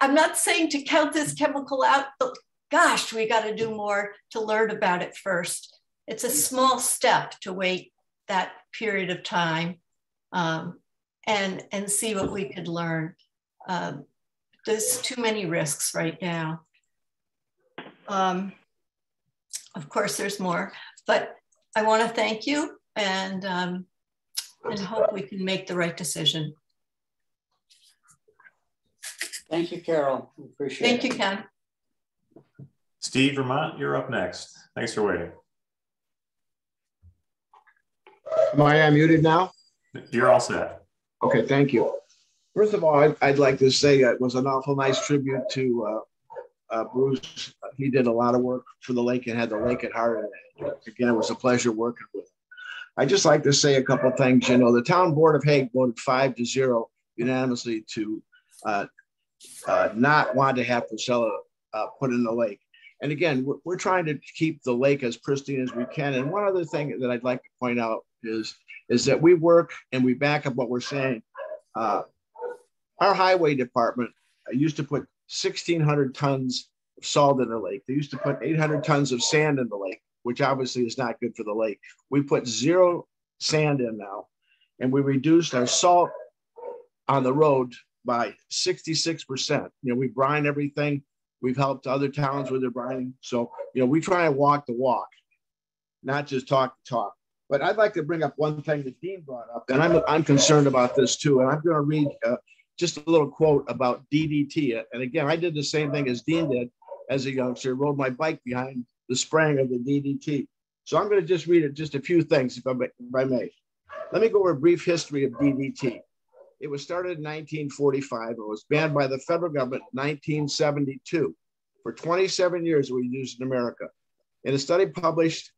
I'm not saying to count this chemical out, but gosh, we got to do more to learn about it first. It's a small step to wait that period of time and see what we could learn. There's too many risks right now. Of course, there's more, but I want to thank you and hope we can make the right decision. Thank you, Carol. Appreciate it. Thank you, Ken. Steve Vermont, you're up next. Thanks for waiting. Am I unmuted now? You're all set. Okay, thank you. First of all, I'd like to say it was an awful nice tribute to Bruce. He did a lot of work for the lake and had the lake at heart. And again, it was a pleasure working with him. I'd just like to say a couple of things. You know, the town board of Hague voted 5-0 unanimously to not want to have Priscilla put in the lake. And again, we're trying to keep the lake as pristine as we can. And one other thing that I'd like to point out is that we work and we back up what we're saying. Our highway department used to put 1,600 tons of salt in the lake. They used to put 800 tons of sand in the lake, which obviously is not good for the lake. We put 0 sand in now, and we reduced our salt on the road by 66%. You know, we brine everything. We've helped other towns with their brining. So, you know, we try and walk the walk, not just talk the talk. But I'd like to bring up one thing that Dean brought up, and I'm concerned about this too. And I'm going to read just a little quote about DDT. And again, I did the same thing as Dean did as a youngster, rode my bike behind the spraying of the DDT. So I'm going to just read it, just a few things, if I may. Let me go over a brief history of DDT. It was started in 1945. It was banned by the federal government in 1972. For 27 years, it was used in America. In a study published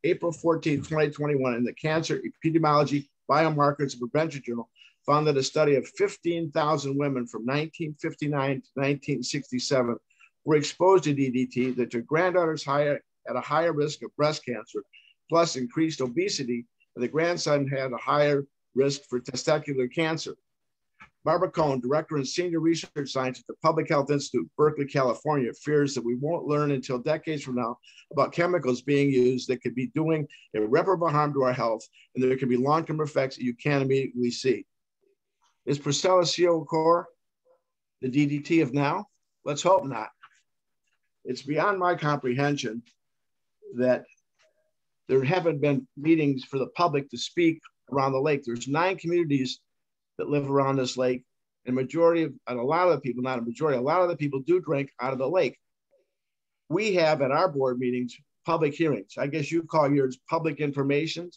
April 14, 2021 in the Cancer Epidemiology, Biomarkers and Prevention Journal, found that a study of 15,000 women from 1959 to 1967 were exposed to DDT, that their granddaughters at a higher risk of breast cancer, plus increased obesity, and the grandson had a higher risk for testicular cancer. Barbara Cohn, director and senior research scientist at the Public Health Institute, Berkeley, California, fears that we won't learn until decades from now about chemicals being used that could be doing irreparable harm to our health, and there could be long-term effects that you can't immediately see. Is Priscilla CO the DDT of now? Let's hope not. It's beyond my comprehension that there haven't been meetings for the public to speak around the lake. There's 9 communities that live around this lake, and a lot of the people, not a majority, a lot of the people do drink out of the lake. We have at our board meetings public hearings. I guess you call yours public information.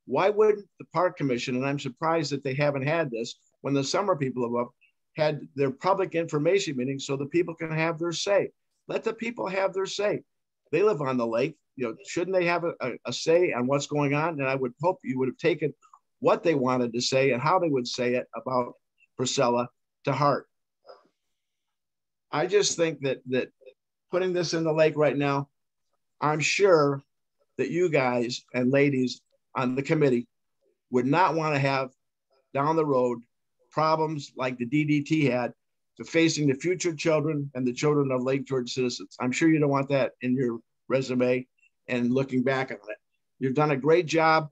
Why wouldn't the park commission, and I'm surprised that they haven't had this, when the summer people have up, had their public information meetings so the people can have their say. Let the people have their say. They live on the lake. You know, shouldn't they have a say on what's going on? And I would hope you would have taken what they wanted to say and how they would say it about Priscilla to heart. I just think that putting this in the lake right now, I'm sure that you guys and ladies on the committee would not want to have down the road problems like the DDT had to facing the future children and the children of Lake George citizens. I'm sure you don't want that in your resume and looking back on it. You've done a great job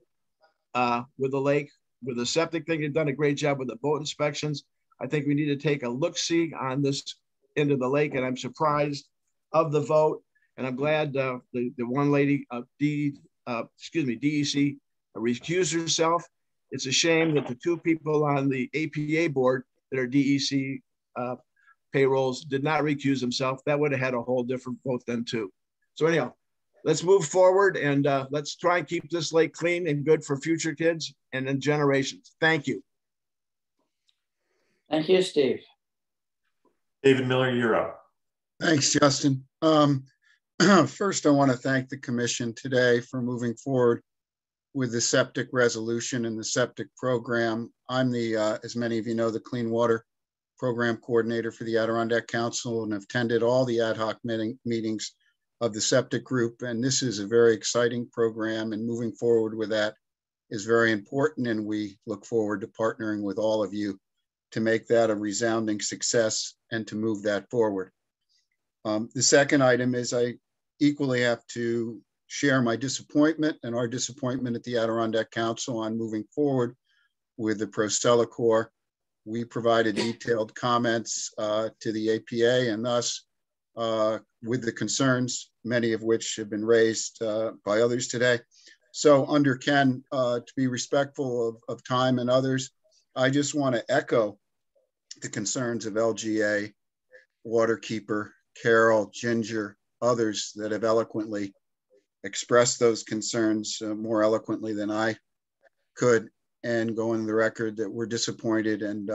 with the lake, with the septic thing. You've done a great job with the boat inspections. I think we need to take a look-see on this end of the lake, and I'm surprised of the vote. And I'm glad the one lady of DEC recused herself. It's a shame that the 2 people on the APA board that are DEC payrolls did not recuse themselves. That would have had a whole different vote then too. So anyhow, let's move forward and let's try and keep this lake clean and good for future kids and then generations. Thank you. Thank you, Steve. David Miller, you're up. Thanks, Justin. First, I want to thank the commission today for moving forward with the septic resolution and the septic program. I'm as many of you know, the Clean Water Program Coordinator for the Adirondack Council, and have attended all the ad hoc meetings of the septic group. And this is a very exciting program, and moving forward with that is very important. And we look forward to partnering with all of you to make that a resounding success and to move that forward. The second item is I equally have to share my disappointment and our disappointment at the Adirondack Council on moving forward with the Procella Corps. We provided detailed comments to the APA, and thus with the concerns, many of which have been raised by others today. So under Ken, to be respectful of time and others, I just want to echo the concerns of LGA, Waterkeeper, Carol, Ginger, others that have eloquently expressed those concerns more eloquently than I could, and go on the record that we're disappointed and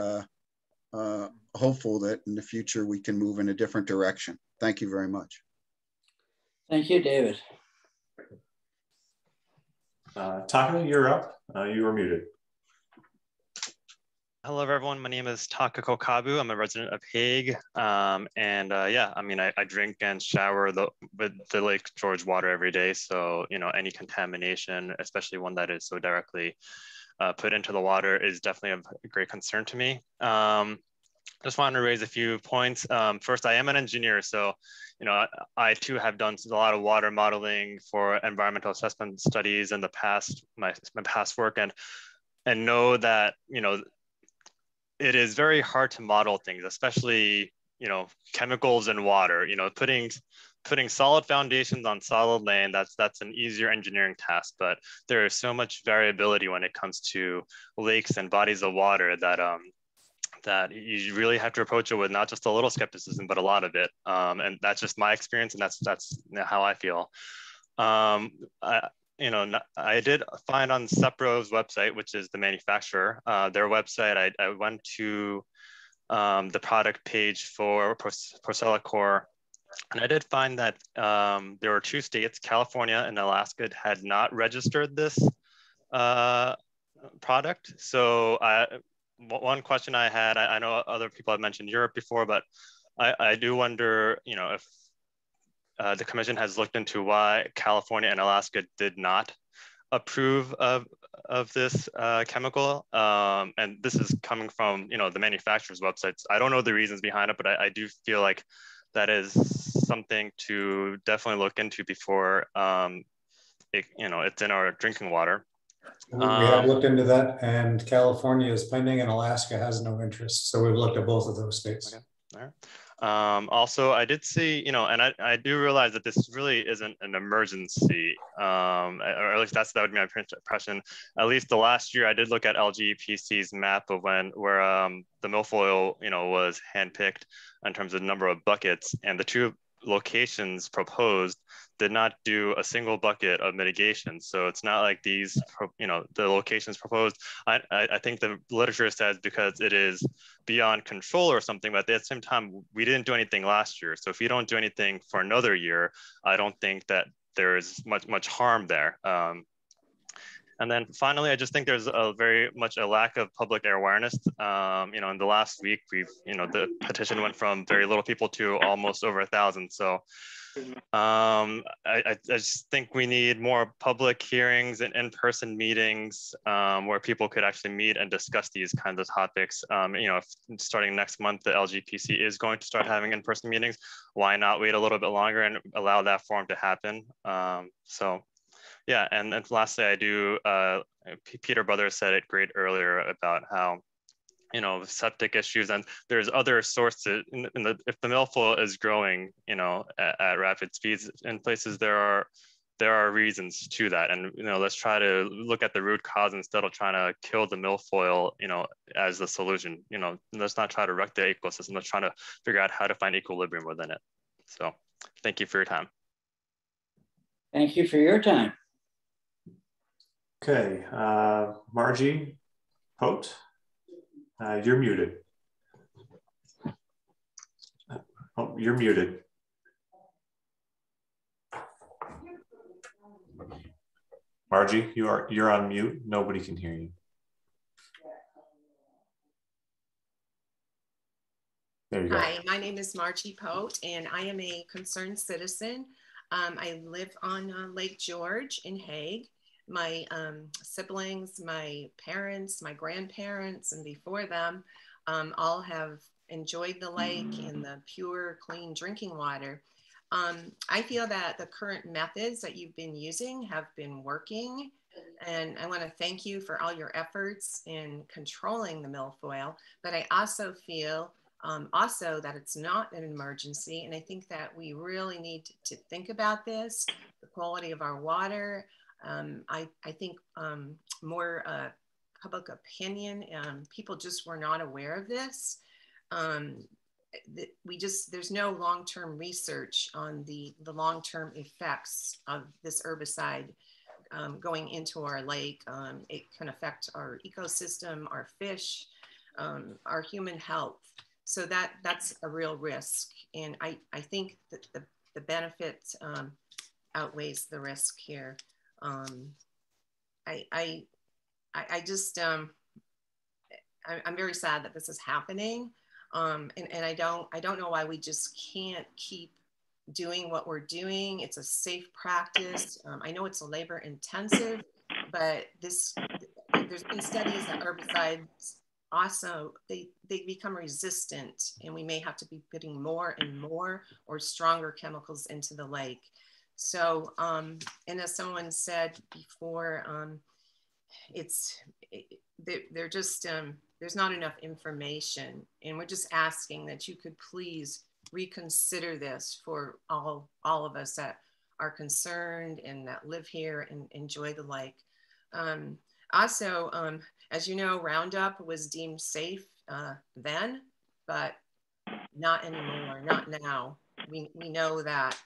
hopeful that in the future we can move in a different direction. Thank you very much. Thank you, David. Taka, you're up. You are muted. Hello, everyone. My name is Taka Kokabu. I'm a resident of Hague. Yeah, I mean, I drink and shower with the Lake George water every day. So, you know, any contamination, especially one that is so directly put into the water, is definitely of great concern to me. Just wanted to raise a few points. First, I am an engineer. So, you know, I too have done a lot of water modeling for environmental assessment studies in the past, my past work, and know that, you know, it is very hard to model things, especially, you know, chemicals and water. You know, putting solid foundations on solid land, that's an easier engineering task, but there is so much variability when it comes to lakes and bodies of water that that you really have to approach it with not just a little skepticism, but a lot of it. And that's just my experience, and that's how I feel. You know, I did find on Sepro's website, which is the manufacturer, their website, I went to the product page for Procella Corps, and I did find that there were 2 states, California and Alaska, had not registered this product. So one question I had, I know other people have mentioned Europe before, but I do wonder, you know, if the commission has looked into why California and Alaska did not approve of this chemical. And this is coming from, you know, the manufacturer's websites. I don't know the reasons behind it, but I do feel like that is something to definitely look into before it's in our drinking water. We have looked into that, and California is pending and Alaska has no interest. So we've looked at both of those states. Okay. All Also, I did see, and I do realize that this really isn't an emergency, or at least that would be my impression. At least the last year, I did look at LGPC's map of where the milfoil, was handpicked in terms of the number of buckets, and the two locations proposed did not do a single bucket of mitigation. So it's not like these, the locations proposed. I think the literature says because it is beyond control or something, but at the same time, we didn't do anything last year. So if you don't do anything for another year, I don't think that there is much harm there. And then finally, I just think there's very much a lack of public awareness. In the last week, the petition went from very little people to almost over 1,000. So I just think we need more public hearings and in-person meetings where people could actually meet and discuss these kinds of topics. If starting next month, the LGPC is going to start having in-person meetings, why not wait a little bit longer and allow that forum to happen? Yeah, and lastly, I do, Peter Brothers said it great earlier about how, septic issues, and there's other sources, if the milfoil is growing, at rapid speeds in places, there are reasons to that. And, let's try to look at the root cause instead of trying to kill the milfoil, as the solution. Let's not try to wreck the ecosystem, let's try to figure out how to find equilibrium within it. So thank you for your time. Thank you for your time. Okay, Margie Pote, you're muted. Oh, you're muted. Margie, you're on mute. Nobody can hear you. There you go. Hi, my name is Margie Pote, and I am a concerned citizen. I live on Lake George in Hague. My siblings, my parents, my grandparents, and before them all have enjoyed the lake and the pure, clean drinking water. I feel that the current methods that you've been using have been working, and I want to thank you for all your efforts in controlling the milfoil, but I also feel also that it's not an emergency, and I think that we really need to think about this, the quality of our water. I think more public opinion, people just were not aware of this. There's no long-term research on the long-term effects of this herbicide going into our lake. It can affect our ecosystem, our fish, our human health. So that's a real risk. And I think that the benefit outweighs the risk here. I'm very sad that this is happening. And I don't know why we just can't keep doing what we're doing. It's a safe practice. I know it's a labor intensive, but there's been studies that herbicides also, they become resistant, and we may have to be putting more and more or stronger chemicals into the lake. So, and as someone said before, there's not enough information, and we're just asking that you could please reconsider this for all of us that are concerned and that live here and enjoy the lake. Also, as you know, Roundup was deemed safe then, but not anymore, not now. We know that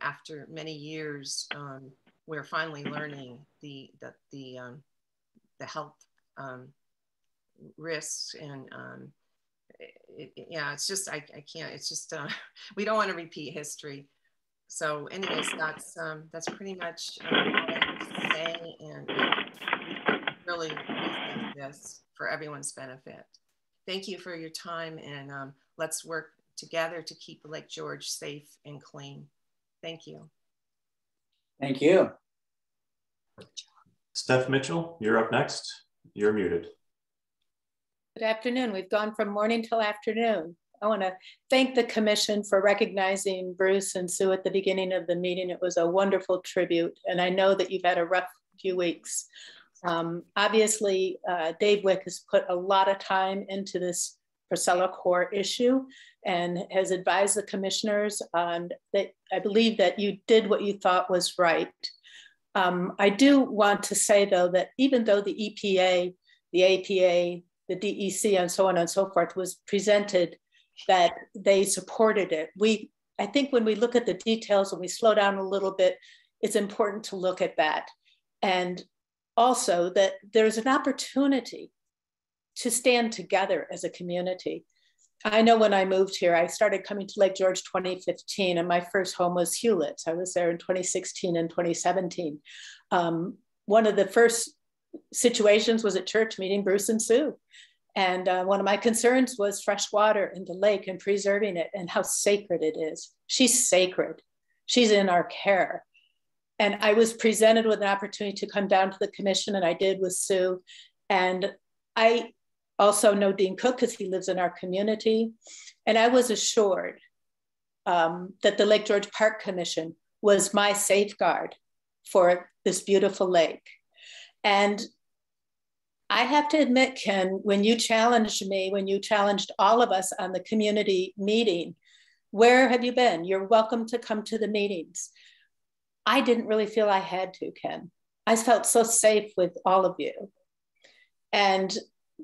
after many years, we're finally learning the health risks, and yeah, it's just I can't. It's just we don't want to repeat history. So, anyways, that's pretty much all I have to say, and really rethink this for everyone's benefit. Thank you for your time, and let's work together to keep Lake George safe and clean. Thank you. Thank you. Steph Mitchell, you're up next. You're muted. Good afternoon. We've gone from morning till afternoon. I want to thank the commission for recognizing Bruce and Sue at the beginning of the meeting. It was a wonderful tribute, and I know that you've had a rough few weeks. Obviously, Dave Wick has put a lot of time into this Priscilla core issue and has advised the commissioners on that. I believe that you did what you thought was right. I do want to say, though, that even though the EPA, the APA, the DEC, and so on and so forth was presented, that they supported it. I think when we look at the details and we slow down a little bit, it's important to look at that. And also that there's an opportunity to stand together as a community. I know when I moved here, I started coming to Lake George 2015, and my first home was Hewlett's. I was there in 2016 and 2017. One of the first situations was at church meeting Bruce and Sue. And one of my concerns was fresh water in the lake and preserving it and how sacred it is. She's sacred. She's in our care. And I was presented with an opportunity to come down to the commission, and I did with Sue. And I also know Dean Cook because he lives in our community. And I was assured that the Lake George Park Commission was my safeguard for this beautiful lake. And I have to admit, Ken, when you challenged me, when you challenged all of us on the community meeting, where have you been? You're welcome to come to the meetings. I didn't really feel I had to, Ken. I felt so safe with all of you. And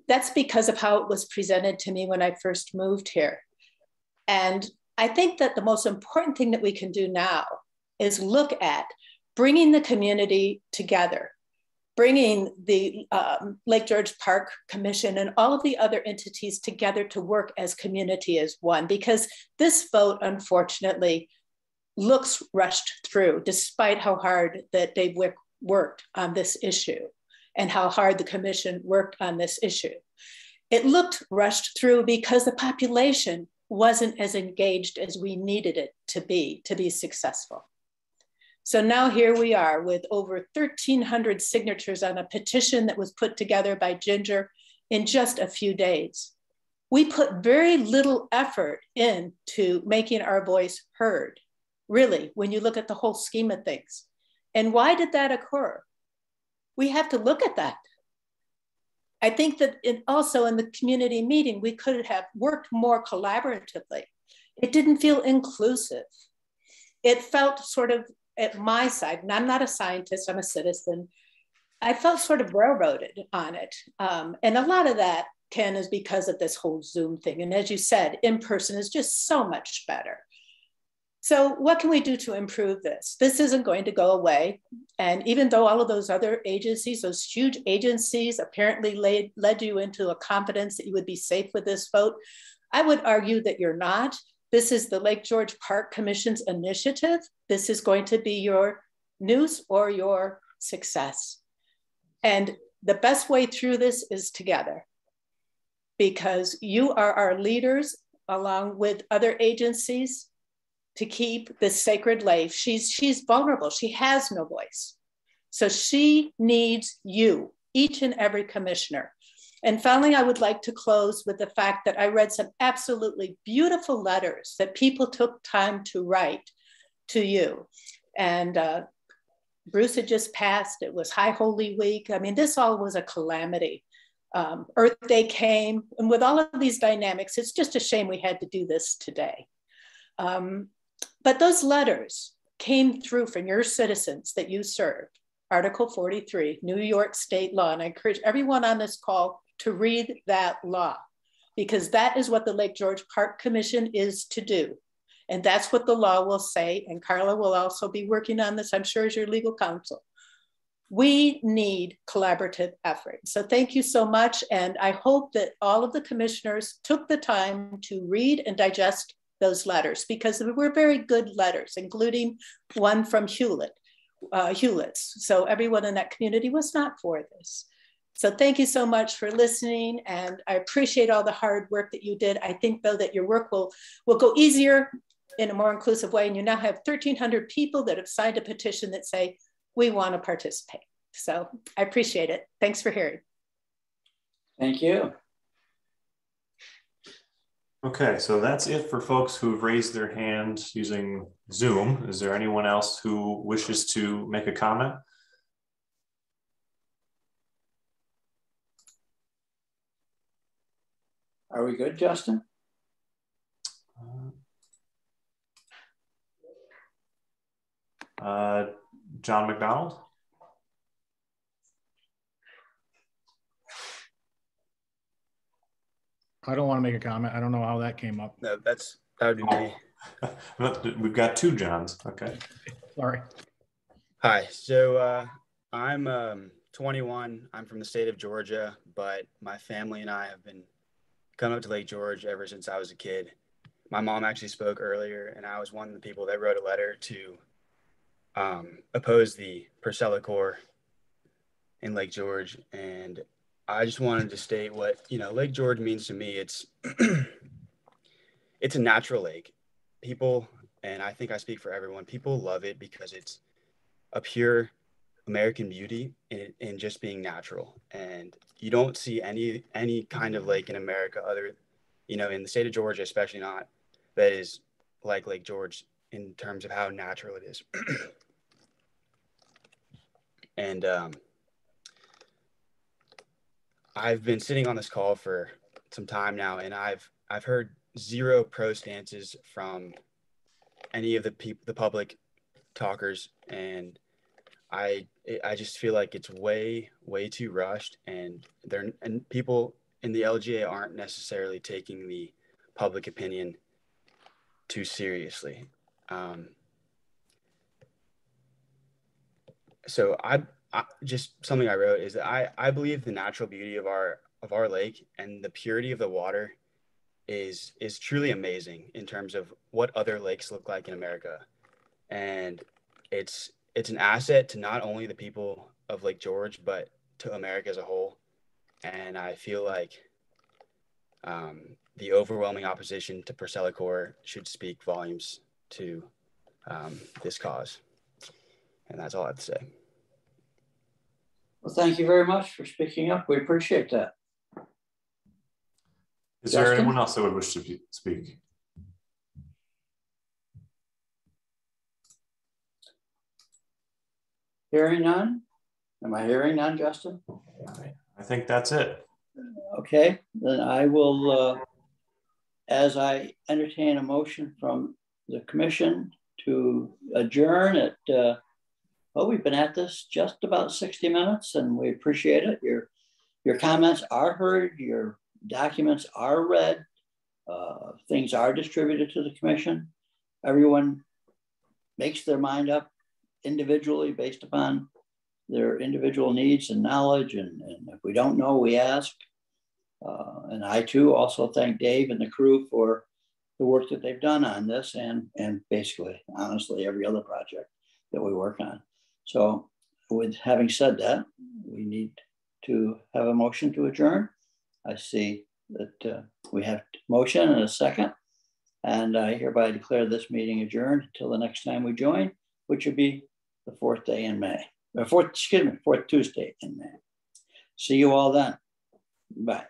that's because of how it was presented to me when I first moved here. And I think that the most important thing that we can do now is look at bringing the community together, bringing the Lake George Park Commission and all of the other entities together to work as community as one, because this vote, unfortunately, looks rushed through, despite how hard that they've worked on this issue and how hard the commission worked on this issue. It looked rushed through because the population wasn't as engaged as we needed it to be successful. So now here we are with over 1,300 signatures on a petition that was put together by Ginger in just a few days. We put very little effort into making our voice heard, really, when you look at the whole scheme of things. And why did that occur? We have to look at that. I think that also in the community meeting, we could have worked more collaboratively. It didn't feel inclusive. It felt sort of, at my side, and I'm not a scientist, I'm a citizen, I felt sort of railroaded on it. And a lot of that, Ken, is because of this whole Zoom thing. And as you said, in person is just so much better. So what can we do to improve this? This isn't going to go away. And even though all of those other agencies, those huge agencies apparently led you into a confidence that you would be safe with this vote, I would argue that you're not. This is the Lake George Park Commission's initiative. This is going to be your news or your success. And the best way through this is together, because you are our leaders along with other agencies to keep this sacred lake. She's vulnerable, she has no voice. So she needs you, each and every commissioner. And finally, I would like to close with the fact that I read some absolutely beautiful letters that people took time to write to you. And Bruce had just passed, it was High Holy Week. I mean, this all was a calamity. Earth Day came, and with all of these dynamics, it's just a shame we had to do this today. But those letters came through from your citizens that you served. Article 43, New York state law. And I encourage everyone on this call to read that law, because that is what the Lake George Park Commission is to do. And that's what the law will say. And Carla will also be working on this, I'm sure, as your legal counsel. We need collaborative effort. So thank you so much. And I hope that all of the commissioners took the time to read and digest those letters, because they were very good letters, including one from Hewlett's. So everyone in that community was not for this. So thank you so much for listening. And I appreciate all the hard work that you did. I think, though, that your work will go easier in a more inclusive way. And you now have 1,300 people that have signed a petition that say, we want to participate. So I appreciate it. Thanks for hearing. Thank you. Okay, so that's it for folks who've raised their hand using Zoom. Is there anyone else who wishes to make a comment? Are we good, Justin? John McDonald? I don't want to make a comment. I don't know how that came up. No, that would be me. We've got two Johns. Okay. Sorry. Hi. So I'm 21. I'm from the state of Georgia, but my family and I have been coming up to Lake George ever since I was a kid. My mom actually spoke earlier, and I was one of the people that wrote a letter to oppose the Purcell Accord in Lake George. And I just wanted to state what, Lake George means to me. It's it's a natural lake. People, and I think I speak for everyone, people love it because it's a pure American beauty in just being natural. And you don't see any kind of lake in America other, in the state of Georgia, especially not, that is like Lake George in terms of how natural it is. And I've been sitting on this call for some time now, and I've heard zero pro stances from any of the public talkers, and I just feel like it's way too rushed, and people in the LGA aren't necessarily taking the public opinion too seriously. So I just something I wrote is that I believe the natural beauty of our lake and the purity of the water is truly amazing in terms of what other lakes look like in America. And it's an asset to not only the people of Lake George, but to America as a whole. And I feel like the overwhelming opposition to Purcell Accord should speak volumes to this cause. And that's all I have to say. Well, thank you very much for speaking up. We appreciate that. Is there anyone else that would wish to speak? Hearing none? Am I hearing none, Justin? I think that's it. Okay, then I will, as I entertain a motion from the commission to adjourn at, well, we've been at this just about 60 minutes and we appreciate it. Your comments are heard, your documents are read, things are distributed to the commission. Everyone makes their mind up individually based upon their individual needs and knowledge. And if we don't know, we ask. And I too also thank Dave and the crew for the work that they've done on this and basically, honestly, every other project that we work on. So with having said that, we need to have a motion to adjourn. I see that we have a motion and a second, and I hereby declare this meeting adjourned until the next time we join, which would be the fourth day in May, fourth Tuesday in May. See you all then. Bye.